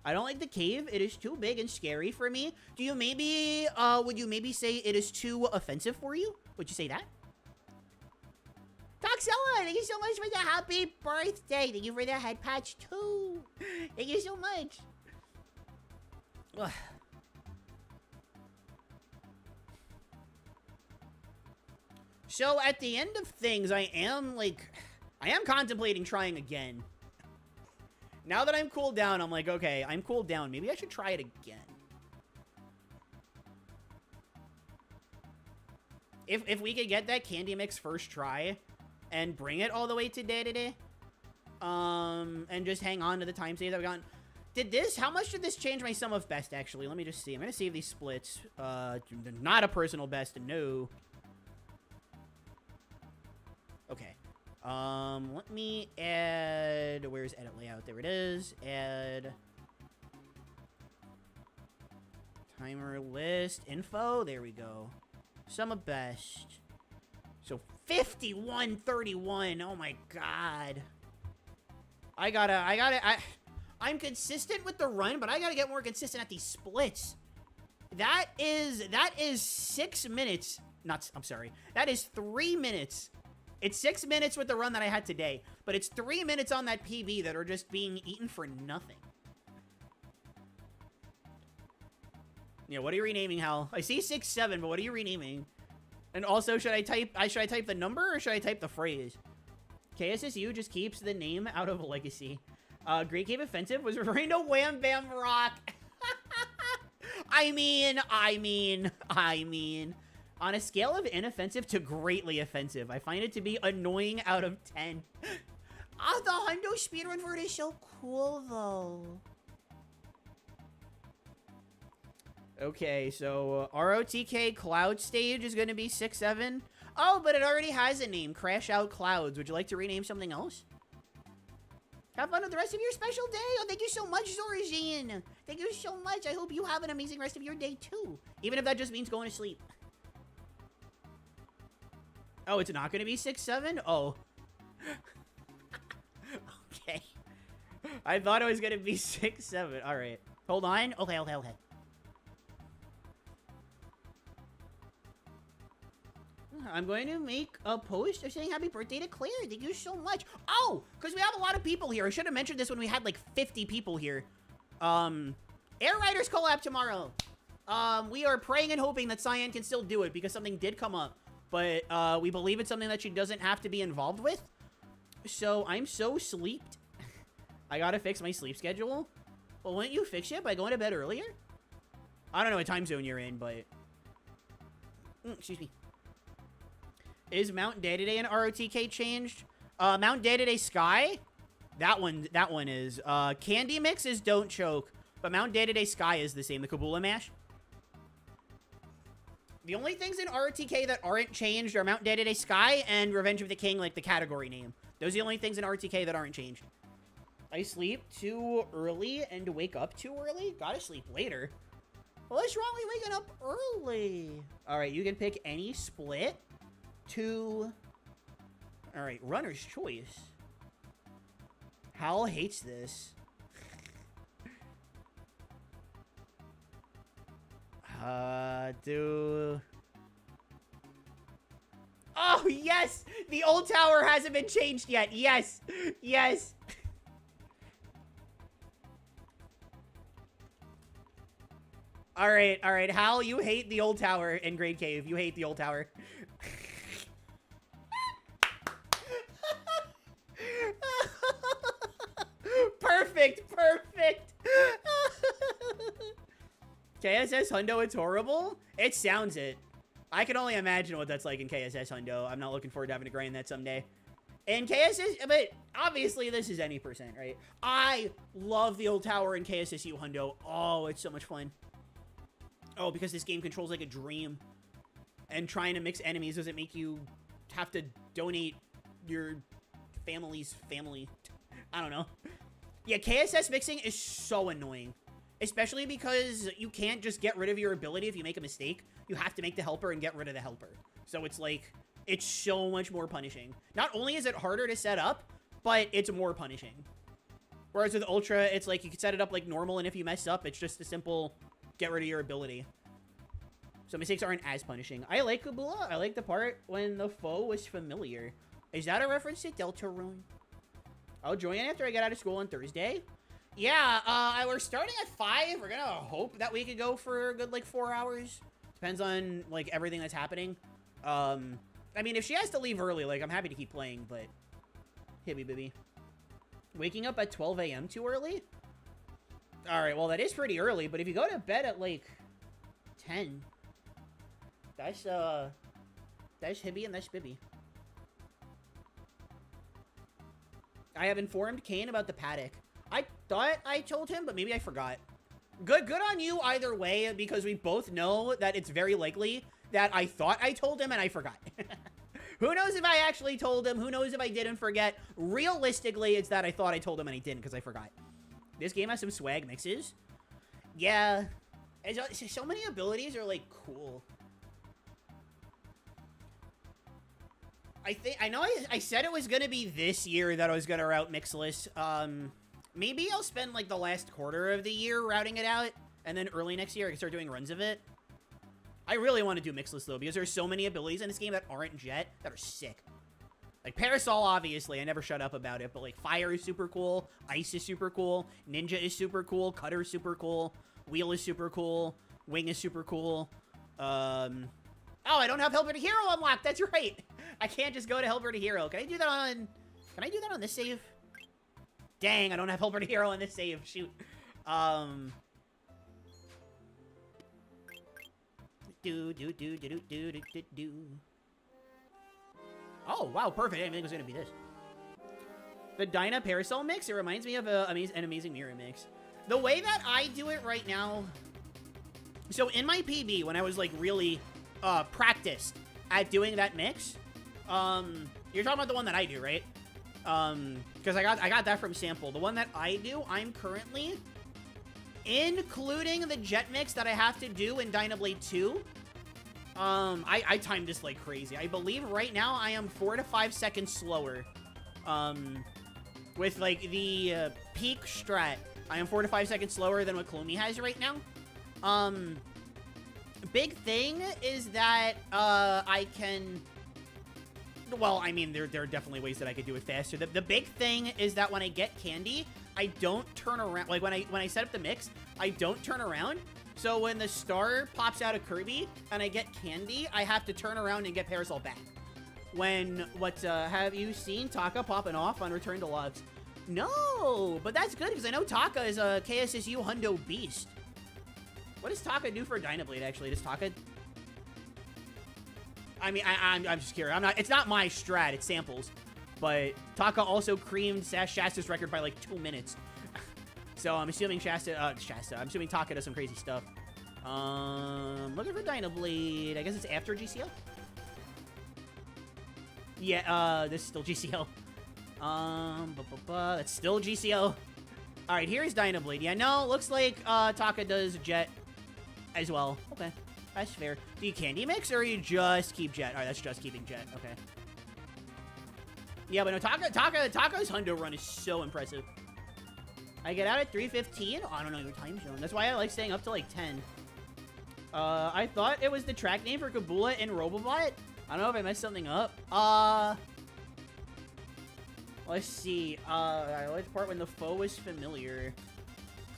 I don't like the cave. It is too big and scary for me. Do you maybe, would you maybe say it is too offensive for you? Would you say that? Toxella, thank you so much for the happy birthday. Thank you for the head patch, too. Thank you so much. Ugh. So, at the end of things, I am contemplating trying again. Now that I'm cooled down, I'm like, okay, I'm cooled down. Maybe I should try it again. If we could get that candy mix first try and bring it all the way to day, and just hang on to the time save that we got. How much did this change my sum of best, actually? Let me just see. I'm going to save these splits. Not a personal best, no. Okay. Let me add... Where's edit layout? There it is. Add... Timer list. Info. There we go. Sum of best. So, 5131. Oh my god. I'm consistent with the run, but I gotta get more consistent at these splits. That is 6 minutes. I'm sorry. That is 3 minutes. It's 6 minutes with the run that I had today, but it's 3 minutes on that PB that are just being eaten for nothing. Yeah, what are you renaming, Hal? I see 6-7, but what are you renaming? And also, should I type the number or should I type the phrase? KSSU just keeps the name out of Legacy. Great Cave Offensive was referring to Wham Bam Rock. I mean. On a scale of inoffensive to greatly offensive, I find it to be annoying out of 10. Oh, the Hundo speedrun for it is so cool, though. Okay, so ROTK Cloud Stage is going to be 6-7. Oh, but it already has a name, Crash Out Clouds. Would you like to rename something else? Have fun with the rest of your special day. Oh, thank you so much, Zorazine. Thank you so much. I hope you have an amazing rest of your day, too. Even if that just means going to sleep. Oh, it's not going to be 6-7? Oh. Okay. I thought it was going to be 6-7. All right. Hold on. Okay. I'm going to make a post saying happy birthday to Claire. Thank you so much. Oh, because we have a lot of people here. I should have mentioned this when we had like 50 people here. Air Riders collab tomorrow. We are praying and hoping that Cyan can still do it because something did come up. But we believe it's something that she doesn't have to be involved with. So I'm so sleeped. I gotta fix my sleep schedule. Well, wouldn't you fix it by going to bed earlier? I don't know what time zone you're in, but... excuse me. Is Mount Day-to-Day and ROTK changed? Mount Day-to-Day Sky? That one is. Candy Mix is Don't Choke. But Mount Day-to-Day Sky is the same. The Kabula Mash. The only things in RTK that aren't changed are Mount Day-to-Day Sky and Revenge of the King, like the category name. Those are the only things in RTK that aren't changed. I sleep too early and wake up too early? Gotta sleep later. What's wrong with waking up early? All right, you can pick any split to... All right, runner's choice. Hal hates this. Do... Oh, yes! The old tower hasn't been changed yet. Yes. Yes. All right. Hal, you hate the old tower in Great Cave. You hate the old tower. Perfect. KSS Hundo, it's horrible? It sounds it. I can only imagine what that's like in KSS Hundo. I'm not looking forward to having to grind that someday. In KSS, but obviously this is any percent, right? I love the old tower in KSSU Hundo. Oh, it's so much fun. Oh, because this game controls like a dream. And trying to mix enemies doesn't make you have to donate your family's family. I don't know. Yeah, KSS mixing is so annoying. Especially because you can't just get rid of your ability if you make a mistake. You have to make the helper and get rid of the helper. So it's like, it's so much more punishing. Not only is it harder to set up, but it's more punishing. Whereas with Ultra, it's like you can set it up like normal, and if you mess up, it's just a simple get rid of your ability. So mistakes aren't as punishing. I like Kabula. I like the part when the foe was familiar. Is that a reference to Deltarune? I'll join after I get out of school on Thursday. Yeah, we're starting at 5. We're gonna hope that we could go for a good, like, 4 hours. Depends on, like, everything that's happening. I mean, if she has to leave early, like, I'm happy to keep playing, but... Hit me, baby. Waking up at 12 a.m. too early? Alright, well, that is pretty early, but if you go to bed at, like, 10... That's Hibby and that's Bibby. I have informed Kane about the paddock. I thought I told him, but maybe I forgot. Good on you either way, because we both know that it's very likely that I thought I told him and I forgot. Who knows if I actually told him? Who knows if I didn't forget? Realistically, it's that I thought I told him and I didn't because I forgot. This game has some swag mixes. Yeah. So many abilities are, like, cool. I know I said it was going to be this year that I was going to route Mixless. Maybe I'll spend, like, the last quarter of the year routing it out, and then early next year I can start doing runs of it. I really want to do Mixless, though, because there's so many abilities in this game that aren't Jet that are sick. Like, Parasol, obviously, I never shut up about it, but, like, Fire is super cool, Ice is super cool, Ninja is super cool, Cutter is super cool, Wheel is super cool, Wing is super cool. Oh, I don't have Helper to Hero unlocked, that's right! I can't just go to Helper to Hero. Can I do that on this save? Dang, I don't have Helper to Hero on this save. Shoot. Oh, wow, perfect. I didn't think it was going to be this. The Dyna Parasol mix, it reminds me of an Amazing Mirror mix. The way that I do it right now... So in my PB, when I was, like, really practiced at doing that mix... you're talking about the one that I do, right? Because I got that from Sample. The one that I do, I'm currently, including the Jet mix that I have to do in Dynablade 2, I timed this like crazy. I believe right now I am 4 to 5 seconds slower, with, like, the, peak strat. I am 4 to 5 seconds slower than what Clomie has right now. Big thing is that, I can... Well, I mean, there are definitely ways that I could do it faster. The big thing is that when I get candy, I don't turn around. Like, when I set up the mix, I don't turn around. So when the star pops out of Kirby and I get candy, I have to turn around and get Parasol back. Have you seen Taka popping off on Return to Lux? No, but that's good because I know Taka is a KSSU Hundo beast. What does Taka do for Dynablade, actually? Does Taka... I mean, I'm just curious. It's not my strat, it's Samples. But Taka also creamed Shasta's record by, like, 2 minutes. So I'm assuming I'm assuming Taka does some crazy stuff. Looking for Dynablade. I guess it's after GCL? Yeah, this is still GCL. That's still GCL. Alright, here's Dynablade. Yeah, no, looks like, Taka does Jet as well. Okay, that's fair. Do you Candy Mix, or you just keep Jet? Alright, that's just keeping Jet. Okay. Yeah, but no, Taka's Hundo run is so impressive. I get out at 3:15? Oh, I don't know your time zone. That's why I like staying up to, like, 10. I thought it was the track name for Kabula and Robobot. I don't know if I messed something up. Let's see. Let's part when the foe was familiar.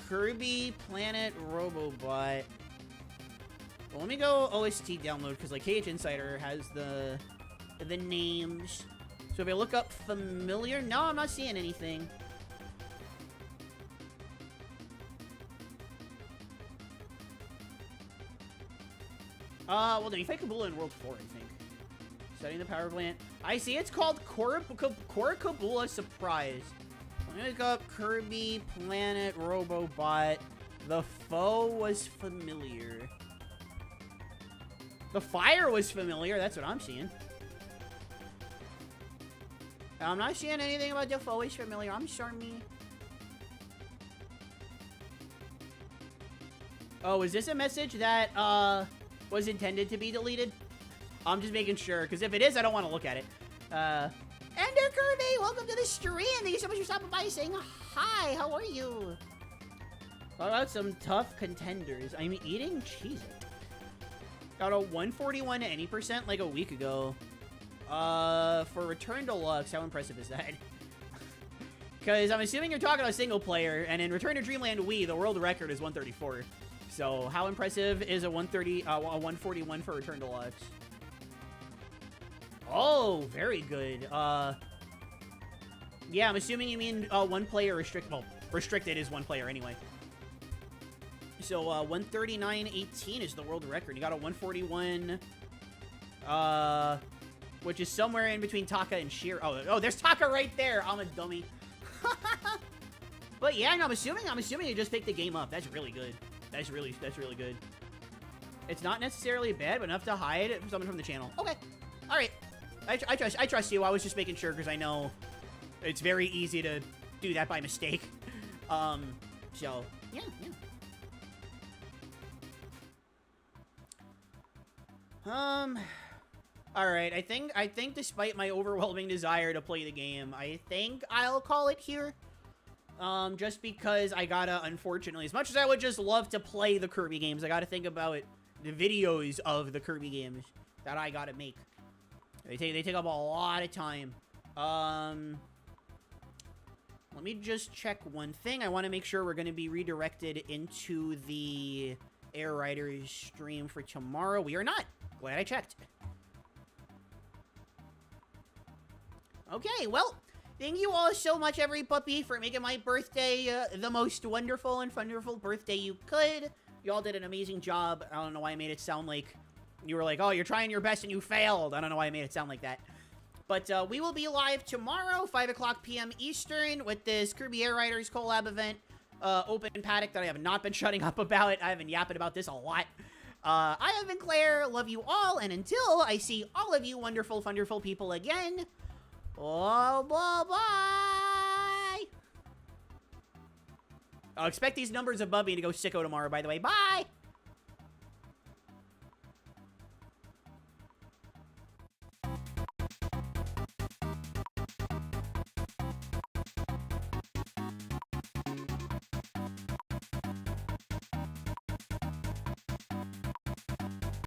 Kirby, Planet, Robobot. Well, let me go OST download, because, like, KH Insider has the names. So if I look up familiar... No, I'm not seeing anything. Well, then you fight Kabula in World 4, I think. Setting the power plant. I see it's called Korra Kabula Surprise. Let me look up Kirby, Planet, Robobot. The foe was familiar. The fire was familiar. That's what I'm seeing. I'm not seeing anything about the foe is familiar. I'm sorry. Oh, is this a message that, was intended to be deleted? I'm just making sure, because if it is, I don't want to look at it. Ender Kirby, welcome to the stream. Thank you so much for stopping by, saying hi. How are you? What about some tough contenders? I'm eating Cheez-It. Got a 141 to any percent like a week ago. For Return Deluxe, how impressive is that? Because I'm assuming you're talking about single player, and in Return to Dreamland Wii, the world record is 134. So, how impressive is a 141 for Return Deluxe? Oh, very good. Yeah, I'm assuming you mean one player restricted. Well, restricted is one player anyway. So, 139.18 is the world record. You got a 141, which is somewhere in between Taka and Sheer. Oh, there's Taka right there. I'm a dummy. But yeah, no, I'm assuming you just picked the game up. That's really good. That's really good. It's not necessarily bad, but enough to hide it from someone from the channel. Okay. All right. I trust you. I was just making sure because I know it's very easy to do that by mistake. So yeah. All right. I think despite my overwhelming desire to play the game, I think I'll call it here. Just because I gotta, unfortunately, as much as I would just love to play the Kirby games, I gotta think about the videos of the Kirby games that I gotta make. They take up a lot of time. Let me just check one thing. I want to make sure we're going to be redirected into the Air Riders stream for tomorrow. We are not. Glad I checked. Okay, well, thank you all so much, every puppy, for making my birthday the most wonderful and wonderful birthday you could. You all did an amazing job. I don't know why I made it sound like you were like, oh, you're trying your best and you failed. I don't know why I made it sound like that. But we will be live tomorrow, 5 o'clock p.m. Eastern, with this Kirby Air Riders collab event, Open Paddock, that I have not been shutting up about. I have been yapping about this a lot. I have been Claire. Love you all. And until I see all of you wonderful, wonderful people again, bye. I'll expect these numbers above me to go sicko tomorrow, by the way. Bye!